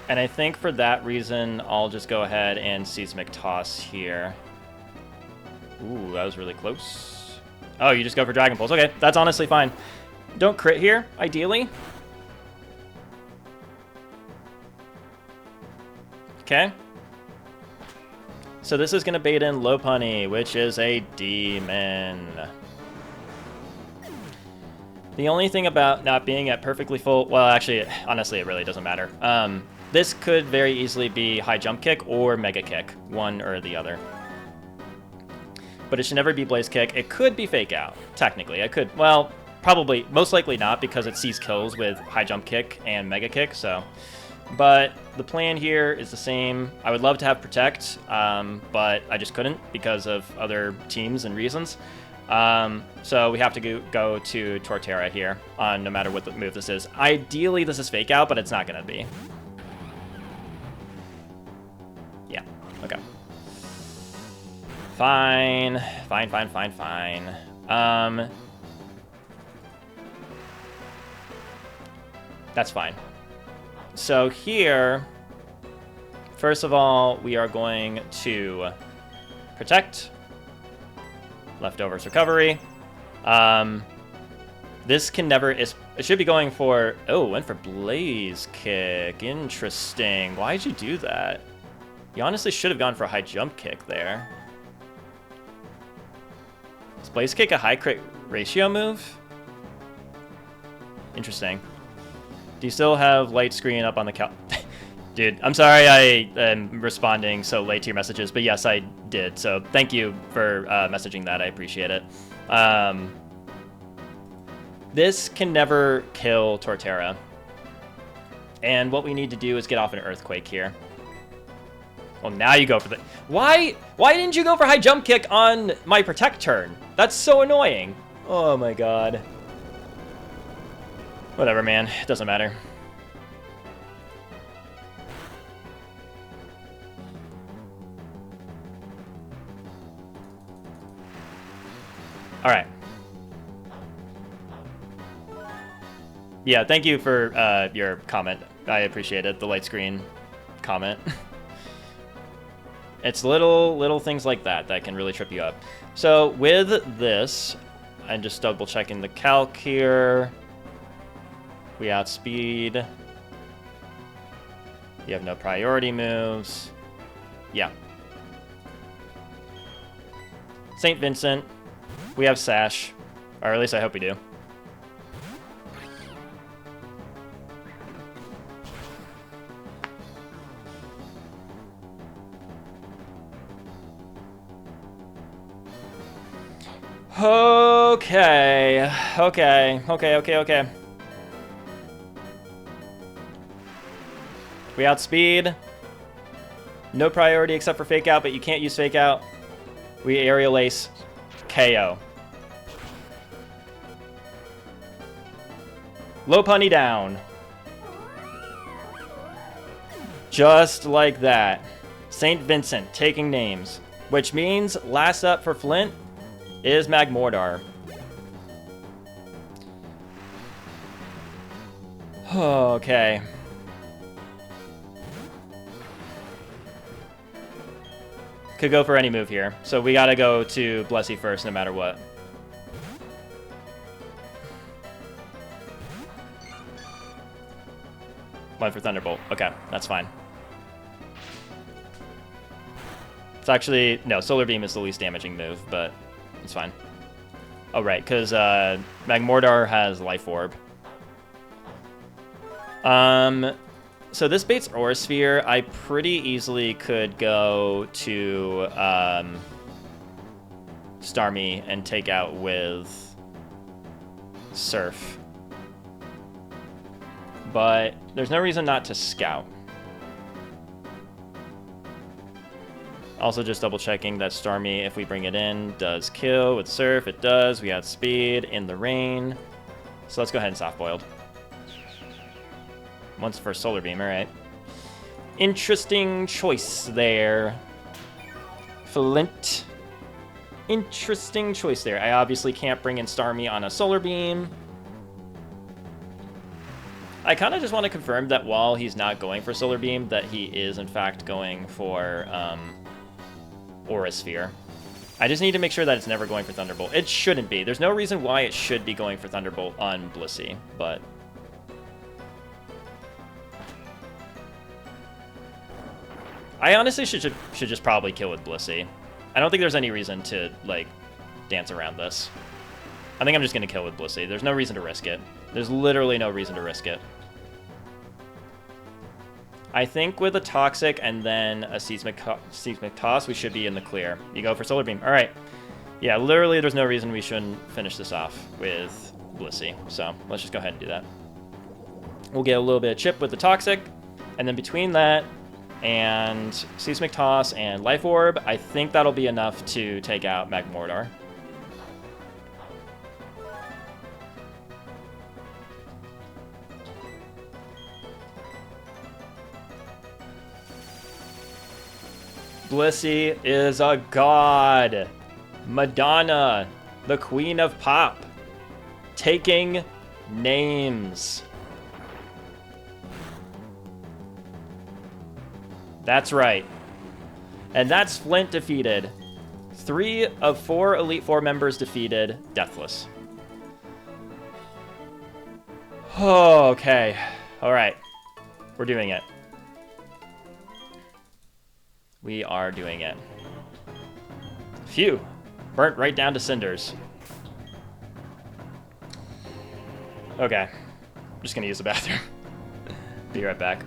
And I think for that reason, I'll just go ahead and Seismic Toss here. Ooh, that was really close. Oh, you just go for Dragon Pulse. Okay, that's honestly fine. Don't crit here, ideally. Okay. So this is going to bait in Lopunny, which is a demon. The only thing about not being at perfectly full... Well, actually, honestly, it really doesn't matter. This could very easily be High Jump Kick or Mega Kick, one or the other. But it should never be Blaze Kick. It could be Fake Out, technically. I could, well, probably, most likely not, because it sees kills with High Jump Kick and Mega Kick, so. But the plan here is the same. I would love to have Protect, but I just couldn't because of other teams and reasons. So we have to go to Torterra here, no matter what the move this is. Ideally, this is Fake Out, but it's not going to be. Yeah, okay. Fine. That's fine. So here, first of all, we are going to Protect. Leftovers Recovery. This can never... It should be going for... Oh, went for Blaze Kick. Interesting. Why'd you do that? You honestly should have gone for a High Jump Kick there. Is Blaze Kick a high crit ratio move? Interesting. Do you still have light screen up on the cal... Dude, I'm sorry I am responding so late to your messages, but yes, I did. So thank you for messaging that. I appreciate it. This can never kill Torterra. And what we need to do is get off an Earthquake here. Well, now you go for the... Why didn't you go for High Jump Kick on my Protect turn? That's so annoying. Oh my god. Whatever, man. It doesn't matter. All right. Yeah, thank you for your comment. I appreciate it. The light screen comment. It's little things like that that can really trip you up. So with this, I'm just double checking the calc here. We outspeed. You have no priority moves. Yeah. St. Vincent. We have Sash. Or at least I hope we do. Okay. We outspeed. No priority except for Fake Out, but you can't use Fake Out. We Aerial Ace. KO. Lopunny down. Just like that. St. Vincent taking names. Which means last up for Flint is Magmortar. Okay. Could go for any move here. So we gotta go to Blessey first no matter what. Went for Thunderbolt. Okay, that's fine. It's actually... No, Solar Beam is the least damaging move, but it's fine. Oh, right, because Magmortar has Life Orb. So this baits Aura Sphere. I pretty easily could go to Starmie and take out with Surf. But there's no reason not to Scout. Also just double checking that Starmie, if we bring it in, does kill with Surf. It does. We outspeed in the rain. So let's go ahead and Soft Boiled. Once for Solar Beam, alright. Interesting choice there. Flint. Interesting choice there. I obviously can't bring in Starmie on a Solar Beam. I kind of just want to confirm that while he's not going for Solar Beam, that he is in fact going for Aura Sphere. I just need to make sure that it's never going for Thunderbolt. It shouldn't be. There's no reason why it should be going for Thunderbolt on Blissey, but... I honestly should just probably kill with Blissey. I don't think there's any reason to, like, dance around this. I think I'm just going to kill with Blissey. There's no reason to risk it. There's literally no reason to risk it. I think with a Toxic and then a Seismic Toss, we should be in the clear. You go for Solar Beam. All right. Yeah, literally there's no reason we shouldn't finish this off with Blissey. So let's just go ahead and do that. We'll get a little bit of chip with the Toxic. And then between that and Seismic Toss and Life Orb, I think that'll be enough to take out Magmortar. Blissey is a god. Madonna, the queen of pop, taking names. That's right. And that's Flint defeated. 3 of 4 Elite Four members defeated, deathless. Okay. All right. We're doing it. We are doing it. Phew. Burnt right down to cinders. Okay. I'm just gonna use the bathroom. Be right back.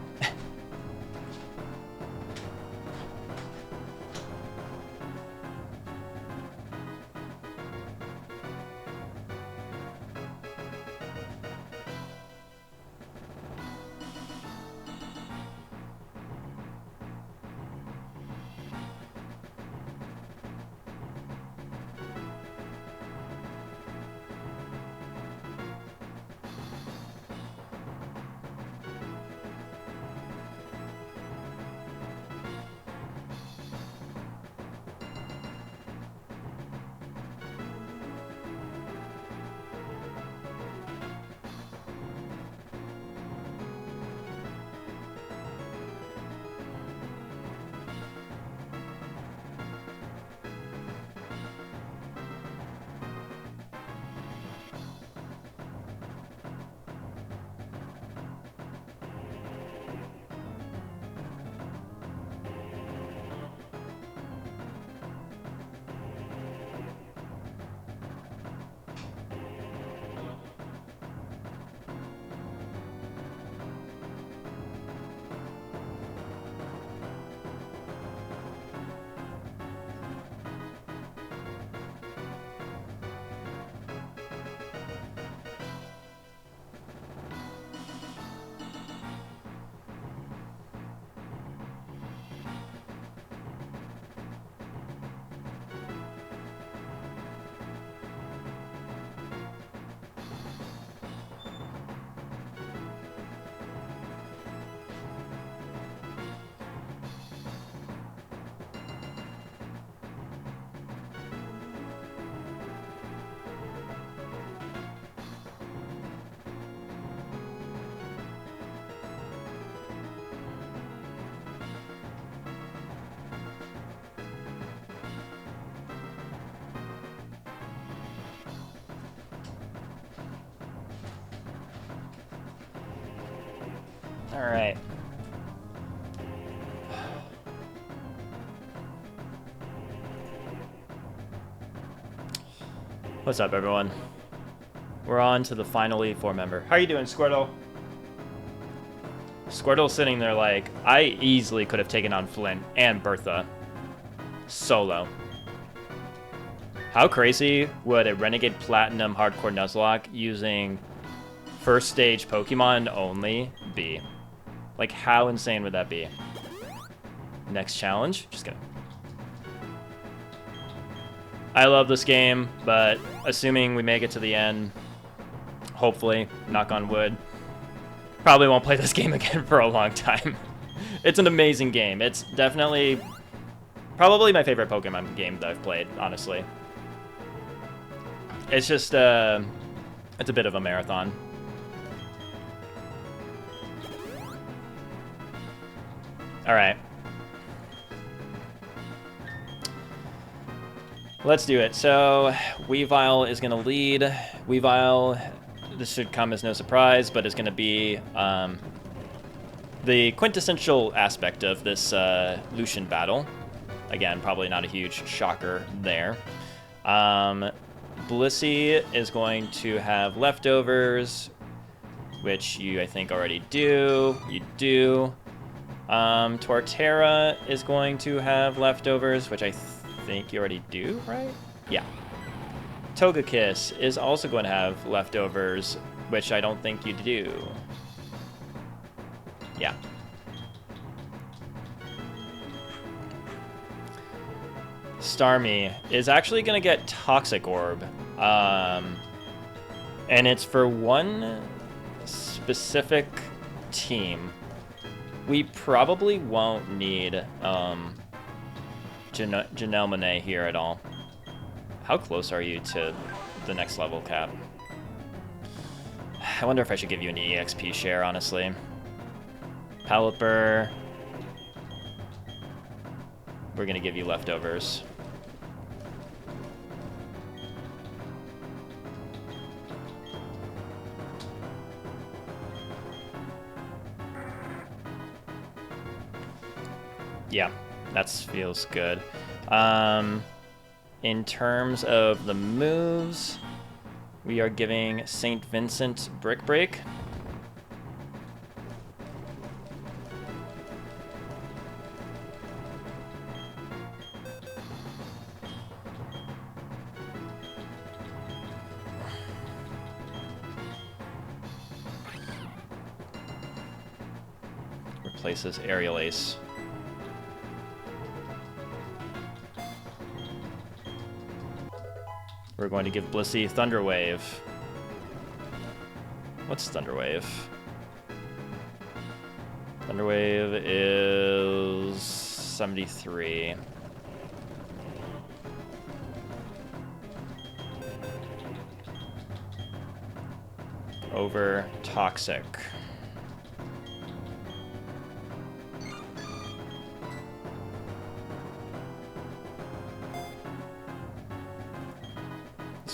All right. What's up, everyone? We're on to the final Elite Four member. How are you doing, Squirtle? Squirtle's sitting there like, I easily could have taken on Flint and Bertha solo. How crazy would a Renegade Platinum Hardcore Nuzlocke using first stage Pokemon only be? Like, how insane would that be? Next challenge? Just kidding. I love this game, but assuming we make it to the end, hopefully, knock on wood, probably won't play this game again for a long time. It's an amazing game. It's definitely, probably my favorite Pokemon game that I've played, honestly. It's just, it's a bit of a marathon. All right. Let's do it. So, Weavile is going to lead. Weavile, this should come as no surprise, but is going to be the quintessential aspect of this Lucian battle. Again, probably not a huge shocker there. Blissey is going to have leftovers, which you, I think, already do. You do. Torterra is going to have leftovers, which I think you already do, right? Yeah. Togekiss is also going to have leftovers, which I don't think you do. Yeah. Starmie is actually going to get Toxic Orb. And it's for one specific team. We probably won't need Janelle Monáe here at all. How close are you to the next level, Cap? I wonder if I should give you an EXP share, honestly. Pelipper. We're going to give you leftovers. Yeah, that feels good. In terms of the moves, we are giving St. Vincent Brick Break. Replaces Aerial Ace. We're going to give Blissey Thunder Wave. What's Thunder Wave? Thunder Wave is 73. Over Toxic.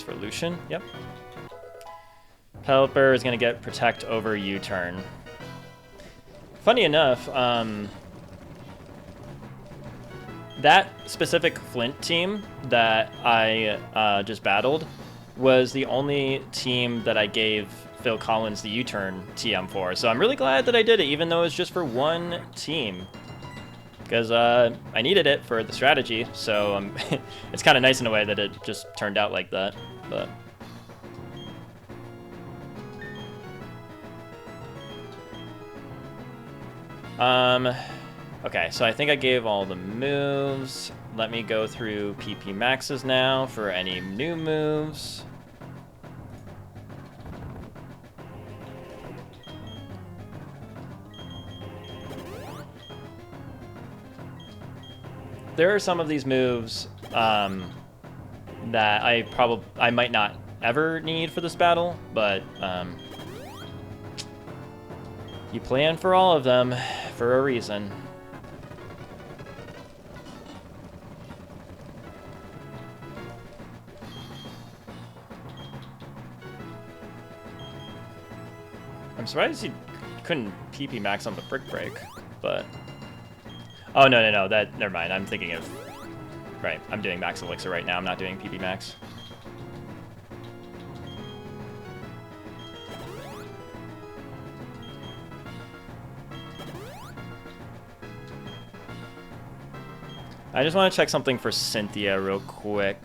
For Lucian, yep. Pelipper is going to get Protect over U-turn. Funny enough, that specific Flint team that I just battled was the only team that I gave Phil Collins the U-turn TM for. So I'm really glad that I did it, even though it's just for one team. Because I needed it for the strategy, so it's kind of nice in a way that it just turned out like that. But okay, so I think I gave all the moves. Let me go through PP maxes now for any new moves. There are some of these moves that I might not ever need for this battle, but you plan for all of them for a reason. I'm surprised you couldn't PP max on the Brick Break, but... Oh, no, that... Never mind, I'm thinking of... Right, I'm doing Max Elixir right now, I'm not doing PP max. I just want to check something for Cynthia real quick.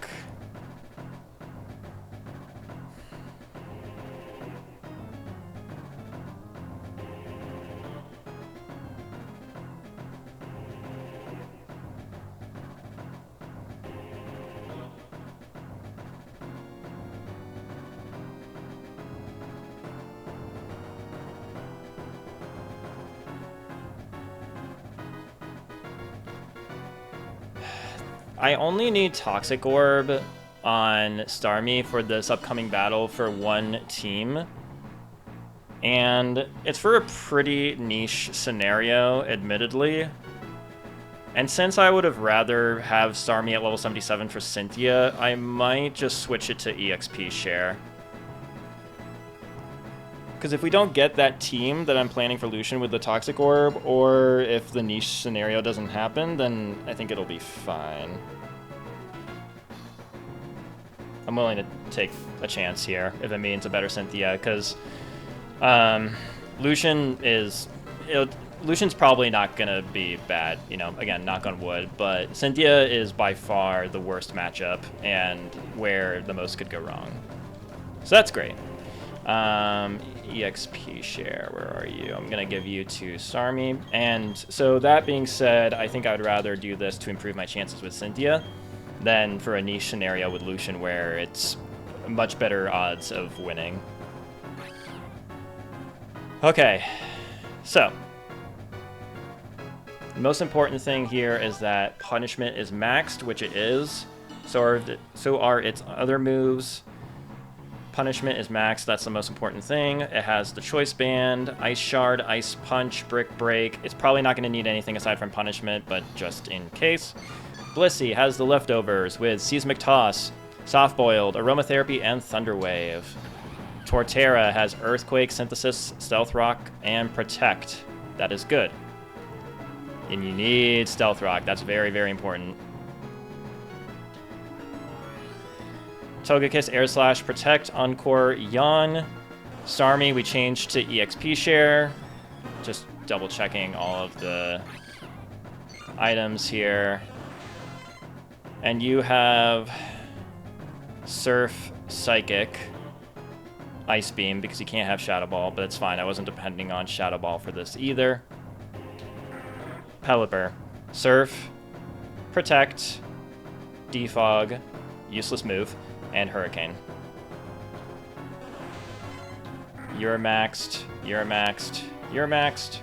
I only need Toxic Orb on Starmie for this upcoming battle for one team. And it's for a pretty niche scenario, admittedly. And since I would have rather have Starmie at level 77 for Cynthia, I might just switch it to EXP share. Because if we don't get that team that I'm planning for Lucian with the Toxic Orb, or if the niche scenario doesn't happen, then I think it'll be fine. I'm willing to take a chance here if it means a better Cynthia, because Lucian's probably not going to be bad, you know, again, knock on wood, but Cynthia is by far the worst matchup and where the most could go wrong. So that's great. EXP share, where are you? I'm going to give you to Starmie. And so that being said, I think I would rather do this to improve my chances with Cynthia than for a niche scenario with Lucian where it's much better odds of winning. Okay, so the most important thing here is that punishment is maxed, which it is. So are its other moves. Punishment is maxed, that's the most important thing. It has the Choice Band, Ice Shard, Ice Punch, Brick Break. It's probably not going to need anything aside from punishment, but just in case. Blissey has the leftovers with Seismic Toss, Soft Boiled, Aromatherapy, and Thunder Wave. Torterra has Earthquake, Synthesis, Stealth Rock, and Protect. That is good. And you need Stealth Rock, that's very, very important. Togekiss, Air Slash, Protect, Encore, Yawn. Starmie, we changed to EXP share. Just double checking all of the items here. And you have Surf, Psychic, Ice Beam, because you can't have Shadow Ball, but it's fine. I wasn't depending on Shadow Ball for this either. Pelipper, Surf, Protect, Defog, useless move, and Hurricane. You're maxed, you're maxed, you're maxed,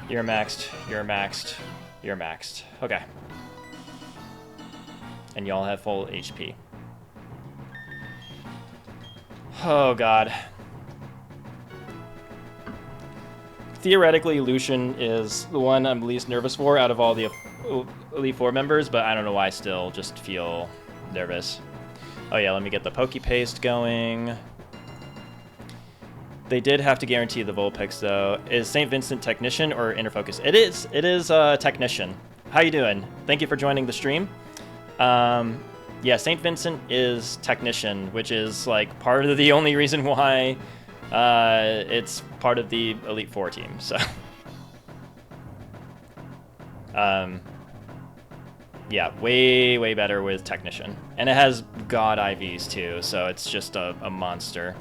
you're maxed, you're maxed, you're maxed. Okay. And y'all have full HP. Oh god. Theoretically, Lucian is the one I'm least nervous for out of all the Elite Four members, but I don't know why I still just feel nervous. Oh yeah, let me get the Pokepaste going. They did have to guarantee the Vulpix though. Is St. Vincent Technician or Inner Focus? It is Technician. How you doing? Thank you for joining the stream. Yeah, St. Vincent is Technician, which is like part of the only reason why it's part of the Elite Four team, so. Yeah, way better with Technician. And it has God IVs too, so it's just a monster.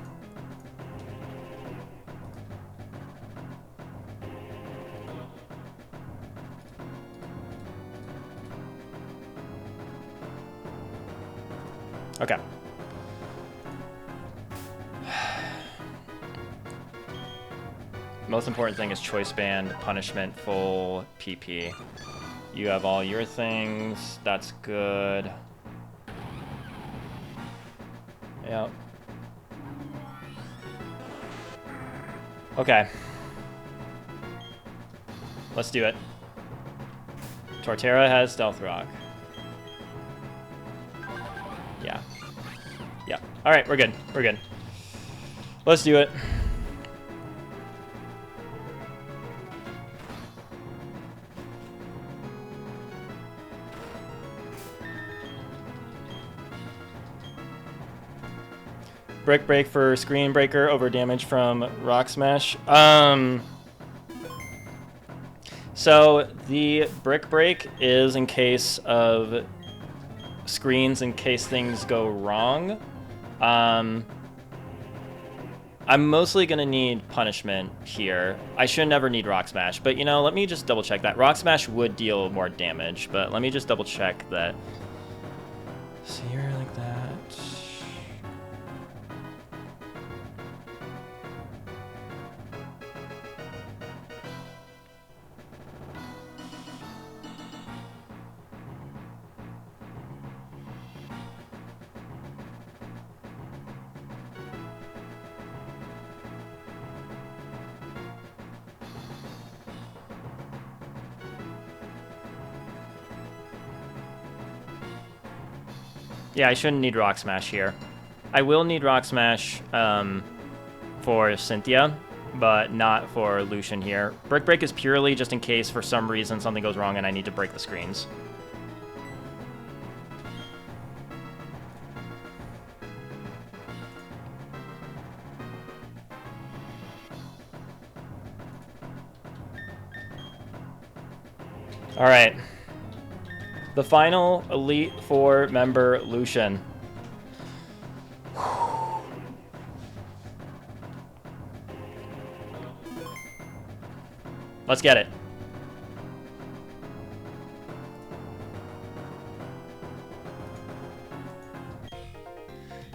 Okay. Most important thing is Choice Band, Punishment, full PP. You have all your things. That's good. Yep. Okay. Let's do it. Torterra has Stealth Rock. Yeah. Yeah. Alright, we're good. We're good. Let's do it. Brick Break for Screen Breaker over damage from Rock Smash. So the Brick Break is in case of screens, in case things go wrong. I'm mostly going to need Punishment here. I should never need Rock Smash, but, you know, let me just double check that. Rock Smash would deal more damage, but let me just double check that. So you're like that. Yeah, I shouldn't need Rock Smash here. I will need Rock Smash for Cynthia, but not for Lucian here. Brick Break is purely just in case for some reason something goes wrong and I need to break the screens. All right. The final Elite Four member, Lucian. Let's get it.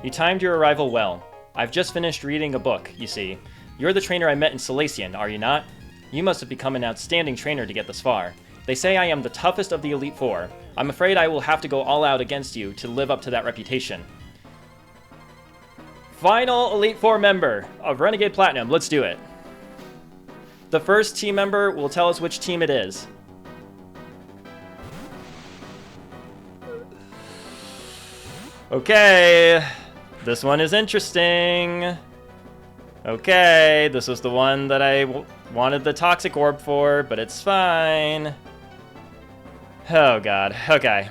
You timed your arrival well. I've just finished reading a book, you see. You're the trainer I met in Salacian, are you not? You must have become an outstanding trainer to get this far. They say I am the toughest of the Elite Four. I'm afraid I will have to go all out against you to live up to that reputation. Final Elite Four member of Renegade Platinum. Let's do it. The first team member will tell us which team it is. Okay. This one is interesting. Okay, this was the one that I wanted the Toxic Orb for, but it's fine. Oh god, okay.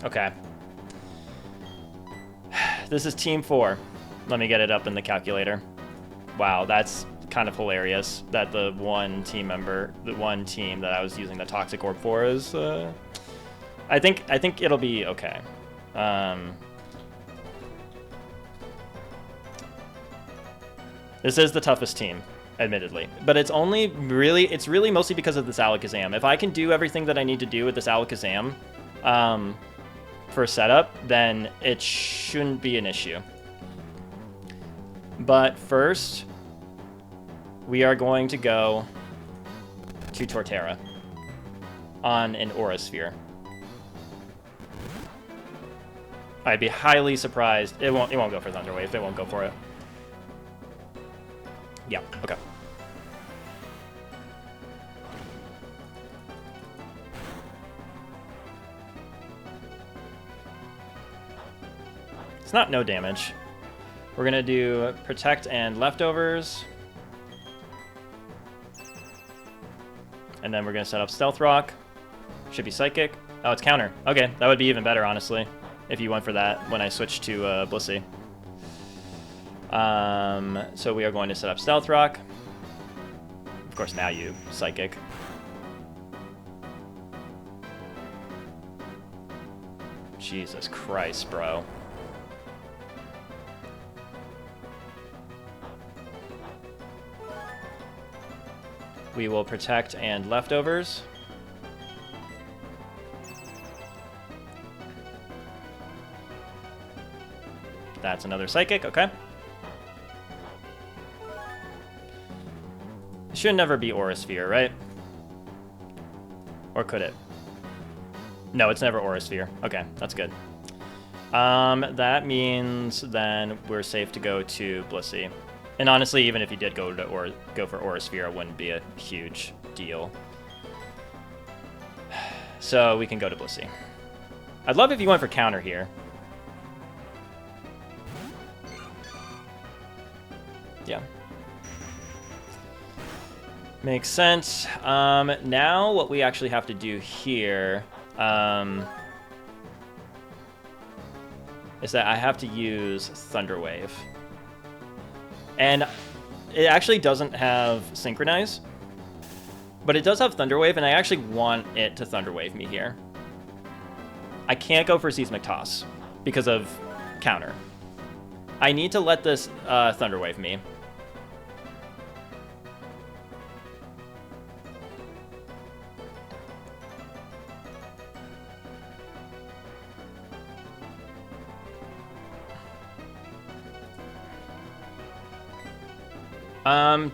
Okay. This is Team 4. Let me get it up in the calculator. Wow, that's kind of hilarious that the one team that I was using the Toxic Orb for is, I think it'll be okay. This is the toughest team, admittedly, but it's really mostly because of this Alakazam. If I can do everything that I need to do with this Alakazam, for setup, then it shouldn't be an issue. But first, we are going to go to Torterra on an Aura Sphere. I'd be highly surprised. It won't go for Thunder Wave. It won't go for it. Yeah, okay. It's not no damage. We're gonna do Protect and Leftovers. And then we're gonna set up Stealth Rock. Should be Psychic. Oh, it's Counter. Okay, that would be even better, honestly, if you went for that when I switched to Blissey. So we are going to set up Stealth Rock. Of course, now you Psychic. Jesus Christ, bro. We will Protect and Leftovers. That's another Psychic, okay. It should never be Aura Sphere, right? Or could it? No, it's never Aura Sphere. Okay, that's good. That means then we're safe to go to Blissey. And honestly, even if you did go for Aura Sphere, it wouldn't be a huge deal. So we can go to Blissey. I'd love if you went for counter here. Yeah. Makes sense. Now what we actually have to do here is that I have to use Thunder Wave. And it actually doesn't have Synchronize, but it does have Thunder Wave, and I actually want it to Thunder Wave me here. I can't go for Seismic Toss because of counter. I need to let this Thunder Wave me.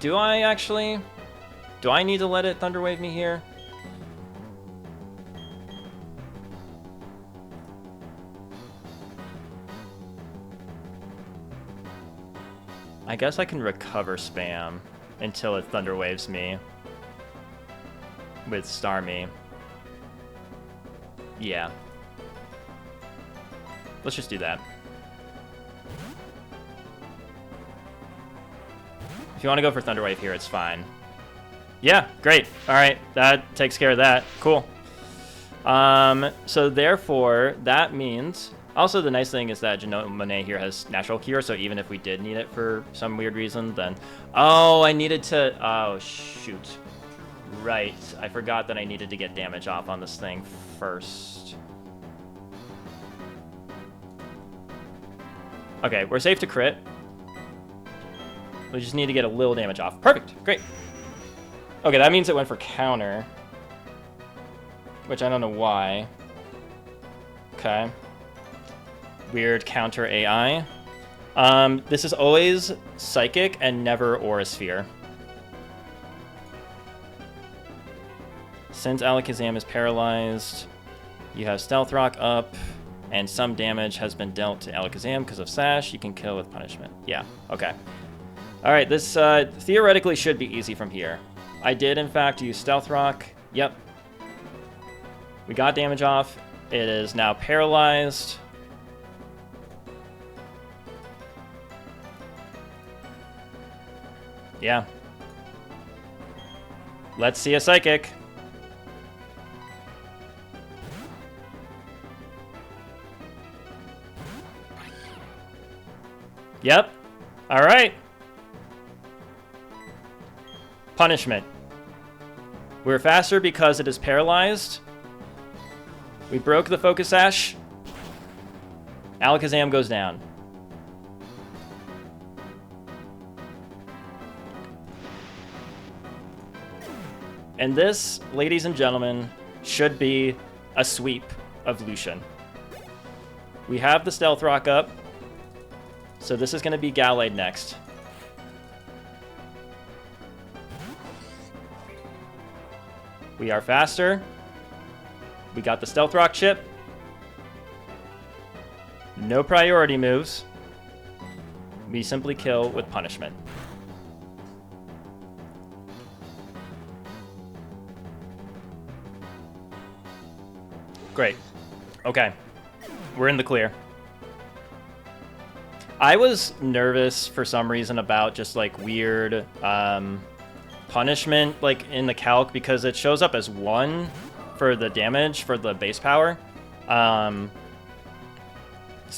Do I actually? Do I need to let it Thunder Wave me here? I guess I can recover spam until it Thunder Waves me with Starmie. Yeah. Let's just do that. If you want to go for Thunder Wave here, it's fine. Yeah, great. All right, that takes care of that. Cool. So therefore, that means... Also, the nice thing is that Monet here has Natural Cure, so even if we did need it for some weird reason, then... Oh, I needed to... Oh, shoot. Right. I forgot that I needed to get damage off on this thing first. Okay, we're safe to crit. We just need to get a little damage off. Perfect. Great. Okay, that means it went for counter. Which I don't know why. Okay. Weird counter AI. This is always Psychic and never Aura Sphere. Since Alakazam is paralyzed, you have Stealth Rock up, and some damage has been dealt to Alakazam because of Sash. You can kill with punishment. Yeah, okay. Alright, this theoretically should be easy from here. I did, in fact, use Stealth Rock. Yep. We got damage off. It is now paralyzed. Yeah. Let's see a Psychic. Yep. Alright. Punishment. We're faster because it is paralyzed. We broke the Focus Sash. Alakazam goes down. And this, ladies and gentlemen, should be a sweep of Lucian. We have the Stealth Rock up. So this is going to be Gallade next. We are faster. We got the Stealth Rock chip. No priority moves. We simply kill with punishment. Great. Okay. We're in the clear. I was nervous for some reason about just like weird punishment like in the calc because it shows up as 1 for the damage for the base power. So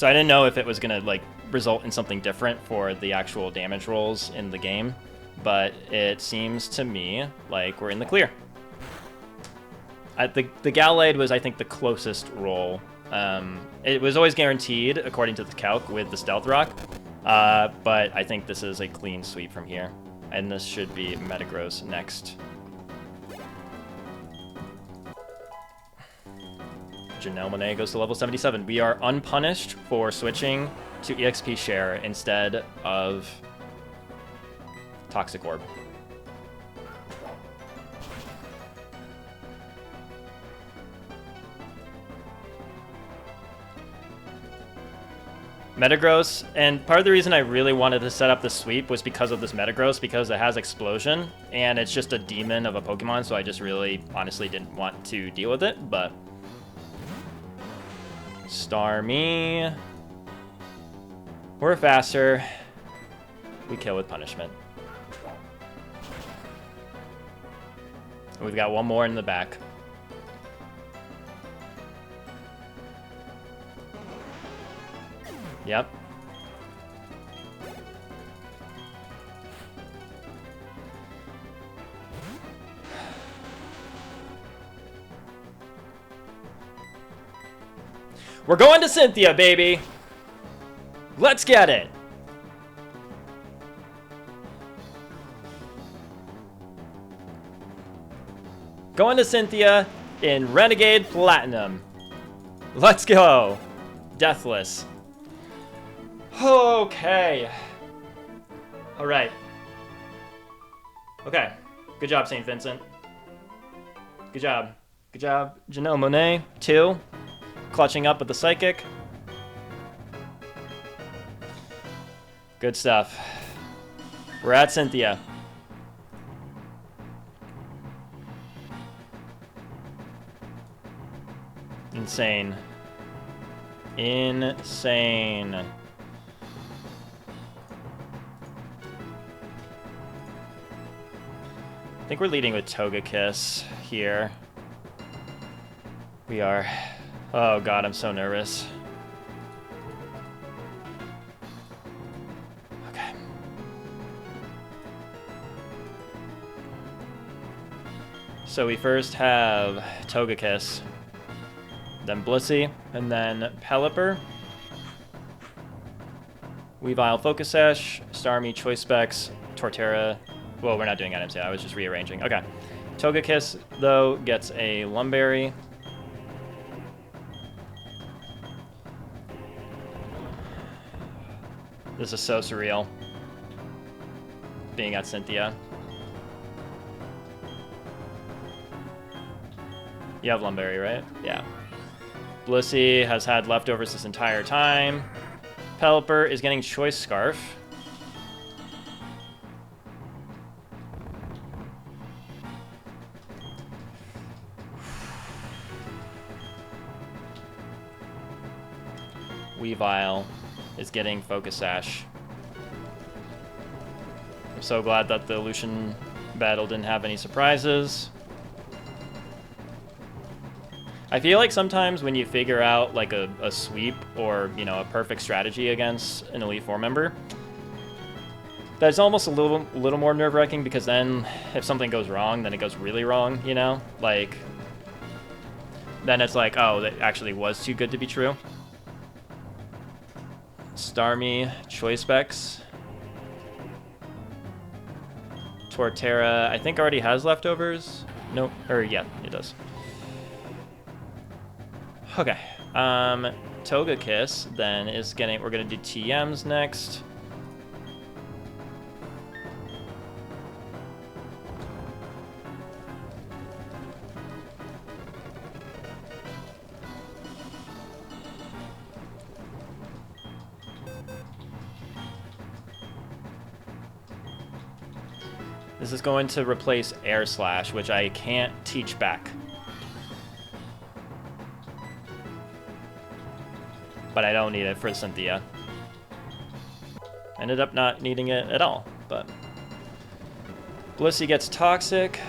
I didn't know if it was gonna like result in something different for the actual damage rolls in the game, but it seems to me like we're in the clear. The Gallade was, I think, the closest roll. It was always guaranteed, according to the calc, with the Stealth Rock. But I think this is a clean sweep from here. And this should be Metagross next. Janelle Monáe goes to level 77. We are unpunished for switching to EXP Share instead of Toxic Orb. Metagross, and part of the reason I really wanted to set up the sweep was because of this Metagross, because it has Explosion, and it's just a demon of a Pokemon, so I just really, honestly didn't want to deal with it, but... Starmie. We're faster. We kill with punishment. We've got one more in the back. Yep. We're going to Cynthia, baby. Let's get it. Going to Cynthia in Renegade Platinum. Let's go. Deathless. Okay. All right. Okay. Good job, St. Vincent. Good job. Good job, Janelle Monáe. 2. Clutching up with the Psychic. Good stuff. We're at Cynthia. Insane. Insane. I think we're leading with Togekiss here. We are. Oh god, I'm so nervous. Okay. So we first have Togekiss, then Blissey, and then Pelipper. Weavile, Focus Sash, Starmie, Choice Specs, Torterra. Well, we're not doing items yet, I was just rearranging. Okay. Togekiss, though, gets a Lumberry. This is so surreal. Being at Cynthia. You have Lumberry, right? Yeah. Blissey has had leftovers this entire time. Pelipper is getting Choice Scarf. Weavile is getting Focus Sash. I'm so glad that the Lucian battle didn't have any surprises. I feel like sometimes when you figure out like a sweep or, you know, a perfect strategy against an Elite Four member, that's almost a little more nerve-wracking, because then if something goes wrong, then it goes really wrong, you know? Like, then it's like, oh, that actually was too good to be true. Starmie, Choice Specs. Torterra, I think already has leftovers. Nope, or yeah, it does. Okay, Togekiss then is getting, we're gonna do TMs next. This is going to replace Air Slash, which I can't teach back. But I don't need it for Cynthia. Ended up not needing it at all, but... Blissey gets Toxic.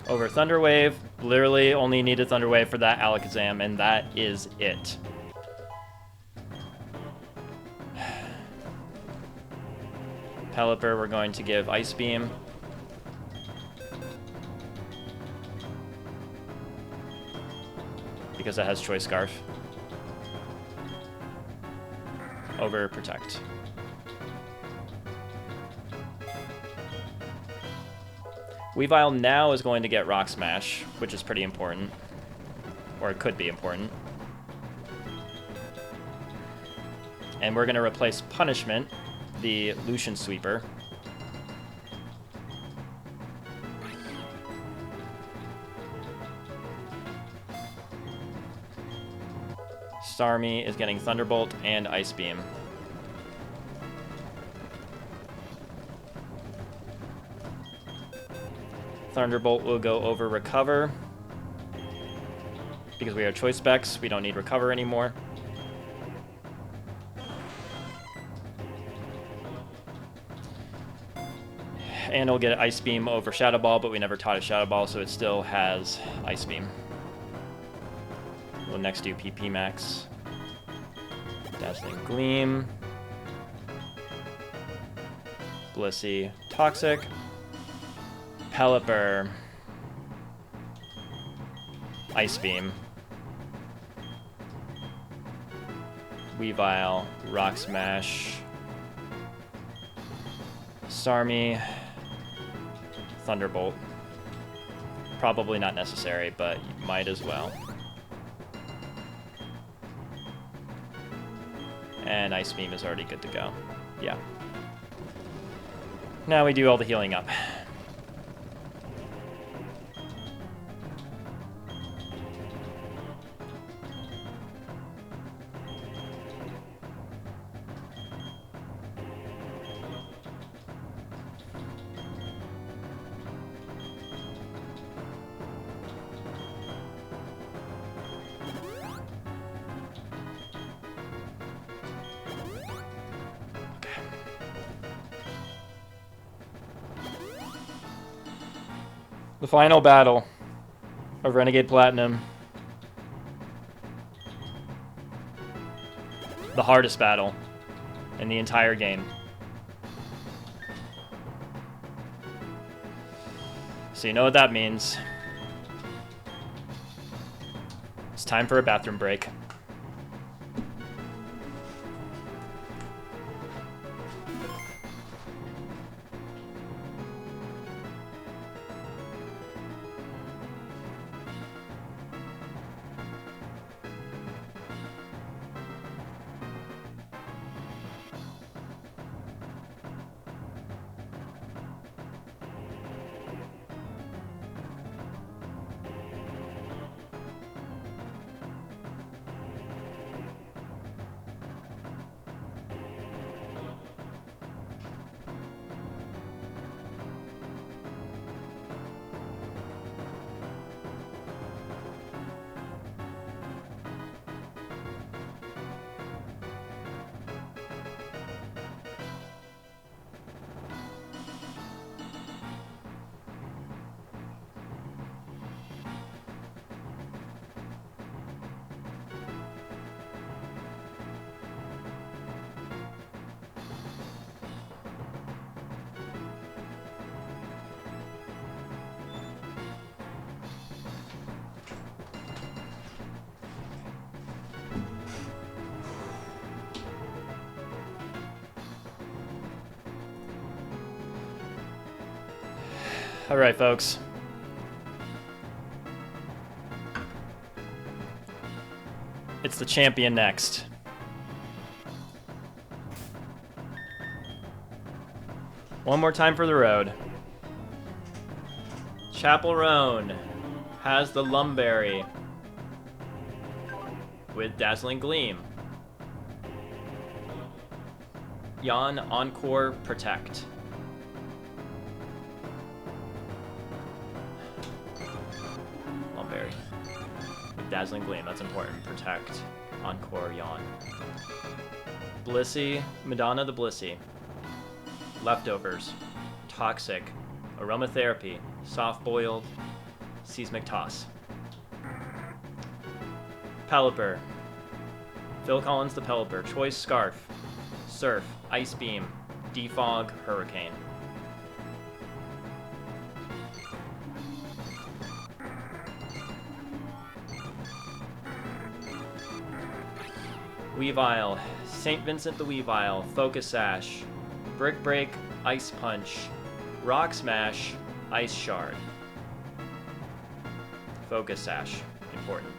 Over Thunder Wave. Literally only needed Thunder Wave for that Alakazam, and that is it. Pelipper, we're going to give Ice Beam. Because it has Choice Scarf. Over Protect. Weavile now is going to get Rock Smash, which is pretty important. Or it could be important. And we're going to replace Punishment, the Lucian Sweeper. Starmie is getting Thunderbolt and Ice Beam. Thunderbolt will go over Recover. Because we are Choice Specs, we don't need Recover anymore. And it'll get Ice Beam over Shadow Ball, but we never taught it Shadow Ball, so it still has Ice Beam. We'll next do PP Max. Dazzling Gleam. Blissey. Toxic. Pelipper. Ice Beam. Weavile. Rock Smash. Starmie. Thunderbolt. Probably not necessary, but you might as well. And Ice Beam is already good to go. Yeah. Now we do all the healing up. The final battle of Renegade Platinum. The hardest battle in the entire game. So you know what that means. It's time for a bathroom break. All right, folks. It's the champion next. One more time for the road. Chapel Roan has the Lumberry with Dazzling Gleam. Yawn, Encore, Protect. Lumberry. With Dazzling Gleam, that's important. Protect, Encore, Yawn. Blissey, Madonna the Blissey. Leftovers, Toxic, Aromatherapy, Soft Boiled, Seismic Toss. Pelipper, Phil Collins the Pelipper, Choice Scarf, Surf, Ice Beam, Defog, Hurricane. Weavile, St. Vincent the Weavile, Focus Sash, Brick Break, Ice Punch, Rock Smash, Ice Shard. Focus Sash, important.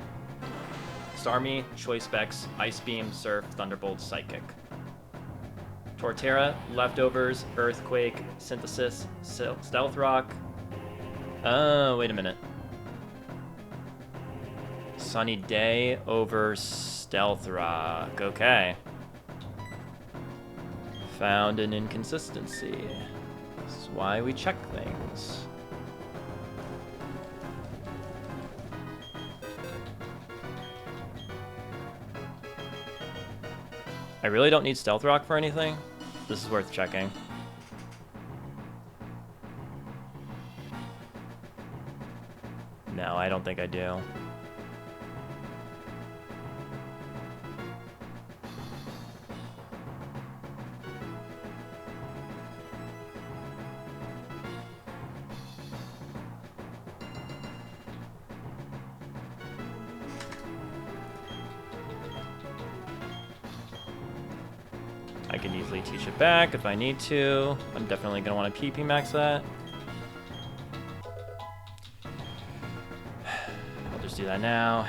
Starmie, Choice Specs, Ice Beam, Surf, Thunderbolt, Psychic. Torterra, Leftovers, Earthquake, Synthesis, Stealth Rock. Oh, wait a minute. Sunny Day over Stealth Rock. Okay. Found an inconsistency. This is why we check things. I really don't need Stealth Rock for anything. This is worth checking. No, I don't think I do. I can easily teach it back if I need to. I'm definitely going to want to PP max that. I'll just do that now.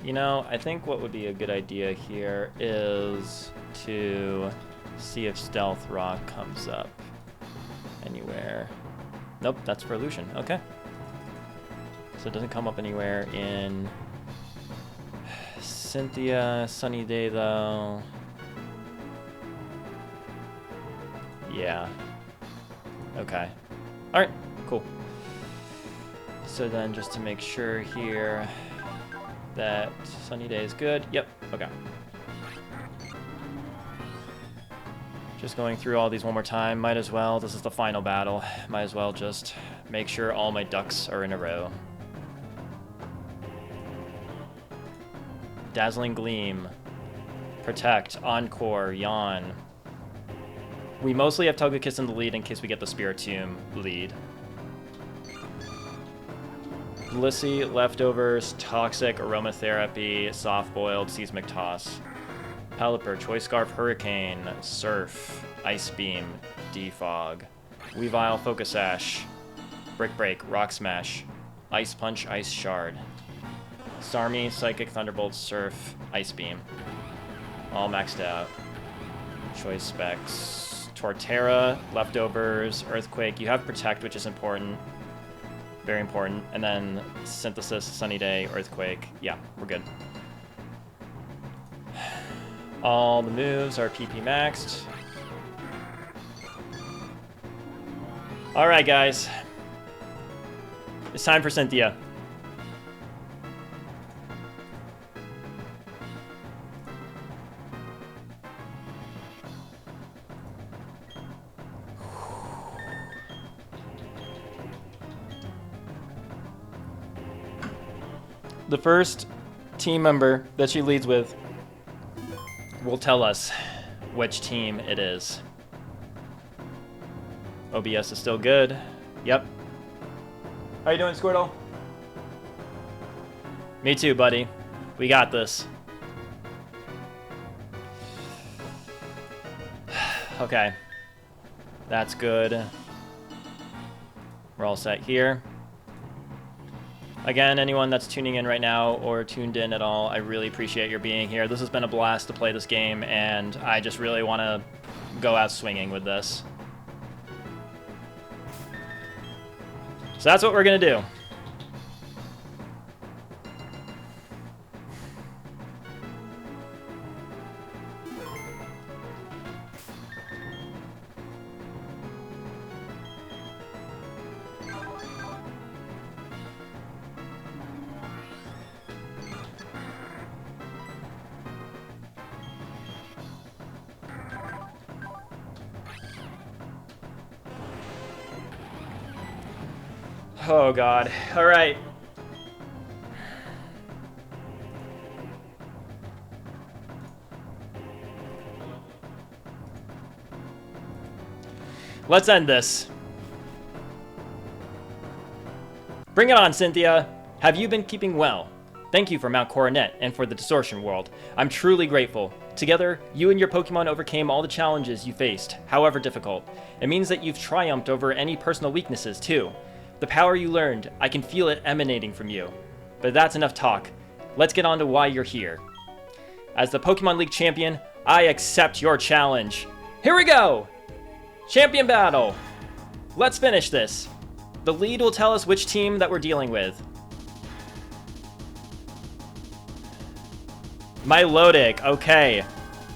You know, I think what would be a good idea here is to see if Stealth Rock comes up anywhere. Nope, that's for Illusion. Okay. So it doesn't come up anywhere in Cynthia. Sunny Day, though. Yeah. Okay. All right, cool. So then just to make sure here that Sunny Day is good. Yep, okay. Just going through all these one more time. Might as well. This is the final battle. Might as well just make sure all my ducks are in a row. Dazzling Gleam. Protect. Encore. Yawn. We mostly have Togekiss in the lead in case we get the Spiritomb lead. Blissey, Leftovers, Toxic, Aromatherapy, Soft-Boiled, Seismic Toss. Pelipper, Choice Scarf, Hurricane, Surf, Ice Beam, Defog. Weavile, Focus Sash, Brick Break, Rock Smash, Ice Punch, Ice Shard. Starmie, Psychic, Thunderbolt, Surf, Ice Beam. All maxed out. Choice Specs. Torterra, Leftovers, Earthquake. You have Protect, which is important. Very important. And then Synthesis, Sunny Day, Earthquake. Yeah, we're good. All the moves are PP maxed. Alright, guys. It's time for Cynthia. The first team member that she leads with will tell us which team it is. OBS is still good. Yep. How you doing, Squirtle? Me too, buddy. We got this. Okay. That's good. We're all set here. Again, anyone that's tuning in right now or tuned in at all, I really appreciate your being here. This has been a blast to play this game, and I just really want to go out swinging with this. So that's what we're going to do. Oh god. All right. Let's end this. Bring it on, Cynthia. Have you been keeping well? Thank you for Mount Coronet and for the Distortion World. I'm truly grateful. Together, you and your Pokemon overcame all the challenges you faced, however difficult. It means that you've triumphed over any personal weaknesses, too. The power you learned, I can feel it emanating from you. But that's enough talk. Let's get on to why you're here. As the Pokemon League champion, I accept your challenge. Here we go! Champion battle! Let's finish this. The lead will tell us which team that we're dealing with. Milotic, okay.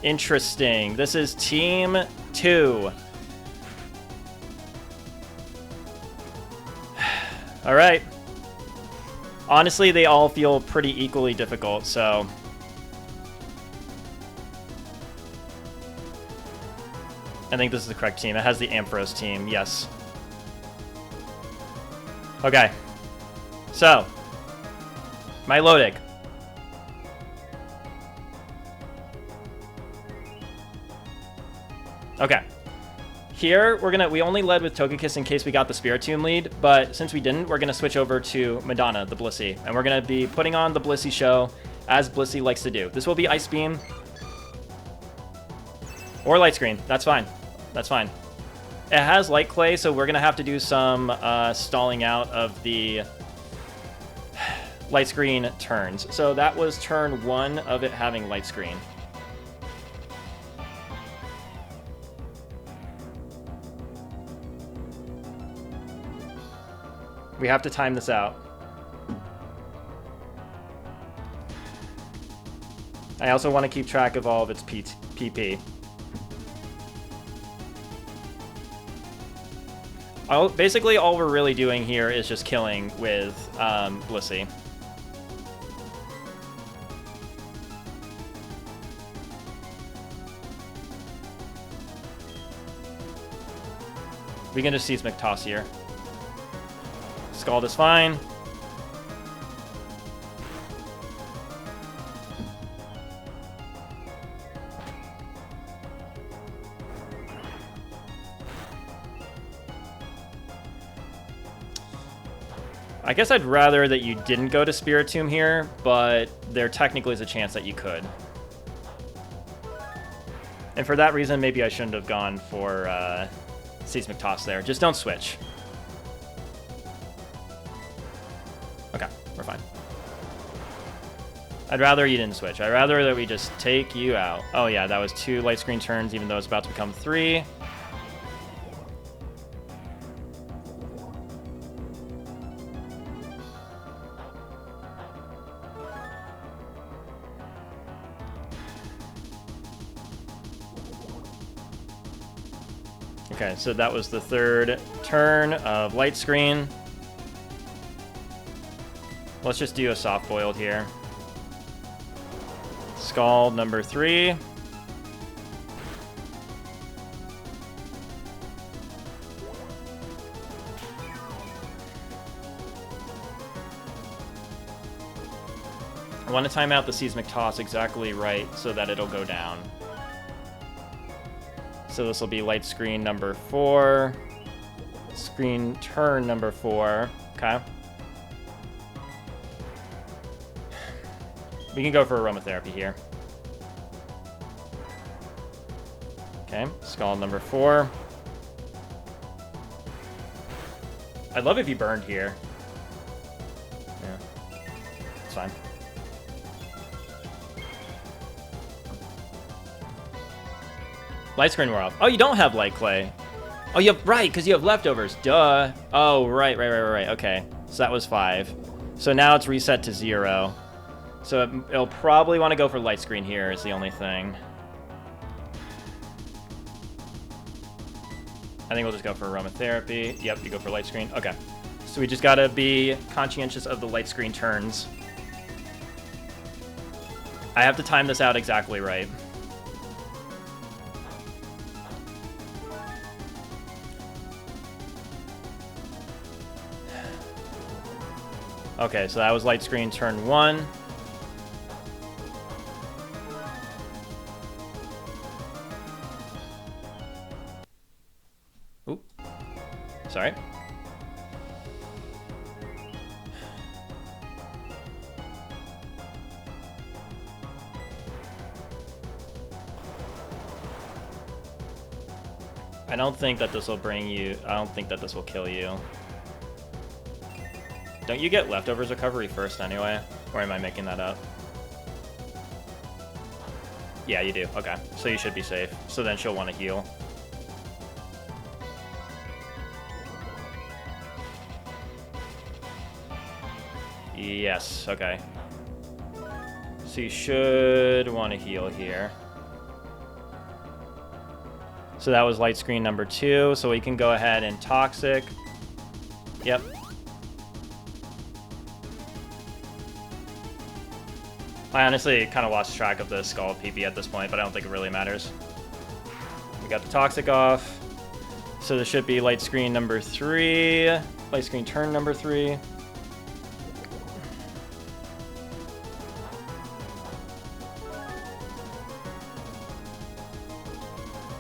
Interesting. This is Team 2. Alright. Honestly, they all feel pretty equally difficult, so... I think this is the correct team. It has the Ampharos team, yes. Okay. So. Milotic. Okay. Here, we only led with Togekiss in case we got the Spiritomb lead, but since we didn't, we're going to switch over to Madonna, the Blissey, and we're going to be putting on the Blissey show, as Blissey likes to do. This will be Ice Beam, or Light Screen. That's fine. That's fine. It has Light Clay, so we're going to have to do some stalling out of the Light Screen turns. So that was turn 1 of it having Light Screen. We have to time this out. I also want to keep track of all of its PP. Basically, all we're really doing here is just killing with Blissey. We can just Seismic Toss here. Scald is fine. I guess I'd rather that you didn't go to Spiritomb here, but there technically is a chance that you could. And for that reason, maybe I shouldn't have gone for Seismic Toss there. Just don't switch. Okay, we're fine. I'd rather you didn't switch. I'd rather that we just take you out. Oh yeah, that was 2 Light Screen turns, even though it's about to become 3. Okay, so that was the 3rd turn of Light Screen. Let's just do a soft boiled here. Scald number 3. I want to time out the Seismic Toss exactly right so that it'll go down. So this will be Light Screen number 4. Screen turn number 4. Okay. We can go for Aromatherapy here. Okay, Scald number 4. I'd love if you burned here. Yeah, it's fine. Light Screen wore off. Oh, you don't have Light Clay. Oh, you have, right, because you have leftovers. Duh. Oh, right. Okay, so that was 5. So now it's reset to 0. So it'll probably want to go for Light Screen here is the only thing. I think we'll just go for Aromatherapy. Yep, you go for Light Screen. Okay. So we just got to be conscientious of the Light Screen turns. I have to time this out exactly right. Okay, so that was Light Screen turn 1. Oop. Sorry. I don't think that this will bring you... I don't think that this will kill you. Don't you get Leftovers recovery first anyway? Or am I making that up? Yeah, you do. Okay. So you should be safe. So then she'll want to heal. Yes, okay. So you should want to heal here. So that was light screen number 2, so we can go ahead and toxic. Yep. I honestly kind of lost track of the skull PP at this point, but I don't think it really matters. We got the toxic off. So there should be light screen number 3, light screen turn number 3.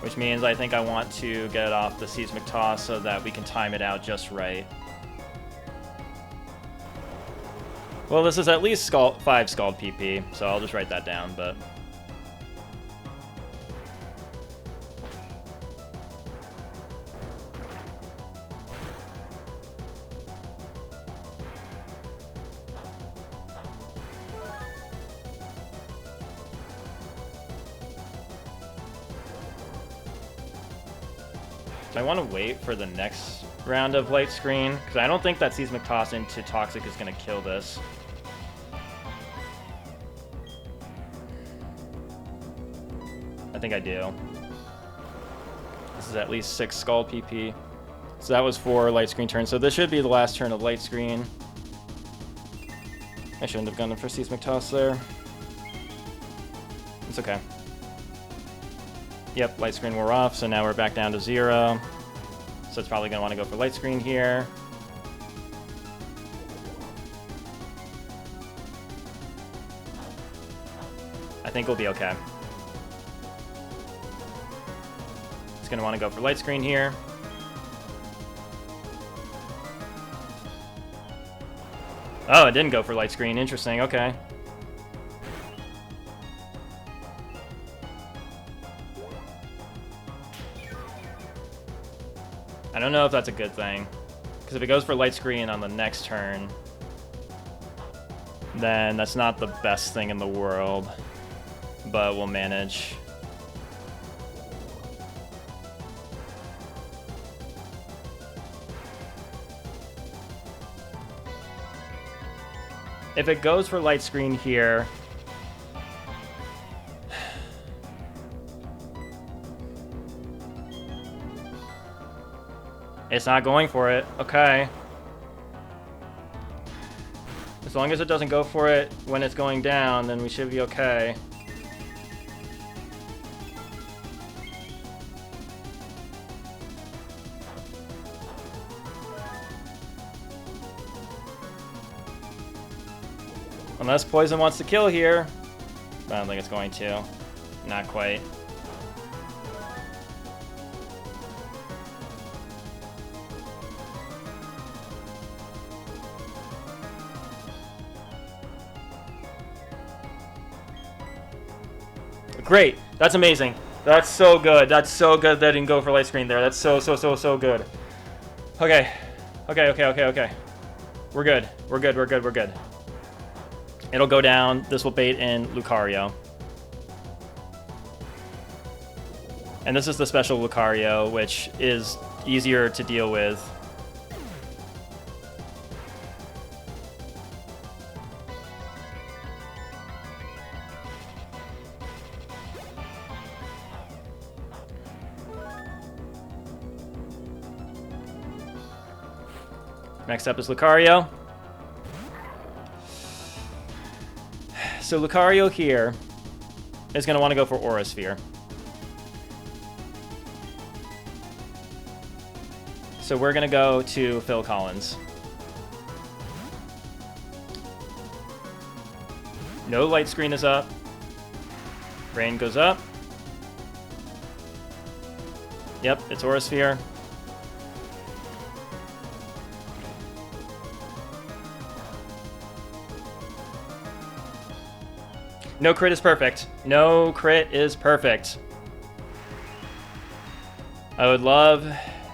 Which means I think I want to get it off the seismic toss so that we can time it out just right. Well, this is at least 5 Scald PP, so I'll just write that down, but... I want to wait for the next round of light screen, because I don't think that seismic toss into toxic is going to kill this. I think I do. This is at least 6 skull PP. So that was 4 light screen turns. So this should be the last turn of light screen. I shouldn't have gone for seismic toss there. It's okay. Yep, light screen wore off, so now we're back down to 0. So it's probably going to want to go for light screen here. I think we'll be okay. It's going to want to go for light screen here. Oh, it didn't go for light screen. Interesting. Okay. I don't know if that's a good thing, because if it goes for light screen on the next turn, then that's not the best thing in the world, but we'll manage. If it goes for light screen here, it's not going for it. Okay. As long as it doesn't go for it when it's going down, then we should be okay. Unless poison wants to kill here. I don't think it's going to. Not quite. Great. That's amazing. That's so good. That's so good that it didn't go for light screen there. That's so good. Okay. Okay. We're good. We're good. It'll go down. This will bait in Lucario. And this is the special Lucario, which is easier to deal with. Next up is Lucario. So Lucario here is going to want to go for Aura Sphere. So we're going to go to Phil Collins. No light screen is up. Rain goes up. Yep, it's Aura Sphere. No crit is perfect. No crit is perfect. I would love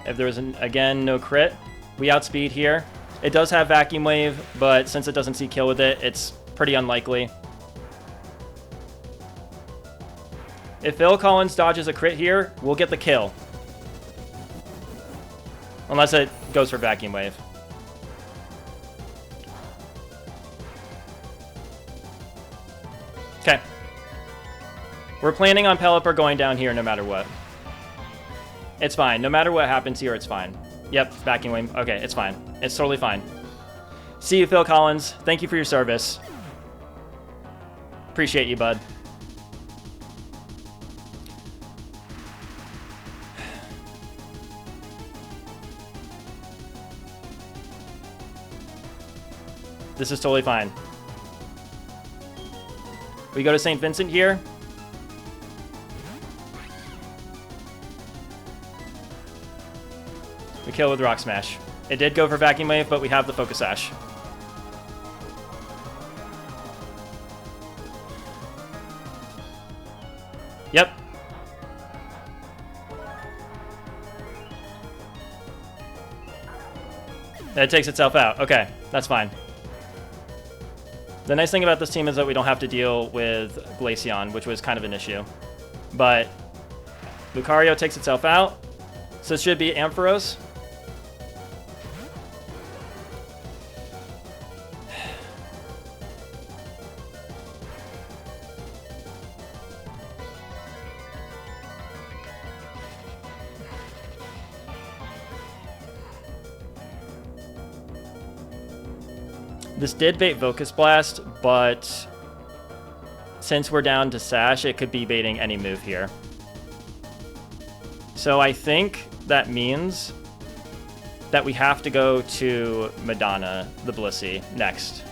if there was, again, no crit. We outspeed here. It does have Vacuum Wave, but since it doesn't see kill with it, it's pretty unlikely. If Phil Collins dodges a crit here, we'll get the kill. Unless it goes for Vacuum Wave. We're planning on Pelipper going down here no matter what. It's fine. No matter what happens here, it's fine. Yep, backing wing. Okay, it's fine. It's totally fine. See you, Phil Collins. Thank you for your service. Appreciate you, bud. This is totally fine. We go to St. Vincent here. We kill with Rock Smash. It did go for Vacuum Wave, but we have the Focus Sash. Yep. That takes itself out. Okay, that's fine. The nice thing about this team is that we don't have to deal with Glaceon, which was kind of an issue. But Lucario takes itself out. So it should be Ampharos. This did bait Focus Blast, but since we're down to Sash, it could be baiting any move here. So I think that means that we have to go to Madonna, the Blissey, next.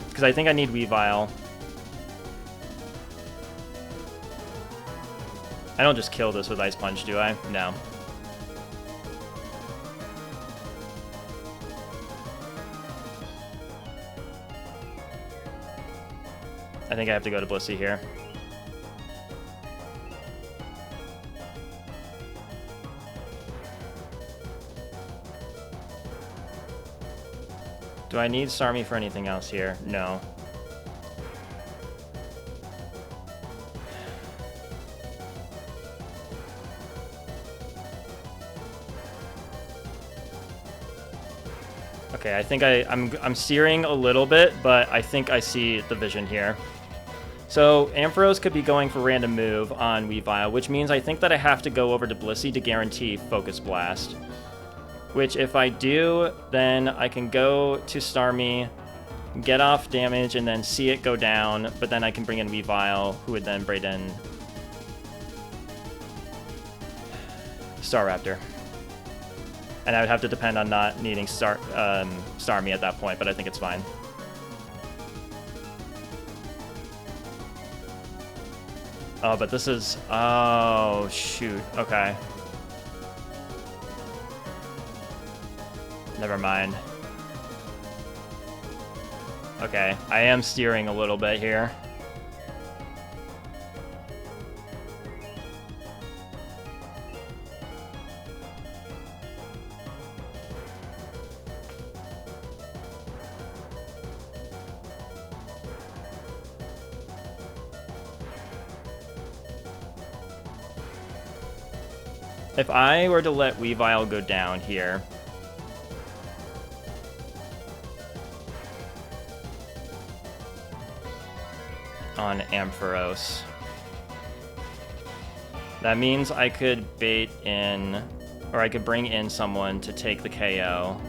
Because I think I need Weavile. I don't just kill this with Ice Punch, do I? No. I think I have to go to Blissey here. Do I need Starmie for anything else here? No. Okay, I think I'm steering a little bit, but I think I see the vision here. So Ampharos could be going for random move on Weavile, which means I think that I have to go over to Blissey to guarantee Focus Blast. Which if I do, then I can go to Starmie, get off damage, and then see it go down, but then I can bring in Weavile, who would then braid in Staraptor. And I would have to depend on not needing Starmie at that point, but I think it's fine. Oh, but this is... Oh, shoot. Okay. Never mind. Okay, I am steering a little bit here. If I were to let Weavile go down here... on Ampharos, that means I could bait in, or I could bring in someone to take the KO.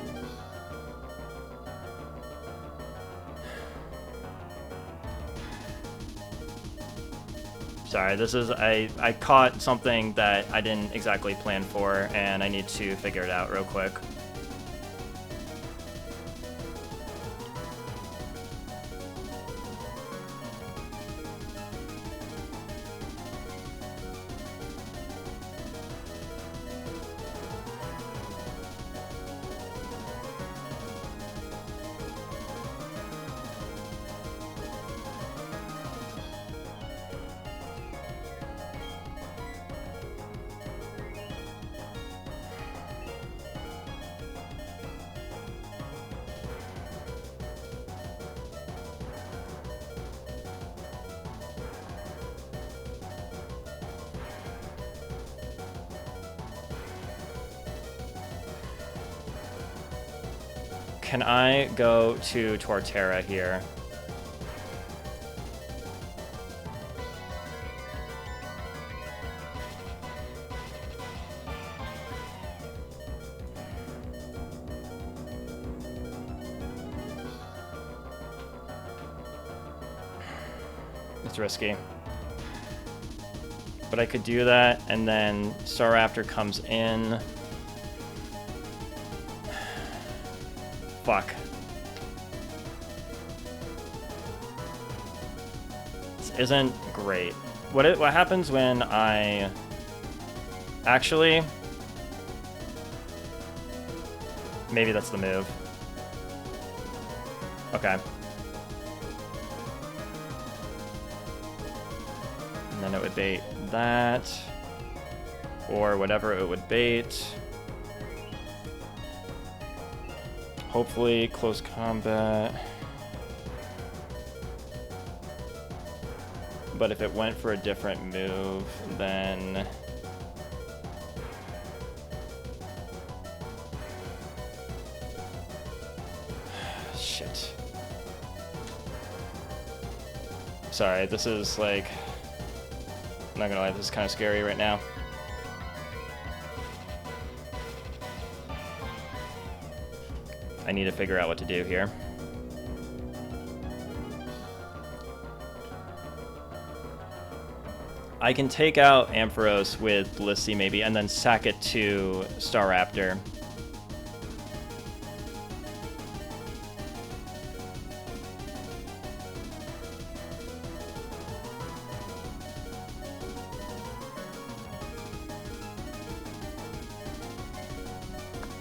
Sorry, this is, I caught something that I didn't exactly plan for, and I need to figure it out real quick. Can I go to Torterra here? It's risky. But I could do that, and then Staraptor comes in. Fuck. This isn't great. What happens when I... Actually... Maybe that's the move. Okay. And then it would bait that, or whatever it would bait. Hopefully close combat. But if it went for a different move, then... Shit. Sorry, this is like... I'm not gonna lie, this is kind of scary right now. I need to figure out what to do here. I can take out Ampharos with Blissey maybe, and then sack it to Staraptor.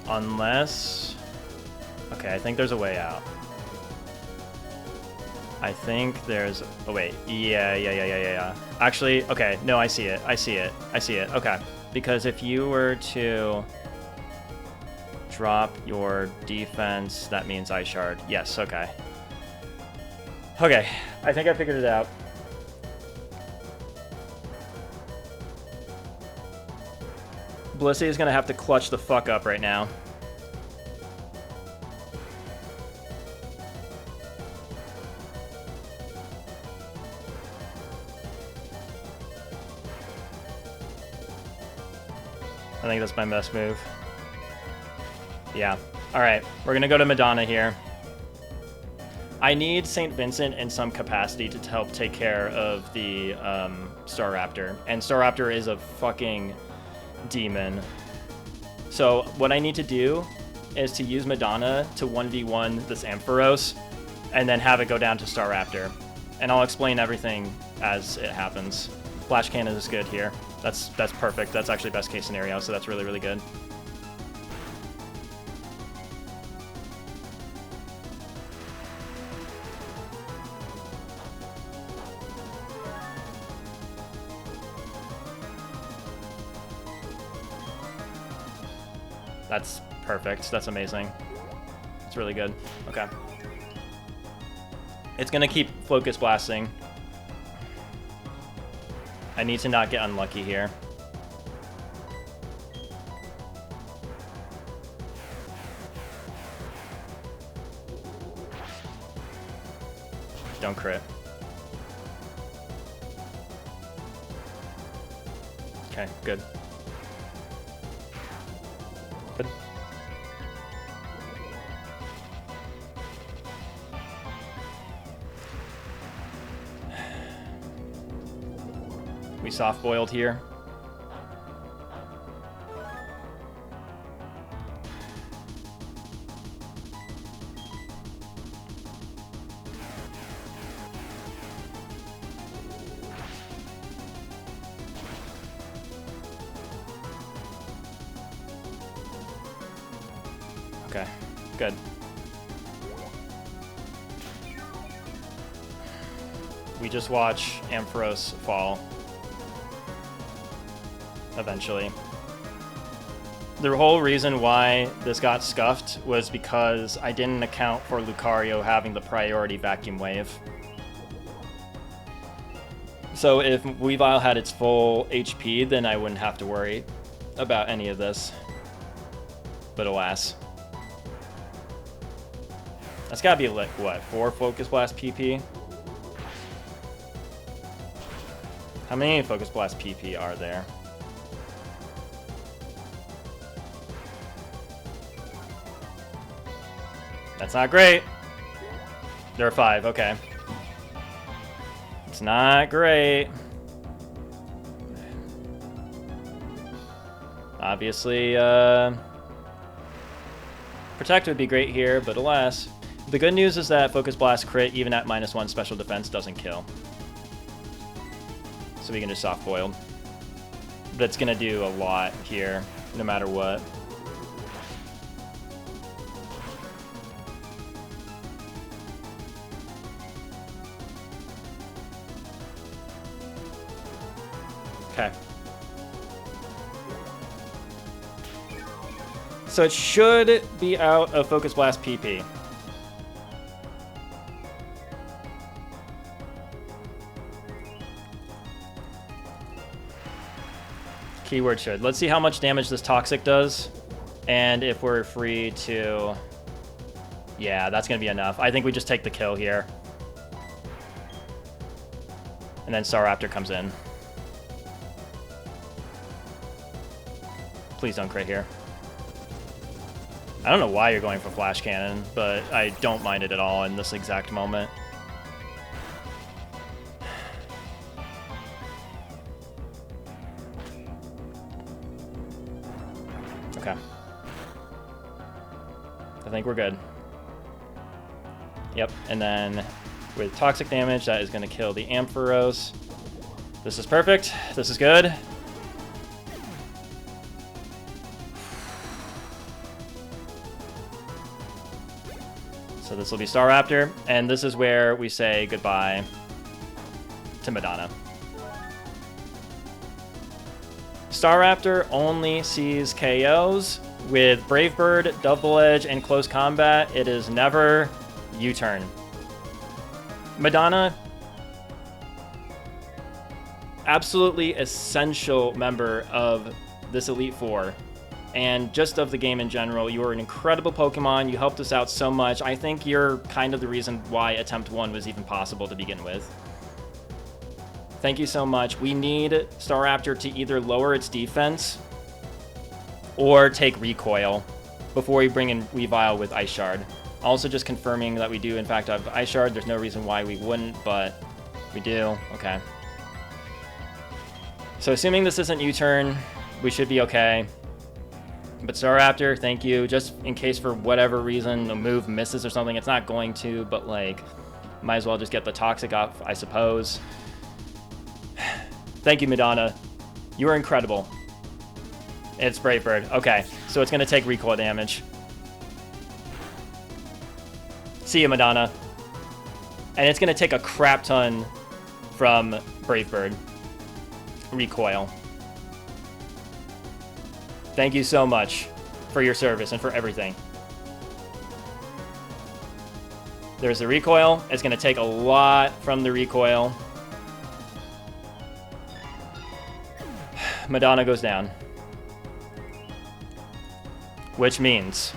Unless... Okay, I think there's a way out. I think there's... Oh, wait. Yeah. Actually, okay. No, I see it. Okay. Because if you were to drop your defense, that means Ice Shard. Yes, okay. Okay, I think I figured it out. Blissey is going to have to clutch the fuck up right now. I think that's my best move. Yeah. Alright, we're going to go to Madonna here. I need St. Vincent in some capacity to help take care of the Staraptor. And Staraptor is a fucking demon. So what I need to do is to use Madonna to 1v1 this Ampharos and then have it go down to Staraptor. And I'll explain everything as it happens. Flash Cannon is good here. That's perfect. That's actually best case scenario, so that's really, really good. That's perfect. That's amazing. It's really good. Okay. It's gonna keep Focus Blasting. I need to not get unlucky here. Don't crit. Okay, good. Good. We soft-boiled here. Okay, good. We just watch Ampharos fall. Eventually. The whole reason why this got scuffed was because I didn't account for Lucario having the priority vacuum wave. So if Weavile had its full HP, then I wouldn't have to worry about any of this. But alas. That's gotta be like, what, 4 Focus Blast PP? How many Focus Blast PP are there? That's not great. There are 5, okay. It's not great. Obviously, Protect would be great here, but alas. The good news is that Focus Blast crit, even at -1 special defense, doesn't kill. So we can just soft boiled. But it's gonna do a lot here, no matter what. Okay. So it should be out of Focus Blast PP. Keyword should. Let's see how much damage this Toxic does. And if we're free to... Yeah, that's going to be enough. I think we just take the kill here. And then Staraptor comes in. Please don't crit here. I don't know why you're going for Flash Cannon, but I don't mind it at all in this exact moment. Okay. I think we're good. Yep, and then with Toxic damage, that is going to kill the Ampharos. This is perfect. This is good. So this will be Staraptor, and this is where we say goodbye to Madonna. Staraptor only sees KOs. With Brave Bird, Double Edge, and Close Combat, it is never U-turn. Madonna, absolutely essential member of this Elite Four. And just of the game in general. You are an incredible Pokemon. You helped us out so much. I think you're kind of the reason why Attempt 1 was even possible to begin with. Thank you so much. We need Staraptor to either lower its defense or take Recoil before we bring in Weavile with Ice Shard. Also just confirming that we do in fact have Ice Shard. There's no reason why we wouldn't, but we do. Okay. So assuming this isn't U-turn, we should be okay. But Staraptor, thank you. Just in case for whatever reason a move misses or something, it's not going to, but like, might as well just get the Toxic off, I suppose. Thank you, Madonna. You are incredible. It's Brave Bird. Okay, so it's going to take recoil damage. See you, Madonna. And it's going to take a crap ton from Brave Bird. Recoil. Thank you so much for your service and for everything. There's the recoil. It's going to take a lot from the recoil. Madonna goes down. Which means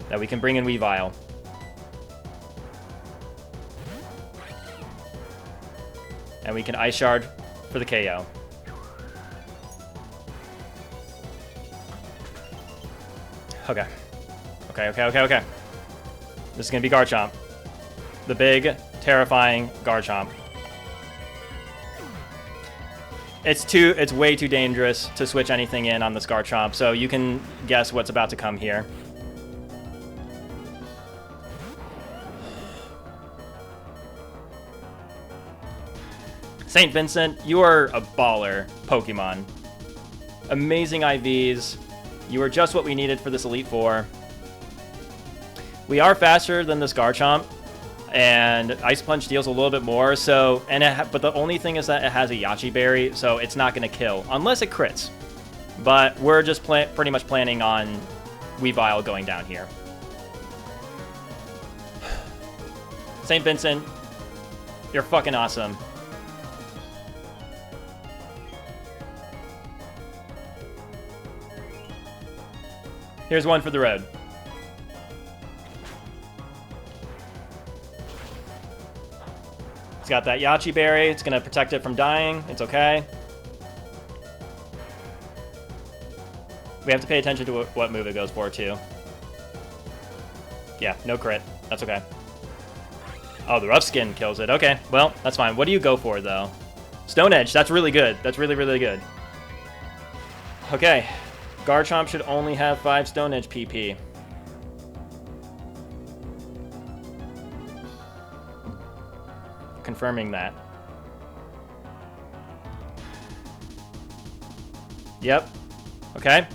that we can bring in Weavile. And we can Ice Shard for the KO. Okay. Okay. This is going to be Garchomp. The big, terrifying Garchomp. It's way too dangerous to switch anything in on this Garchomp, so you can guess what's about to come here. St. Vincent, you are a baller Pokemon. Amazing IVs. You are just what we needed for this Elite Four. We are faster than this Garchomp, and Ice Punch deals a little bit more. So, but the only thing is that it has a Yachi Berry, so it's not going to kill unless it crits. But we're just pretty much planning on Weavile going down here. St. Vincent, you're fucking awesome. Here's one for the road. It's got that Yachi Berry. It's going to protect it from dying. It's okay. We have to pay attention to what move it goes for, too. Yeah, no crit. That's okay. Oh, the Rough Skin kills it. Okay, well, that's fine. What do you go for, though? Stone Edge. That's really good. That's really, really good. Okay. Garchomp should only have 5 Stone Edge PP. Confirming that. Yep. Okay.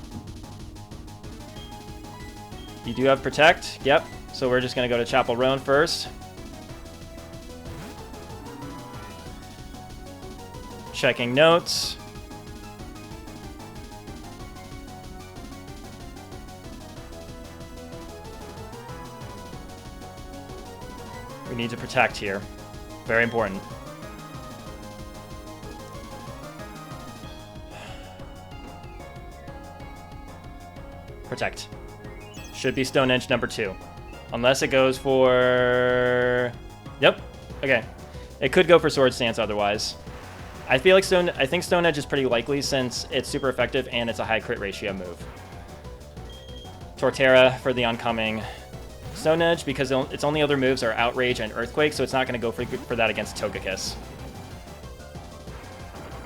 You do have Protect. Yep. So we're just going to go to Chapel Roan first. Checking notes. We need to protect here. Very important. Protect. Should be Stone Edge number 2. Unless it goes for... Yep. Okay. It could go for Sword Stance otherwise. I feel like I think Stone Edge is pretty likely since it's super effective and it's a high crit ratio move. Torterra for the oncoming Stone Edge because its only other moves are Outrage and Earthquake, so it's not going to go for that against Togekiss.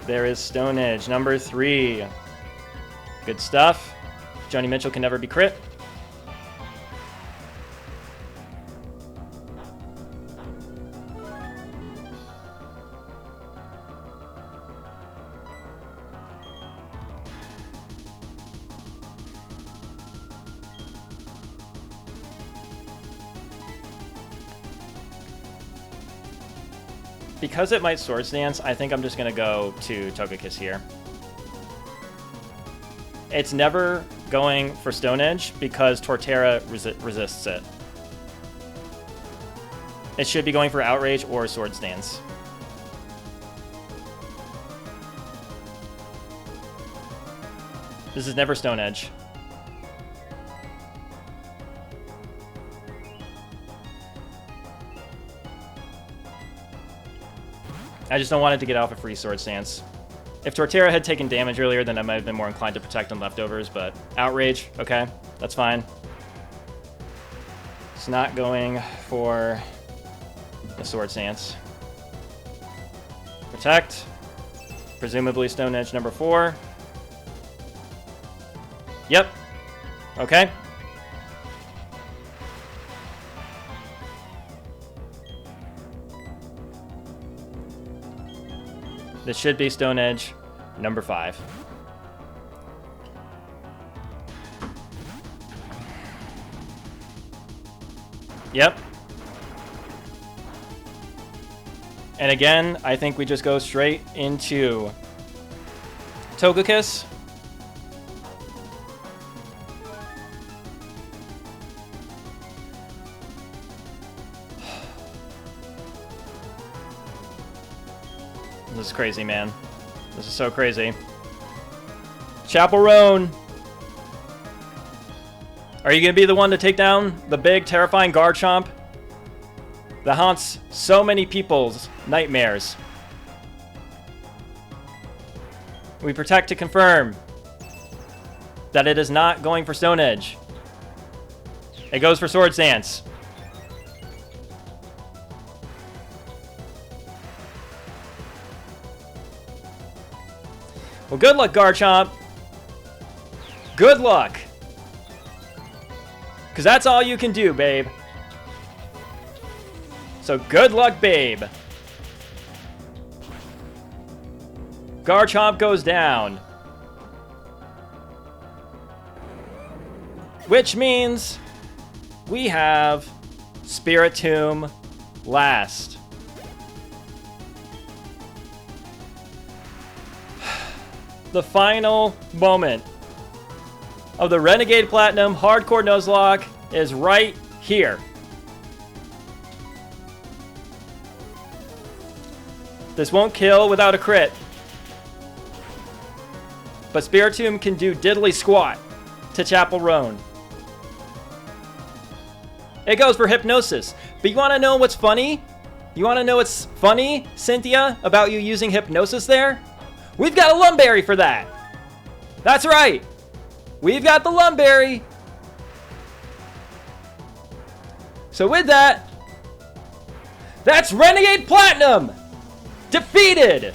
There is Stone Edge number 3. Good stuff. Joni Mitchell can never be crit. Because it might Sword Stance, I think I'm just going to go to Togekiss here. It's never going for Stone Edge because Torterra resists it. It should be going for Outrage or Sword Stance. This is never Stone Edge. I just don't want it to get off a free Sword Stance. If Torterra had taken damage earlier, then I might have been more inclined to protect on leftovers, but Outrage, okay, that's fine. It's not going for the Sword Stance. Protect. Presumably Stone Edge number 4. Yep. Okay. This should be Stone Edge number 5. Yep. And again, I think we just go straight into Togekiss. This is crazy, man. This is so crazy. Chapel Roan. Are you going to be the one to take down the big, terrifying Garchomp that haunts so many people's nightmares? We protect to confirm that it is not going for Stone Edge. It goes for Sword Stance. Well, good luck, Garchomp. Good luck. Because that's all you can do, babe. So good luck, babe. Garchomp goes down. Which means we have Spiritomb last. The final moment of the Renegade Platinum Hardcore Nuzlocke is right here. This won't kill without a crit, but Spiritomb can do diddly squat to Chapel Roan. It goes for Hypnosis, but you want to know what's funny? You want to know what's funny, Cynthia, about you using hypnosis there? We've got a Lumberry for that. That's right. We've got the Lumberry. So with that, that's Renegade Platinum defeated.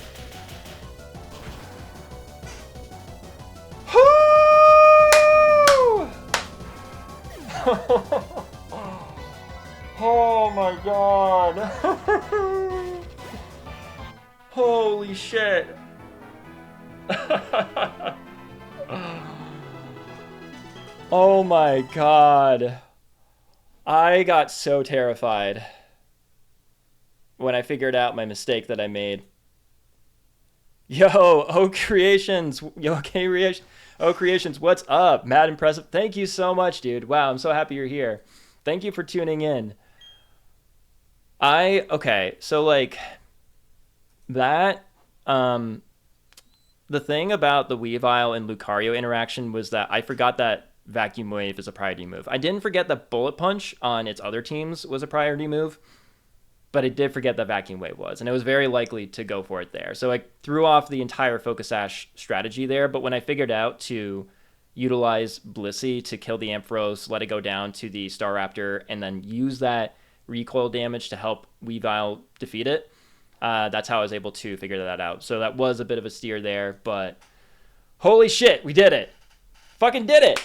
Oh my god. Holy shit. Oh my god. I got so terrified when I figured out my mistake that I made. Yo, O Creations. Yo, O Creations, what's up? Mad impressive. Thank you so much, dude. Wow, I'm so happy you're here. Thank you for tuning in. Okay, so like that, the thing about the Weavile and Lucario interaction was that I forgot that Vacuum Wave is a priority move. I didn't forget that Bullet Punch on its other teams was a priority move, but I did forget that Vacuum Wave was, and it was very likely to go for it there. So I threw off the entire Focus Sash strategy there, but when I figured out to utilize Blissey to kill the Ampharos, let it go down to the Staraptor, and then use that recoil damage to help Weavile defeat it, that's how I was able to figure that out. So that was a bit of a steer there, but holy shit, we did it. Fucking did it.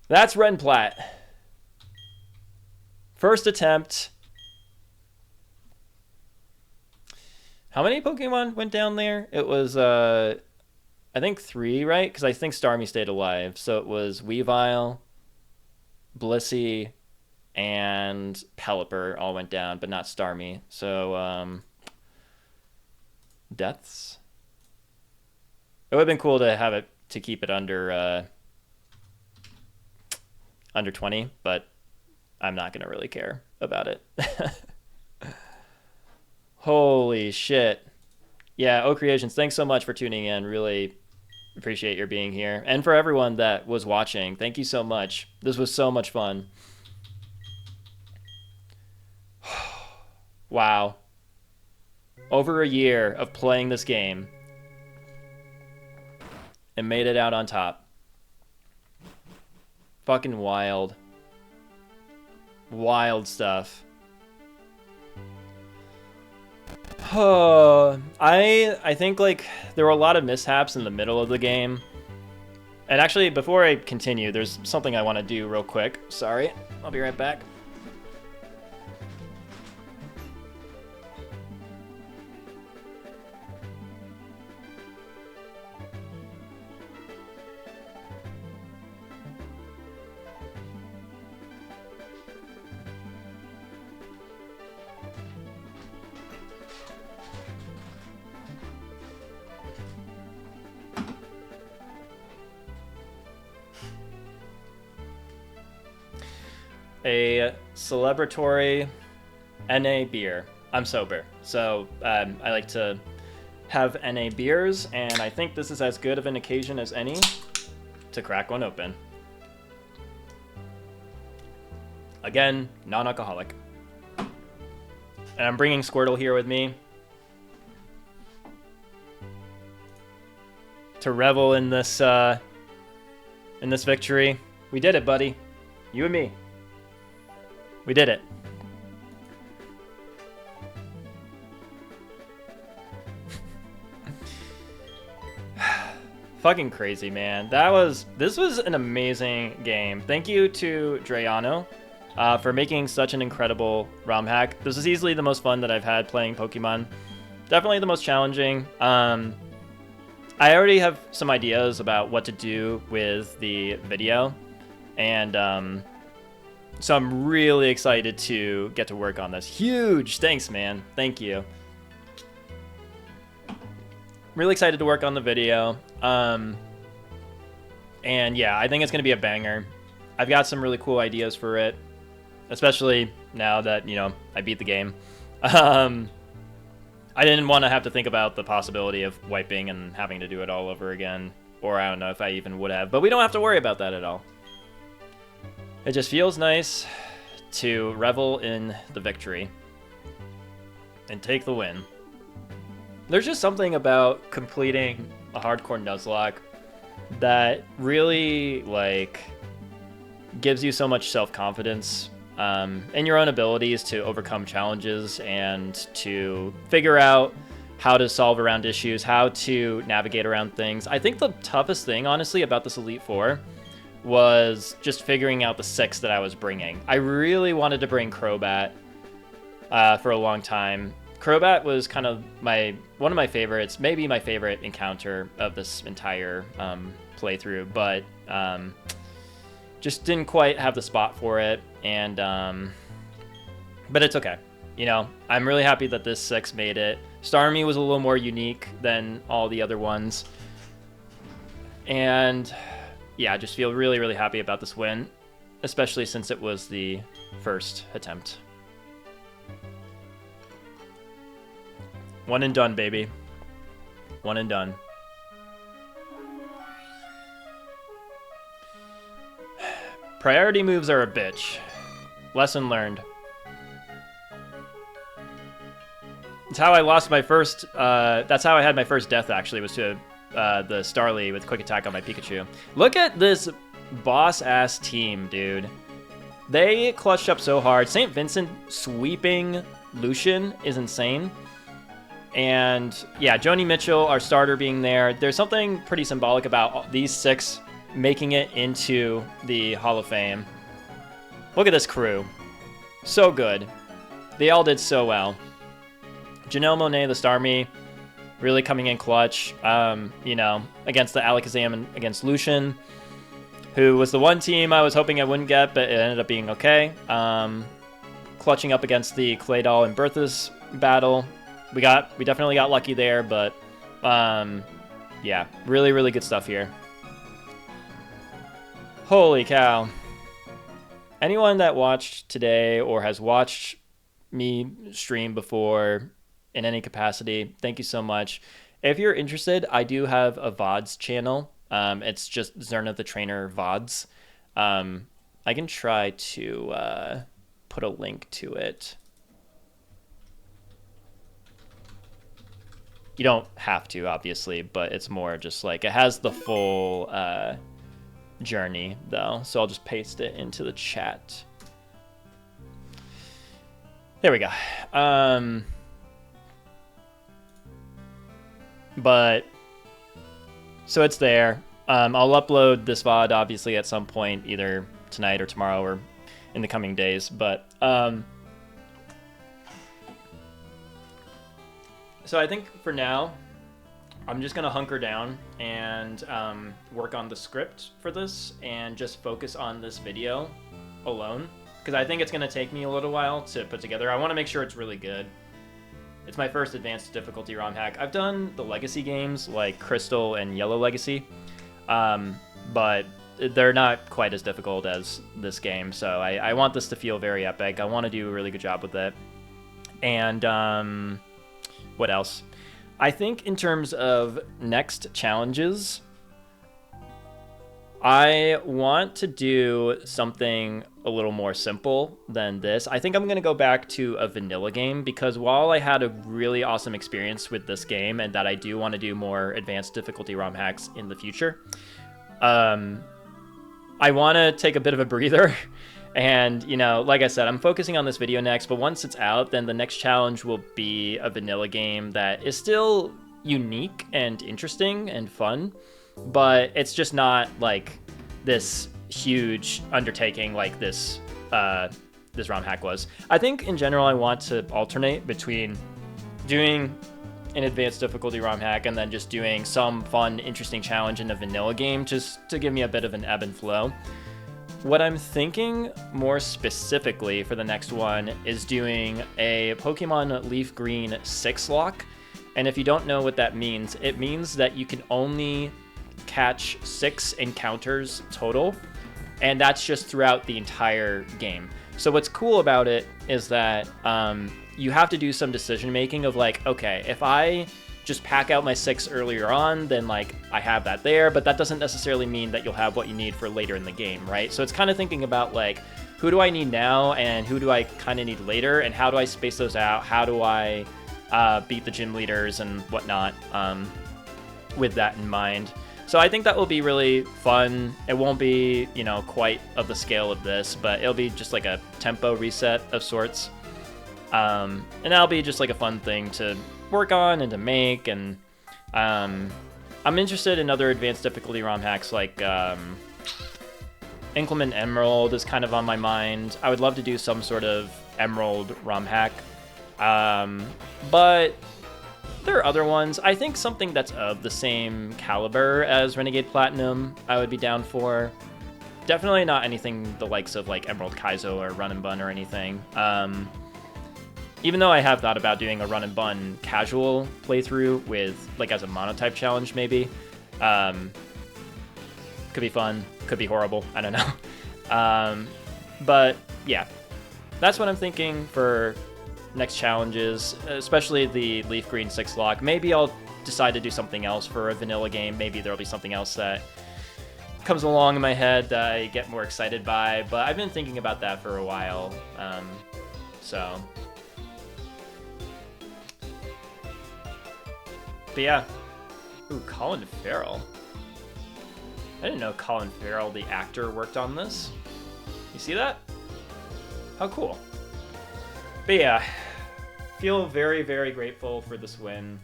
That's Renplat. First attempt. How many Pokemon went down there? It was, I think 3, right? Because I think Starmie stayed alive. So it was Weavile, Blissey, and Pelipper all went down, but not Starmie. So, deaths. It would have been cool to have it, to keep it under 20, but I'm not going to really care about it. Holy shit. Yeah, O Creations, thanks so much for tuning in. Really appreciate your being here. And for everyone that was watching, thank you so much. This was so much fun. Wow. Over a year of playing this game and made it out on top. Fucking wild. Wild stuff. I think like there were a lot of mishaps in the middle of the game. And actually, before I continue, there's something I want to do real quick. Sorry, I'll be right back. A celebratory NA beer. I'm sober, so I like to have NA beers, and I think this is as good of an occasion as any to crack one open. Again, non-alcoholic. And I'm bringing Squirtle here with me to revel in this victory. We did it, buddy. You and me. We did it. Fucking crazy, man. This was an amazing game. Thank you to Drayano for making such an incredible ROM hack. This is easily the most fun that I've had playing Pokemon. Definitely the most challenging. I already have some ideas about what to do with the video, and so I'm really excited to get to work on this. Huge thanks, man. Thank you. Really excited to work on the video. And yeah, I think it's going to be a banger. I've got some really cool ideas for it, especially now that, you know, I beat the game. I didn't want to have to think about the possibility of wiping and having to do it all over again, or I don't know if I even would have, but we don't have to worry about that at all. It just feels nice to revel in the victory and take the win. There's just something about completing a hardcore Nuzlocke that really, like, gives you so much self-confidence in your own abilities to overcome challenges and to figure out how to solve around issues, how to navigate around things. I think the toughest thing, honestly, about this Elite Four was just figuring out the 6 that I was bringing. I really wanted to bring Crobat for a long time. Crobat was kind of one of my favorites, maybe my favorite encounter of this entire playthrough, but just didn't quite have the spot for it, and but it's okay. You know, I'm really happy that this 6 made it. Starmie was a little more unique than all the other ones, and yeah, I just feel really, really happy about this win, especially since it was the first attempt. One and done, baby. One and done. Priority moves are a bitch. Lesson learned. It's how I lost my first, that's how I had my first death, actually, was to the Starly with Quick Attack on my Pikachu. Look at this boss-ass team, dude. They clutched up so hard. St. Vincent sweeping Lucian is insane. And yeah, Joni Mitchell, our starter, being there. There's something pretty symbolic about these 6 making it into the Hall of Fame. Look at this crew. So good. They all did so well. Janelle Monáe, the Starmie, really coming in clutch, you know, against the Alakazam and against Lucian, who was the one team I was hoping I wouldn't get, but it ended up being okay. Clutching up against the Claydol and Berthas battle. We definitely got lucky there, but yeah, really, really good stuff here. Holy cow. Anyone that watched today or has watched me stream before in any capacity, thank you so much. If you're interested, I do have a VODs channel. It's just Zerna the Trainer VODs. I can try to put a link to it. You don't have to, obviously, but it's more just like, it has the full journey, though. So I'll just paste it into the chat. There we go. But, so it's there. I'll upload this VOD, obviously, at some point, either tonight or tomorrow or in the coming days. But, so I think for now, I'm just going to hunker down and work on the script for this and just focus on this video alone. Because I think it's going to take me a little while to put together. I want to make sure it's really good. It's my first advanced difficulty ROM hack. I've done the Legacy games like Crystal and Yellow Legacy, but they're not quite as difficult as this game. So I want this to feel very epic. I want to do a really good job with it. And what else? I think in terms of next challenges, I want to do something a little more simple than this. I think I'm going to go back to a vanilla game, because while I had a really awesome experience with this game and that I do want to do more advanced difficulty ROM hacks in the future, I want to take a bit of a breather. And, you know, like I said, I'm focusing on this video next, but once it's out, then the next challenge will be a vanilla game that is still unique and interesting and fun, but it's just not like this huge undertaking like this this ROM hack was. I think in general I want to alternate between doing an advanced difficulty ROM hack and then just doing some fun, interesting challenge in a vanilla game, just to give me a bit of an ebb and flow. What I'm thinking more specifically for the next one is doing a Pokemon Leaf Green 6-lock. And if you don't know what that means, it means that you can only catch 6 encounters total, and that's just throughout the entire game. So what's cool about it is that you have to do some decision making of like, okay, if I just pack out my 6 earlier on, then like I have that there, but that doesn't necessarily mean that you'll have what you need for later in the game, right? So it's kind of thinking about like, who do I need now and who do I kind of need later, and how do I space those out? How do I beat the gym leaders and whatnot with that in mind? So I think that will be really fun. It won't be, you know, quite of the scale of this, but it'll be just like a tempo reset of sorts. And that'll be just like a fun thing to work on and to make. And I'm interested in other advanced difficulty ROM hacks, like Inclement Emerald is kind of on my mind. I would love to do some sort of Emerald ROM hack. But there are other ones. I think something that's of the same caliber as Renegade Platinum, I would be down for. Definitely not anything the likes of like Emerald Kaizo or Run and Bun or anything. Even though I have thought about doing a Run and Bun casual playthrough with like as a monotype challenge maybe. Could be fun, could be horrible, I don't know. But yeah, that's what I'm thinking for next challenges, especially the Leaf Green 6-lock. Maybe I'll decide to do something else for a vanilla game. Maybe there'll be something else that comes along in my head that I get more excited by, but I've been thinking about that for a while. So but yeah. Ooh, Colin Farrell. I didn't know Colin Farrell, the actor, worked on this. You see that? How cool. But yeah, feel very, very grateful for this win.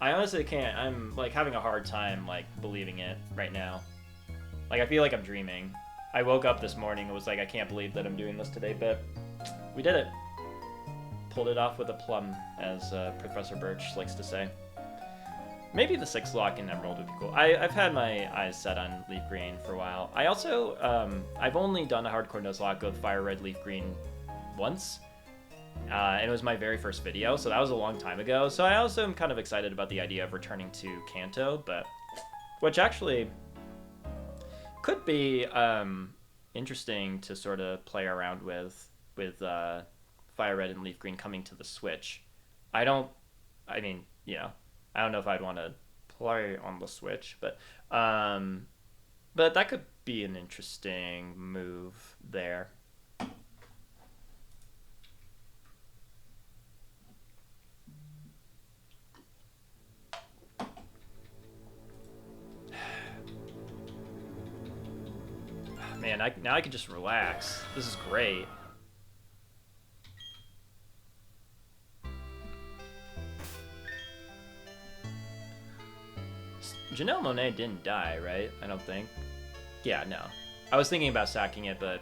I honestly can't. I'm like having a hard time like believing it right now. Like I feel like I'm dreaming. I woke up this morning and was like, I can't believe that I'm doing this today, but we did it. Pulled it off with a plum, as Professor Birch likes to say. Maybe the 6-lock in Emerald would be cool. I've had my eyes set on Leaf Green for a while. I also, I've only done a hardcore Nuzlocke of Fire Red Leaf Green once. And it was my very first video, so that was a long time ago. So I also am kind of excited about the idea of returning to Kanto, but which actually could be interesting to sort of play around with Fire Red and Leaf Green coming to the Switch. I don't know if I'd want to play on the Switch, but that could be an interesting move there. Man, now I can just relax. This is great. Janelle Monáe didn't die, right? I don't think. Yeah, no. I was thinking about sacking it, but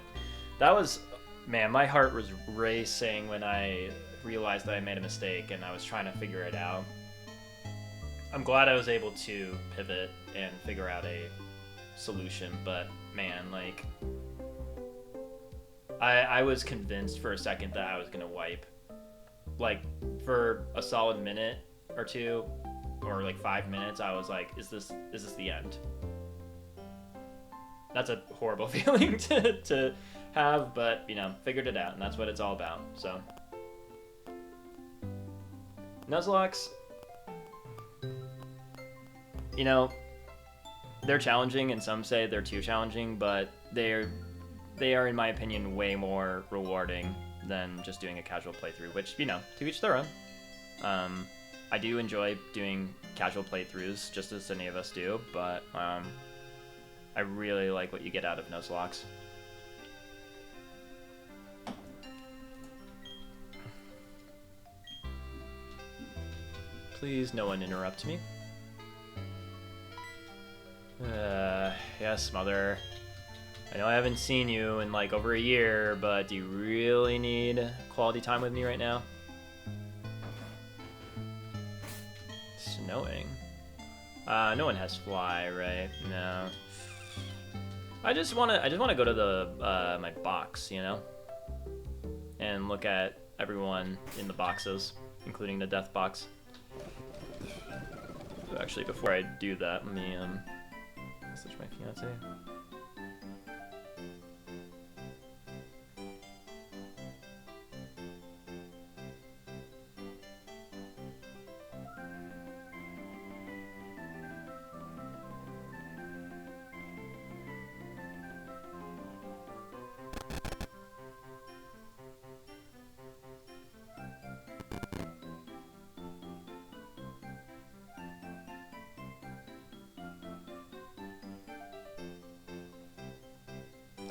that was... Man, my heart was racing when I realized that I made a mistake and I was trying to figure it out. I'm glad I was able to pivot and figure out a solution, but man, like... I was convinced for a second that I was gonna wipe. Like, for a solid minute or two, or like 5 minutes, I was like, is this the end? That's a horrible feeling to have, but, you know, figured it out, and that's what it's all about, so. Nuzlocks, you know, they're challenging, and some say they're too challenging, but they are, in my opinion, way more rewarding than just doing a casual playthrough, which, you know, to each their own. I do enjoy doing casual playthroughs, just as any of us do, but I really like what you get out of Nuzlocke. Please, no one interrupt me. Yes, Mother. I know I haven't seen you in like over a year, but do you really need quality time with me right now? Snowing? No one has fly, right? No. I just wanna go to the my box, you know, and look at everyone in the boxes, including the death box. So actually, before I do that, let me message my fiance.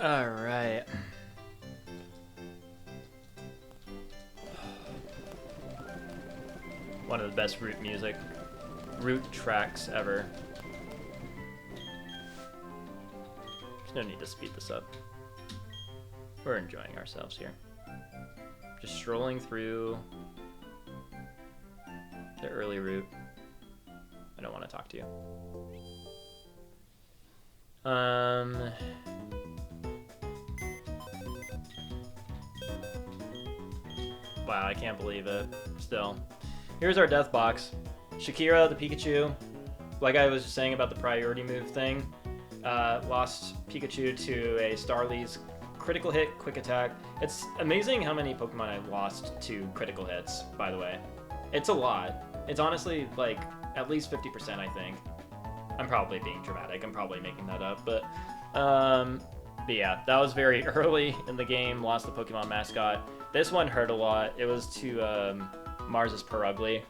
All right. One of the best root tracks ever. There's no need to speed this up. We're enjoying ourselves here. Just strolling through the early route. I don't want to talk to you. Wow, I can't believe it. Still. Here's our death box. Shakira, the Pikachu. Like I was just saying about the priority move thing. Lost Pikachu to a Starly's critical hit, quick attack. It's amazing how many Pokemon I've lost to critical hits, by the way. It's a lot. It's honestly like at least 50%, I think. I'm probably being dramatic. I'm probably making that up, but yeah, that was very early in the game. Lost the Pokemon mascot. This one hurt a lot. It was to Mars's Perugly.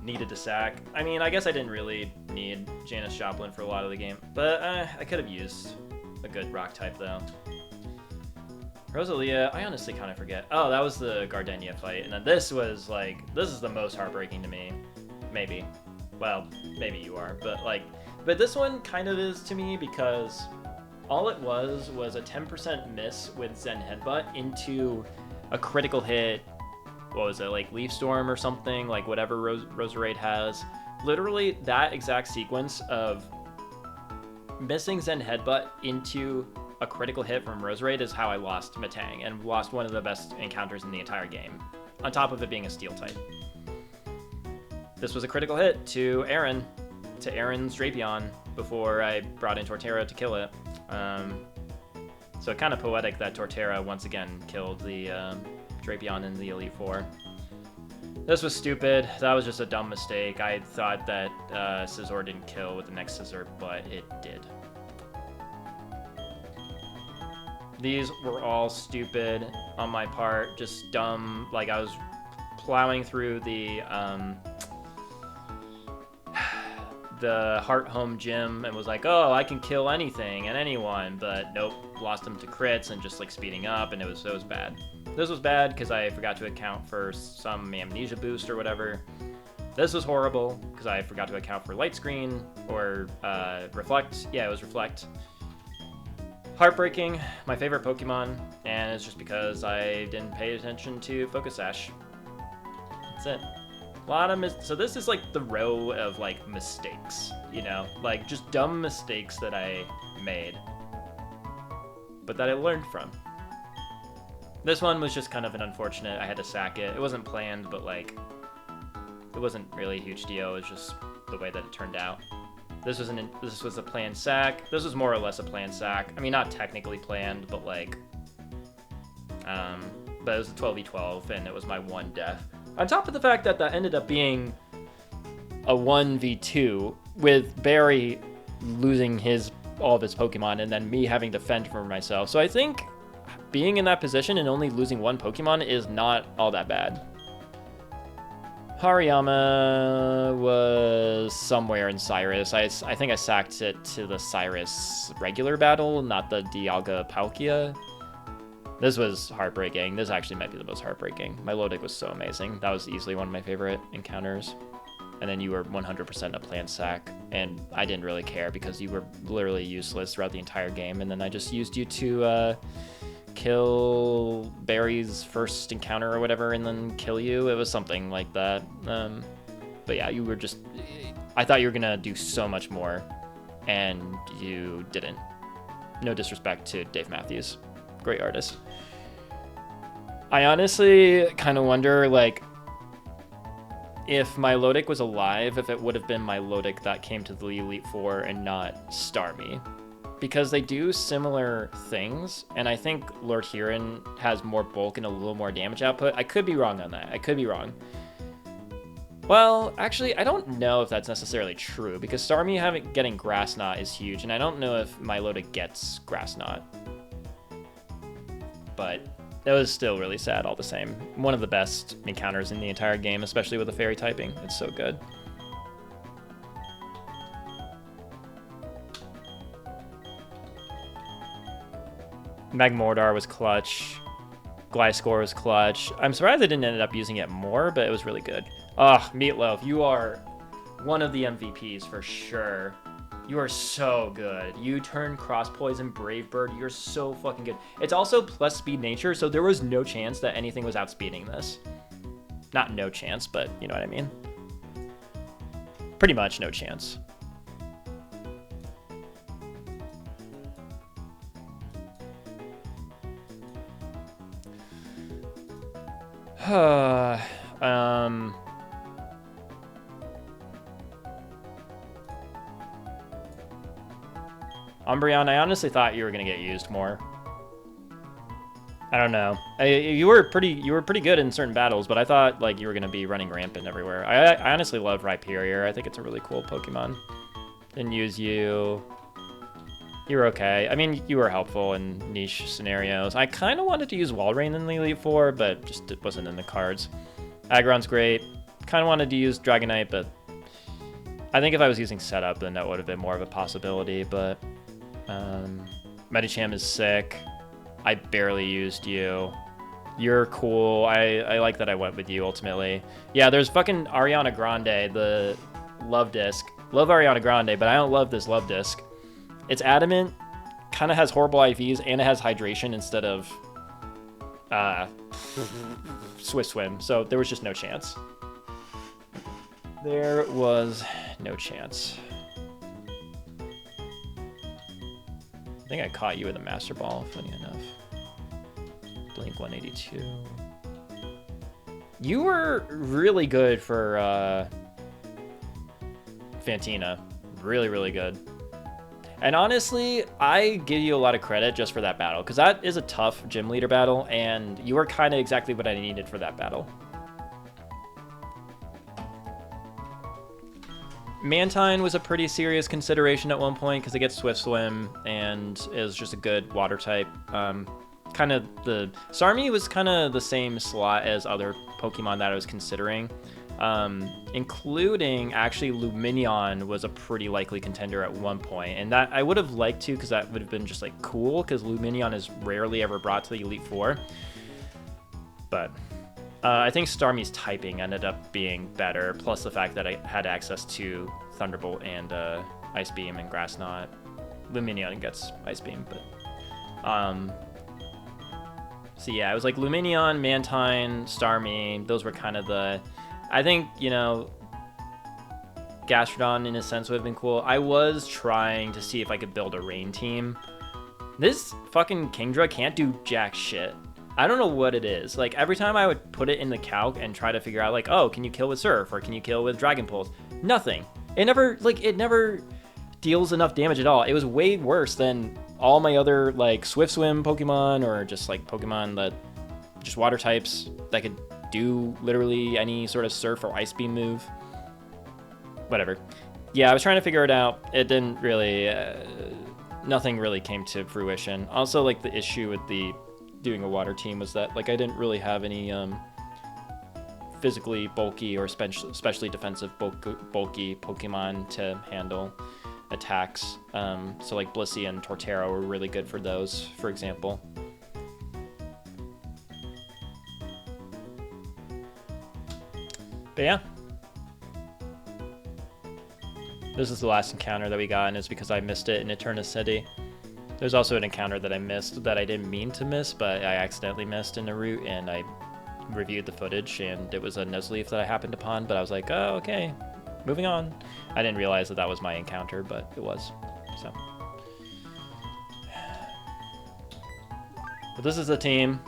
Needed to sack. I mean, I guess I didn't really need Janice Joplin for a lot of the game, but I could have used a good rock type though. Rosalia, I honestly kind of forget. Oh, that was the Gardenia fight, and then this was like, this is the most heartbreaking to me. Maybe. Well, maybe you are, but this one kind of is to me because all it was a 10% miss with Zen Headbutt into a critical hit. What was it, like Leaf Storm or something, like whatever Roserade has. Literally that exact sequence of missing Zen Headbutt into a critical hit from Roserade is how I lost Metang and lost one of the best encounters in the entire game, on top of it being a steel type. This was a critical hit to Aaron, to Aaron's Drapion before I brought in Torterra to kill it. So kind of poetic that Torterra once again killed the Drapion in the Elite Four. This was stupid. That was just a dumb mistake. I thought that Scizor didn't kill with the next Scissor, but it did. These were all stupid on my part, just dumb. Like I was plowing through the Heart Home Gym and was like, oh, I can kill anything and anyone, but nope, lost them to crits and just like speeding up, and it was bad. This was bad because I forgot to account for some amnesia boost or whatever. This was horrible because I forgot to account for light screen or reflect. Yeah, it was reflect. Heartbreaking, my favorite Pokemon, and it's just because I didn't pay attention to Focus Sash. That's it. A lot of so this is like the row of like mistakes, you know, like just dumb mistakes that I made, but that I learned from. This one was just kind of an unfortunate. I had to sack it. It wasn't planned, but like it wasn't really a huge deal. It was just the way that it turned out. This was a planned sack. This was more or less a planned sack. I mean, not technically planned, but like, but it was a 12v12, and it was my one death. On top of the fact that that ended up being a 1v2 with Barry losing all of his Pokemon and then me having to fend for myself. So I think being in that position and only losing one Pokemon is not all that bad. Hariyama was somewhere in Cyrus. I think I sacked it to the Cyrus regular battle, not the Dialga Palkia. This was heartbreaking. This actually might be the most heartbreaking. My Lodic was so amazing. That was easily one of my favorite encounters. And then you were 100% a planned sack, and I didn't really care because you were literally useless throughout the entire game, and then I just used you to kill Barry's first encounter or whatever and then kill you. It was something like that. But yeah, you were just... I thought you were going to do so much more, and you didn't. No disrespect to Dave Matthews. Great artist. I honestly kind of wonder, like, if my Lodic was alive, if it would have been my Lodic that came to the Elite Four and not Starmie. Because they do similar things, and I think Lord Huron has more bulk and a little more damage output. I could be wrong on that. I could be wrong. Well, actually, I don't know if that's necessarily true, because Starmie getting Grass Knot is huge, and I don't know if my Lodic gets Grass Knot. But that was still really sad all the same. One of the best encounters in the entire game, especially with the fairy typing. It's so good. Magmortar was clutch. Gliscor was clutch. I'm surprised I didn't end up using it more, but it was really good. Oh, Meatloaf, you are one of the MVPs for sure. You are so good. U-turn, cross poison, brave bird. You're so fucking good. It's also plus speed nature, so there was no chance that anything was outspeeding this. Not no chance, but you know what I mean. Pretty much no chance. Umbreon, I honestly thought you were gonna get used more. I don't know. You were pretty good in certain battles, but I thought like you were gonna be running rampant everywhere. I honestly love Rhyperior. I think it's a really cool Pokemon. Didn't use you. You were okay. I mean, you were helpful in niche scenarios. I kind of wanted to use Walrein in the Elite Four, but just it wasn't in the cards. Aggron's great. Kind of wanted to use Dragonite, but I think if I was using Setup, then that would have been more of a possibility, but Medicham is sick. I barely used you. You're cool. I like that I went with you ultimately. Yeah, there's fucking Ariana Grande, the Love Disc. Love Ariana Grande, but I don't love this Love Disc. It's adamant, kind of has horrible IVs, and it has hydration instead of Swift Swim. So there was just no chance. There was no chance. I think I caught you with a Master Ball, funny enough. Blink 182. You were really good for Fantina. Really, really good. And honestly, I give you a lot of credit just for that battle, because that is a tough gym leader battle, and you were kind of exactly what I needed for that battle. Mantine was a pretty serious consideration at one point, because it gets Swift Swim, and is just a good water type. Kind of the... Starmie was kind of the same slot as other Pokemon that I was considering. Including actually Lumineon was a pretty likely contender at one point, and that I would have liked to, because that would have been just like cool, because Lumineon is rarely ever brought to the Elite Four. But I think Starmie's typing ended up being better, plus the fact that I had access to Thunderbolt and Ice Beam and Grass Knot. Lumineon gets Ice Beam, but so yeah, it was like Lumineon, Mantine, Starmie. Those were kind of the... I think, you know, Gastrodon in a sense would have been cool. I was trying to see if I could build a rain team. This fucking Kingdra can't do jack shit. I don't know what it is. Like, every time I would put it in the calc and try to figure out, like, oh, can you kill with Surf? Or can you kill with Dragon Pulse? Nothing. It never deals enough damage at all. It was way worse than all my other, like, Swift Swim Pokemon, or just, like, Pokemon that just water types that could do literally any sort of Surf or Ice Beam move. Whatever. Yeah, I was trying to figure it out. It didn't really... nothing really came to fruition. Also, like, the issue with the doing a water team was that, like, I didn't really have any physically bulky or especially defensive bulky Pokemon to handle attacks. So, like, Blissey and Torterra were really good for those, for example. But yeah, this is the last encounter that we got, and it's because I missed it in Eterna City. There's also an encounter that I missed that I didn't mean to miss, but I accidentally missed in the route, and I reviewed the footage, and it was a Nuzleaf that I happened upon, but I was like, oh, okay, moving on. I didn't realize that that was my encounter, but it was, so. But this is the team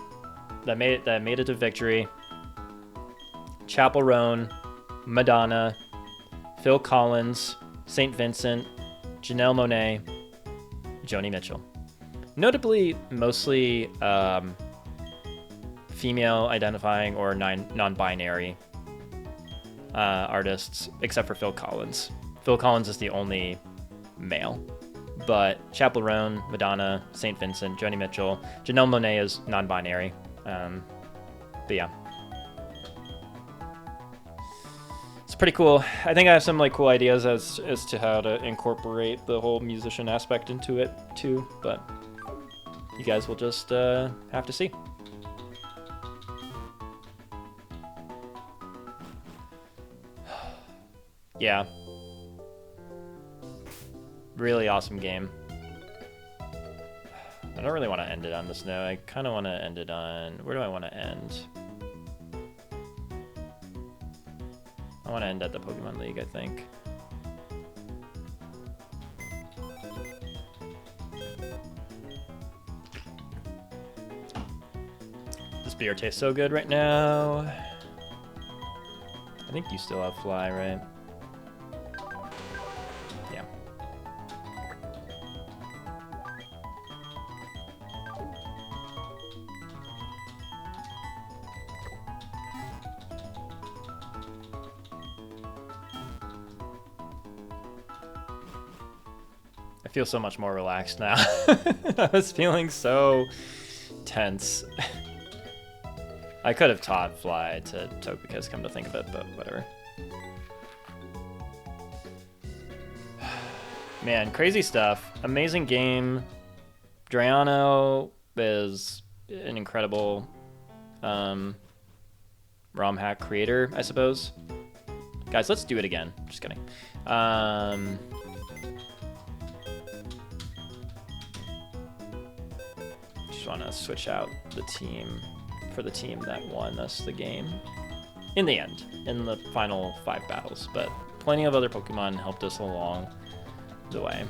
that made it to victory. Chapel Roan, Madonna, Phil Collins, St. Vincent, Janelle Monáe, Joni Mitchell. Notably, mostly female identifying or non-binary artists, except for Phil Collins. Phil Collins is the only male. But Chapel Roan, Madonna, St. Vincent, Joni Mitchell, Janelle Monáe is non-binary. But yeah. It's pretty cool. I think I have some like cool ideas as to how to incorporate the whole musician aspect into it too, but you guys will just have to see. Yeah. Really awesome game. I don't really want to end it on this note. I kind of want to end it on... Where do I want to end? I want to end at the Pokemon League, I think. This beer tastes so good right now. I think you still have Fly, right? Yeah. I feel so much more relaxed now. I was feeling so tense. I could have taught Fly to Togekiss, come to think of it, but whatever. Man, crazy stuff. Amazing game. Drayano is an incredible ROM hack creator, I suppose. Guys, let's do it again. Just kidding. Just want to switch out the team for the team that won us the game in the end, in the final 5 battles, but plenty of other Pokemon helped us along the way.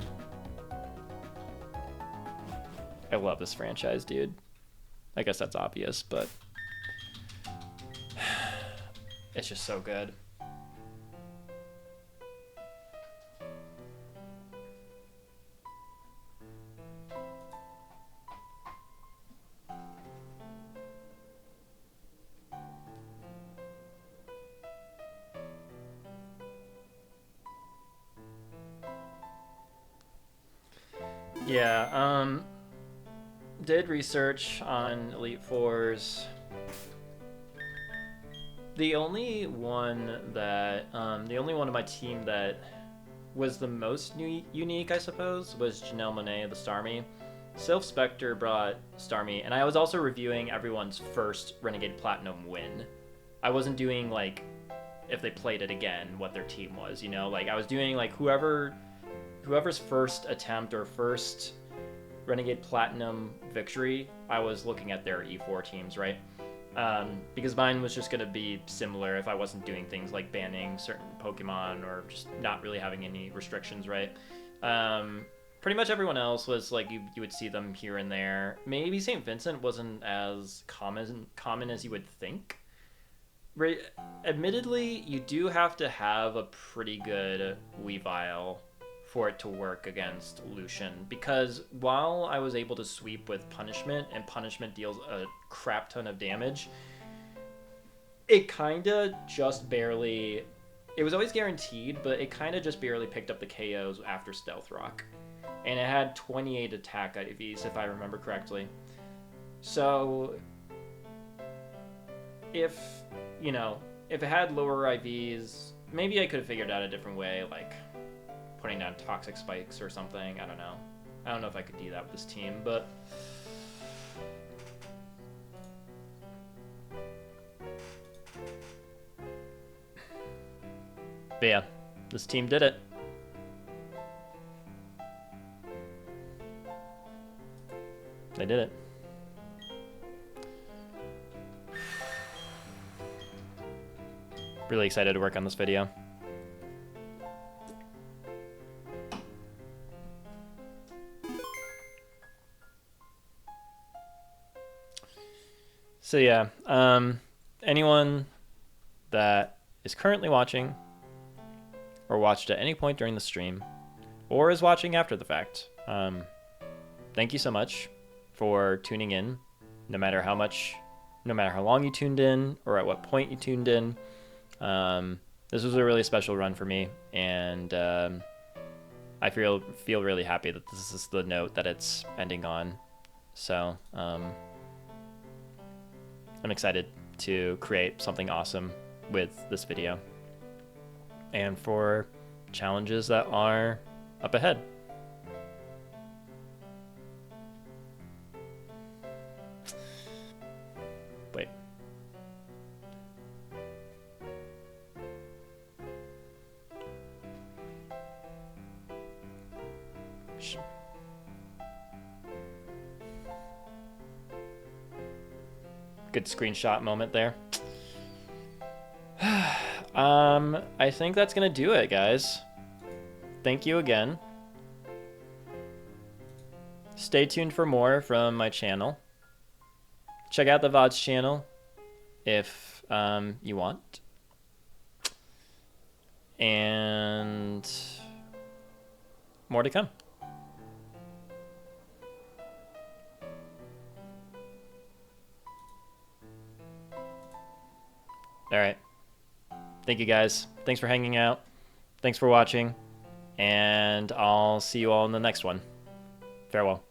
I love this franchise, dude. I guess that's obvious, but it's just so good. Yeah, did research on Elite Fours. The only one that, the only one of my team that was the most unique, I suppose, was Janelle Monáe, the Starmie. Sylph Spectre brought Starmie, and I was also reviewing everyone's first Renegade Platinum win. I wasn't doing, like, if they played it again, what their team was, you know? Like, I was doing, like, whoever's first attempt or first Renegade Platinum victory, I was looking at their E4 teams, right? Because mine was just going to be similar if I wasn't doing things like banning certain Pokemon or just not really having any restrictions, right? Pretty much everyone else was like, you would see them here and there. Maybe St. Vincent wasn't as common as you would think. Right? Admittedly, you do have to have a pretty good Weavile for it to work against Lucian, because while I was able to sweep with Punishment, and Punishment deals a crap ton of damage, it kinda just barely, it was always guaranteed, but it kinda just barely picked up the KOs after Stealth Rock. And it had 28 attack IVs, if I remember correctly. So, if it had lower IVs, maybe I could have figured out a different way, like putting down toxic spikes or something. I don't know. I don't know if I could do that with this team, but yeah, this team did it. They did it. Really excited to work on this video. So yeah, anyone that is currently watching or watched at any point during the stream or is watching after the fact, thank you so much for tuning in, no matter how long you tuned in or at what point you tuned in. This was a really special run for me, and I feel really happy that this is the note that it's ending on. So I'm excited to create something awesome with this video and for challenges that are up ahead. Good screenshot moment there. I think that's gonna do it, guys. Thank you again. Stay tuned for more from my channel. Check out the VODs channel if you want. And more to come. All right. Thank you, guys. Thanks for hanging out. Thanks for watching. And I'll see you all in the next one. Farewell.